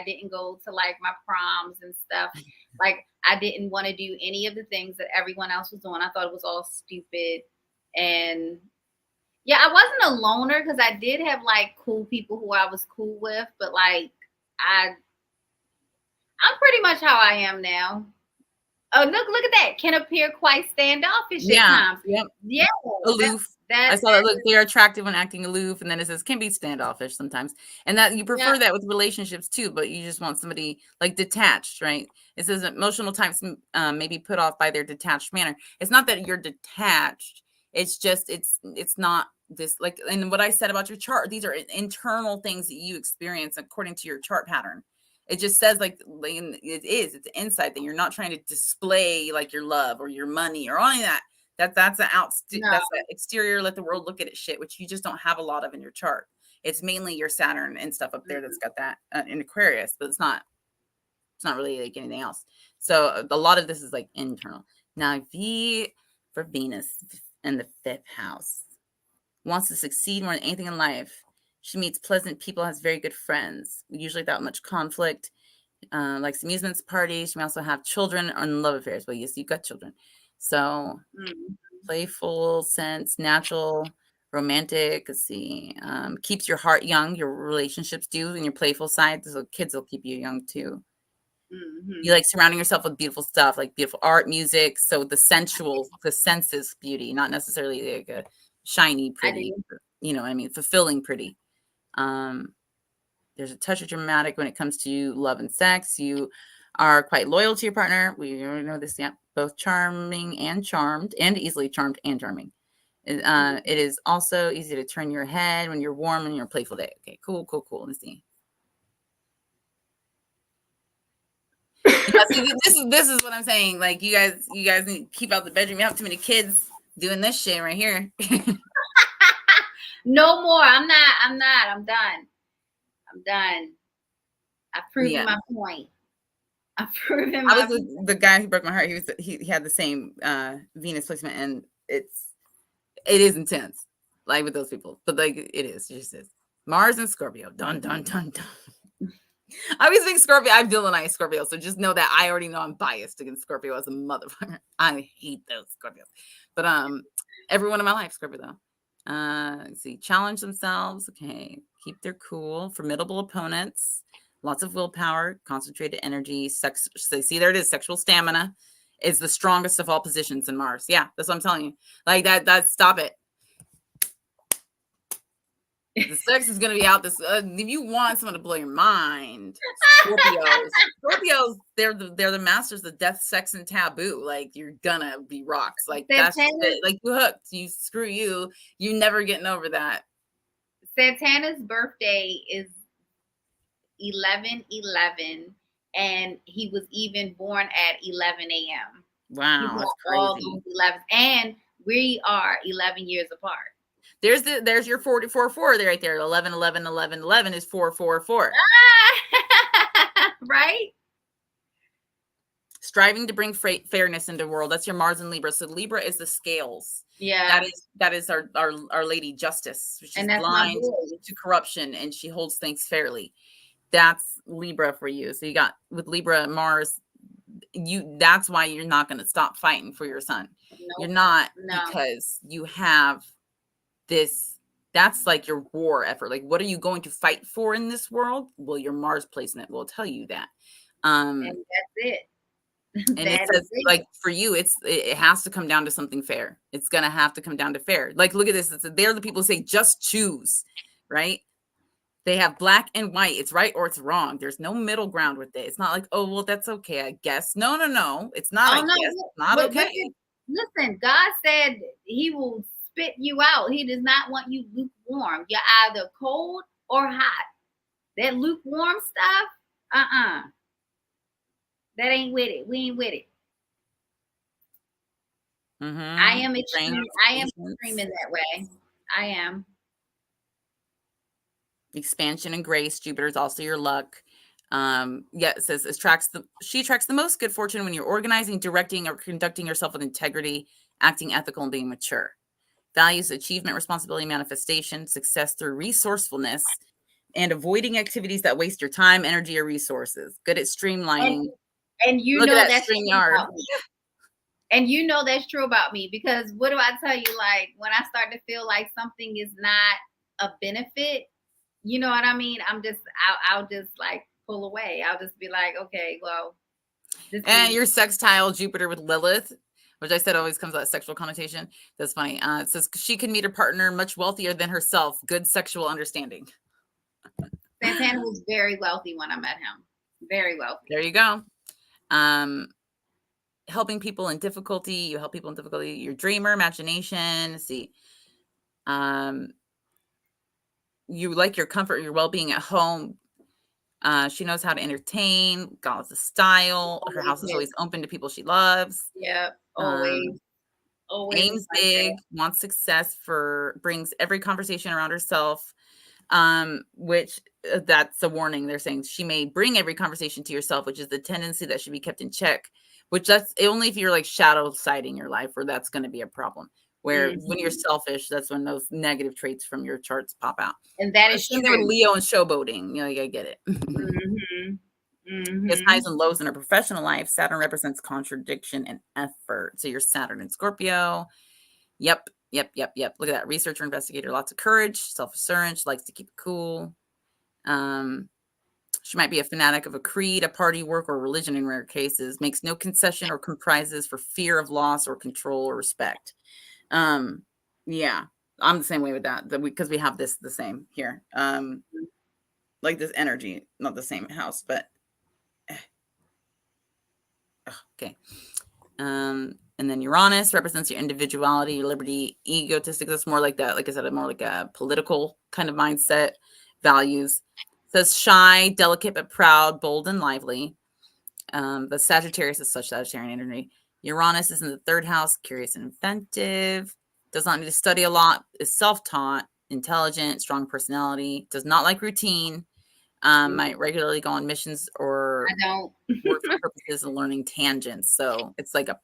didn't go to like my proms and stuff. Like I didn't want to do any of the things that everyone else was doing. I thought it was all stupid. And yeah, I wasn't a loner because I did have like cool people who I was cool with, but like I'm pretty much how I am now. Oh, look at that. Can appear quite standoffish at times. Yep. Yeah. Aloof. I saw that. Look, they're attractive when acting aloof. And then it says can be standoffish sometimes. And that you prefer that with relationships too, but you just want somebody like detached, right? It says emotional types may be put off by their detached manner. It's not that you're detached. It's just, it's not this like, and what I said about your chart, these are internal things that you experience according to your chart pattern. It just says like it's an insight that you're not trying to display like your love or your money or any of that. That's that's an exterior, let the world look at it shit, which you just don't have a lot of in your chart. It's mainly your Saturn and stuff up there that's got that in Aquarius, but it's not really like anything else. So a lot of this is like internal. Now V for Venus in the 5th house wants to succeed more than anything in life. She meets pleasant people, has very good friends, usually without much conflict, likes amusements, parties. She may also have children and love affairs. Well, yes, you've got children. So playful sense, natural, romantic. Let's see. Keeps your heart young. Your relationships do, and your playful side. So kids will keep you young too. You like surrounding yourself with beautiful stuff, like beautiful art, music. So the sensual, the senses beauty, not necessarily like a shiny, pretty. You know what I mean? Fulfilling, pretty. There's a touch of dramatic when it comes to love and sex. You are quite loyal to your partner. We already know this. Yeah, both charming and charmed, and easily charmed and charming. It is also easy to turn your head when you're warm and you're a playful day. Okay, cool. Let's see. Yeah, see, this is what I'm saying. Like you guys need to keep out the bedroom. You have too many kids doing this shit right here. No more. I'm not. I'm done. I've proven my point. I've proven my I was with the guy who broke my heart. He had the same Venus placement, and it is intense, like with those people. But like it just is. Mars and Scorpio. Dun dun dun dun. I always think Scorpio. I villainize Scorpio, so just know that I already know I'm biased against Scorpio as a motherfucker. I hate those Scorpios, but everyone in my life Scorpio though. Let's see, challenge themselves. Okay, keep their cool. Formidable opponents. Lots of willpower, concentrated energy. Sex. So see, there it is. Sexual stamina is the strongest of all positions in Mars. Yeah, that's what I'm telling you. Like that. Stop it. The sex is gonna be out this. If you want someone to blow your mind, Scorpios, they're the masters of death, sex, and taboo. Like you're gonna be rocks. Like that's it. Like you hooked. You screw you. You never getting over that. Santana's birthday is 11/11, and he was even born at 11 a.m. Wow, that's crazy. All those 11, and we are 11 years apart. There's your 444 there right there. 11 11 11 11 is 444. Right? Striving to bring fairness into the world. That's your Mars and Libra. So Libra is the scales. Yeah. That is our Lady Justice. She's and that's blind to corruption, and she holds things fairly. That's Libra for you. So you got with Libra, Mars, that's why you're not going to stop fighting for your son. Nope. You're not, because you have this. That's like your war effort. Like, what are you going to fight for in this world? Well, your Mars placement will tell you that. And that's it. And it says, like, for you, it has to come down to something fair. It's gonna have to come down to fair. Like, look at this. They're the people who say just choose, right? They have black and white. It's right or it's wrong. There's no middle ground with it. It's not like, oh well, that's okay, I guess. No. It's not. I guess. It's not okay. Listen, God said He will spit you out. He does not want you lukewarm. You're either cold or hot. That lukewarm stuff, that ain't with it. We ain't with it. Mm-hmm. I am extreme in that way. I am. Expansion and grace. Jupiter is also your luck. It says she attracts the most good fortune when you're organizing, directing, or conducting yourself with integrity, acting ethical, and being mature. Values achievement, responsibility, manifestation, success through resourcefulness, and avoiding activities that waste your time, energy, or resources. Good at streamlining. And you Look know at that's true about me. And you know that's true about me, because what do I tell you? Like, when I start to feel like something is not a benefit, you know what I mean? I'll just like pull away. I'll just be like, okay, well. Your sextile Jupiter with Lilith, which I said always comes out sexual connotation. That's funny. It says she can meet a partner much wealthier than herself. Good sexual understanding. Santana was very wealthy when I met him. Very wealthy. There you go. Helping people in difficulty. You help people in difficulty. Your dreamer, imagination. Let's see. You like your comfort, your well-being at home. She knows how to entertain. Got the style. Her house is always open to people she loves. Yeah, always. Aims big. Wants success. Brings every conversation around herself. Which that's a warning. They're saying she may bring every conversation to yourself, which is the tendency that should be kept in check. Which that's only if you're like shadow siding your life, where that's going to be a problem. Where when you're selfish, that's when those negative traits from your charts pop out. And that is true. Leo and showboating, you get it. There's highs and lows in her professional life. Saturn represents contradiction and effort. So you're Saturn and Scorpio. Yep. Look at that. Researcher, investigator, lots of courage, self-assurance, likes to keep it cool. She might be a fanatic of a creed, a party, work, or religion in rare cases. Makes no concession or compromises for fear of loss or control or respect. Yeah, I'm the same way with that. Because we have the same here. Like this energy, not the same house, but okay. And then Uranus represents your individuality, your liberty, egotistic. That's more like that. Like I said, more like a political kind of mindset, values. It says shy, delicate, but proud, bold, and lively. The Sagittarius is such Sagittarian energy. Uranus is in the 3rd house, curious and inventive. Does not need to study a lot. Is self-taught, intelligent, strong personality. Does not like routine. Might regularly go on missions or I don't. work for purposes of learning tangents. So it's like a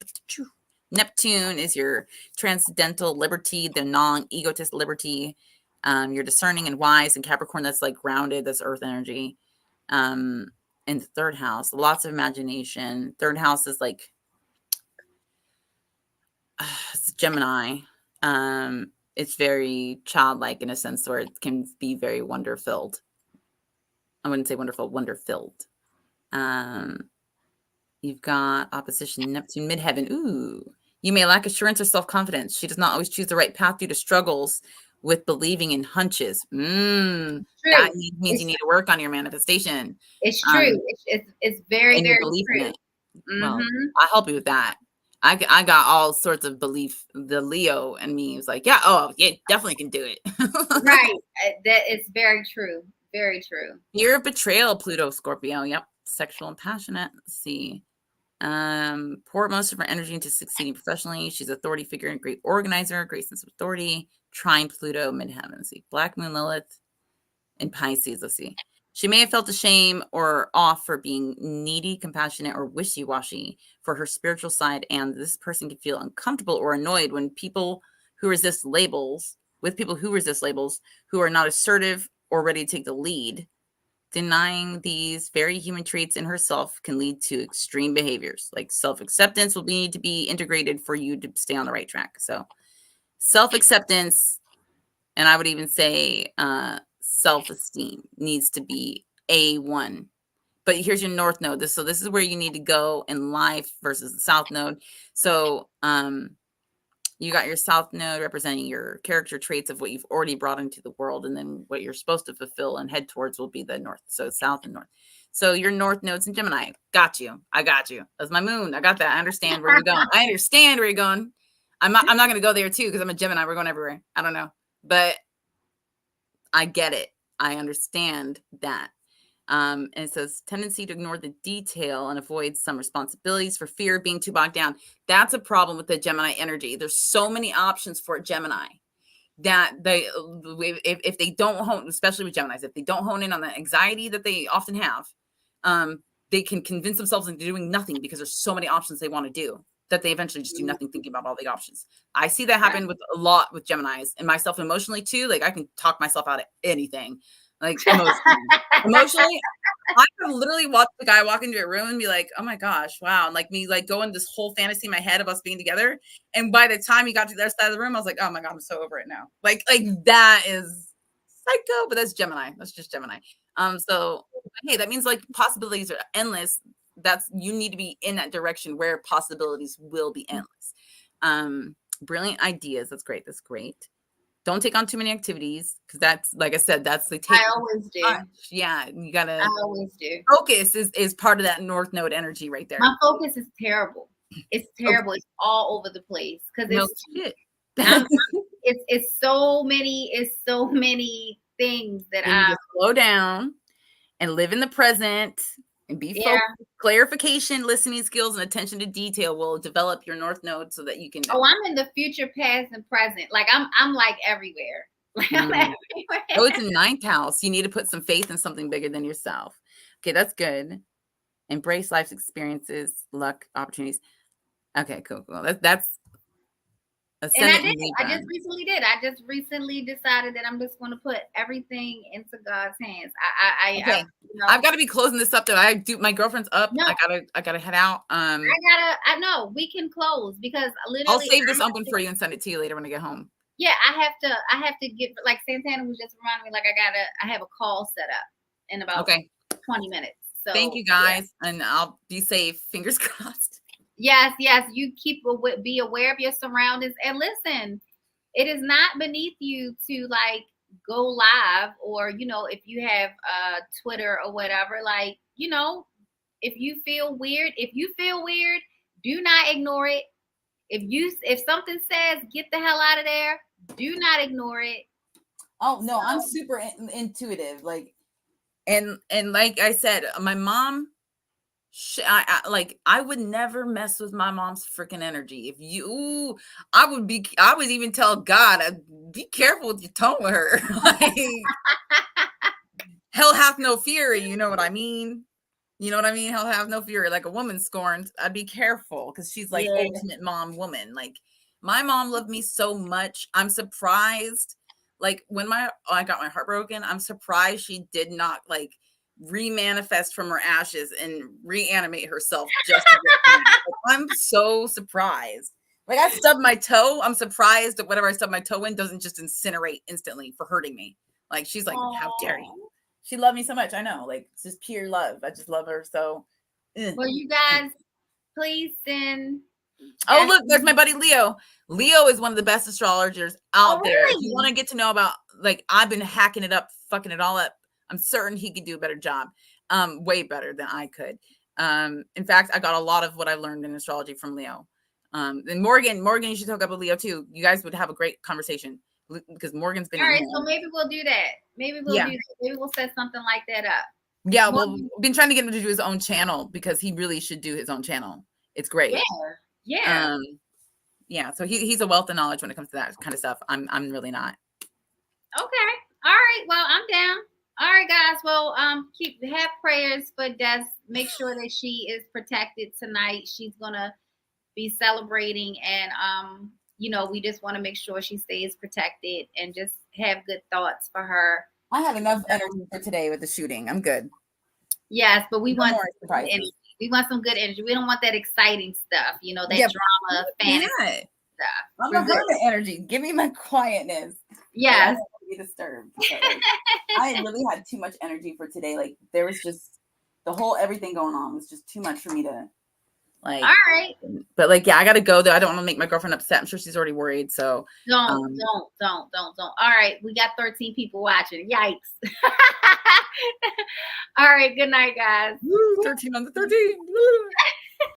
Neptune is your transcendental liberty, the non-egotist liberty. You're discerning and wise, and Capricorn, that's like grounded, that's earth energy. In the 3rd house, lots of imagination. 3rd house is like it's Gemini. It's very childlike in a sense where it can be very wonder filled. I wouldn't say wonderful, wonder filled. You've got opposition Neptune midheaven. Ooh, you may lack assurance or self-confidence. She does not always choose the right path due to struggles with believing in hunches. That means you need to work on your manifestation. It's true. It's very, and very your belief in true. it. Well, I'll help you with that. I got all sorts of belief. The Leo and me was like, yeah, definitely can do it. Right. That is very true. Very true. You're a betrayal, Pluto, Scorpio. Yep. Sexual and passionate. Let's see. Pour most of her energy into succeeding professionally. She's an authority figure and great organizer, great sense of authority. Trine Pluto, midheaven. Let's see. Black Moon Lilith in Pisces. Let's see. She may have felt ashamed or off for being needy, compassionate, or wishy-washy for her spiritual side, and this person can feel uncomfortable or annoyed when people who resist labels, who are not assertive or ready to take the lead. Denying these very human traits in herself can lead to extreme behaviors. Like self-acceptance will need to be integrated for you to stay on the right track. So self-acceptance, and I would even say self-esteem needs to be A1. But here's your North Node. So this is where you need to go in life versus the South Node. So you got your South Node representing your character traits of what you've already brought into the world, and then what you're supposed to fulfill and head towards will be the North. So South and North. So your North Node's in Gemini. Got you. I got you. That's my moon. I got that. I understand where you're going. I understand where you're going. I'm not going to go there too because I'm a Gemini. We're going everywhere. I don't know. But I get it. I understand that. And it says tendency to ignore the detail and avoid some responsibilities for fear of being too bogged down. That's a problem with the Gemini energy. There's so many options for a Gemini that if they don't hone, especially with Geminis, if they don't hone in on the anxiety that they often have, they can convince themselves into doing nothing because there's so many options they want to do that they eventually just do nothing thinking about all the options. I see that happen with a lot with Geminis, and myself emotionally too. Like I can talk myself out of anything. Like emotionally, I can literally watch the guy walk into a room and be like, "Oh my gosh, wow!" And like me, like go in this whole fantasy in my head of us being together. And by the time he got to the other side of the room, I was like, "Oh my god, I'm so over it now." Like that is psycho, but that's Gemini. That's just Gemini. So hey, that means like possibilities are endless. You need to be in that direction where possibilities will be endless. Brilliant ideas. That's great. That's great. Don't take on too many activities because that's, like I said, that's the take. I always do. Yeah, you gotta. I always do. Focus is part of that North Node energy right there. My focus is terrible. It's terrible. It's all over the place because shit. It's so many things that I slow down and live in the present and be focused. Clarification, listening skills, and attention to detail will develop your North Node so that you can. Oh, I'm in the future, past, and present. Like I'm like everywhere. Like I'm everywhere. Oh, it's in 9th house. You need to put some faith in something bigger than yourself. Okay, that's good. Embrace life's experiences, luck, opportunities. Okay, cool. That's and I just recently did. I just recently decided that I'm just going to put everything into God's hands. I've got to be closing this up though. My girlfriend's up. No. I gotta head out. I know we can close because literally I'll save this open for you and send it to you later when I get home. Yeah, I have to get, like Santana was just reminding me, like I have a call set up in about 20 minutes. So thank you guys, and I'll be safe. Fingers crossed. Yes. You be aware of your surroundings, and listen. It is not beneath you to like go live, or if you have Twitter or whatever. Like if you feel weird, do not ignore it. if something says get the hell out of there, do not ignore it. Oh no, I'm super intuitive. Like, and like I said, my mom, I would never mess with my mom's freaking energy. If you, I would even tell God, be careful with your tone with her. Like, hell hath no fury. You know what I mean? You know what I mean? Hell have no fury. Like a woman scorned, I'd be careful because she's like ultimate mom woman. Like my mom loved me so much. I'm surprised. Like when I got my heart broken, I'm surprised she did not like remanifest from her ashes and reanimate herself just to get me. Like, I'm so surprised. Like I stubbed my toe. I'm surprised that whatever I stubbed my toe in doesn't just incinerate instantly for hurting me. Like she's like, how dare you? She loved me so much. I know, like it's just pure love. I just love her so. Well, you guys, please send. Oh, look, there's my buddy Leo. Leo is one of the best astrologers out there. Really? If you want to get to know about, like, I've been hacking it up, fucking it all up. I'm certain he could do a better job, way better than I could. In fact, I got a lot of what I learned in astrology from Leo. And Morgan, you should hook up with Leo too. You guys would have a great conversation because Morgan's been. All right, so maybe we'll do that. Maybe we'll do that. Maybe we'll set something like that up. Yeah, well, we've been trying to get him to do his own channel because he really should do his own channel. It's great. Yeah. Yeah. So he's a wealth of knowledge when it comes to that kind of stuff. I'm really not. Okay. All right. Well, I'm down. All right, guys. Well, have prayers for Des. Make sure that she is protected tonight. She's gonna be celebrating, and we just want to make sure she stays protected and just have good thoughts for her. I have enough energy for today with the shooting. I'm good. Yes, but we want energy. We want some good energy. We don't want that exciting stuff, that drama, fantasy stuff. I'm not good at energy. Give me my quietness. Yes. I don't want to be disturbed. I really had too much energy for today. Like there was just the whole everything going on was just too much for me to like. All right. But like, yeah, I gotta go though. I don't want to make my girlfriend upset. I'm sure she's already worried. So don't. All right, we got 13 people watching. Yikes. All right, good night, guys. Woo, 13 on the 13. Woo.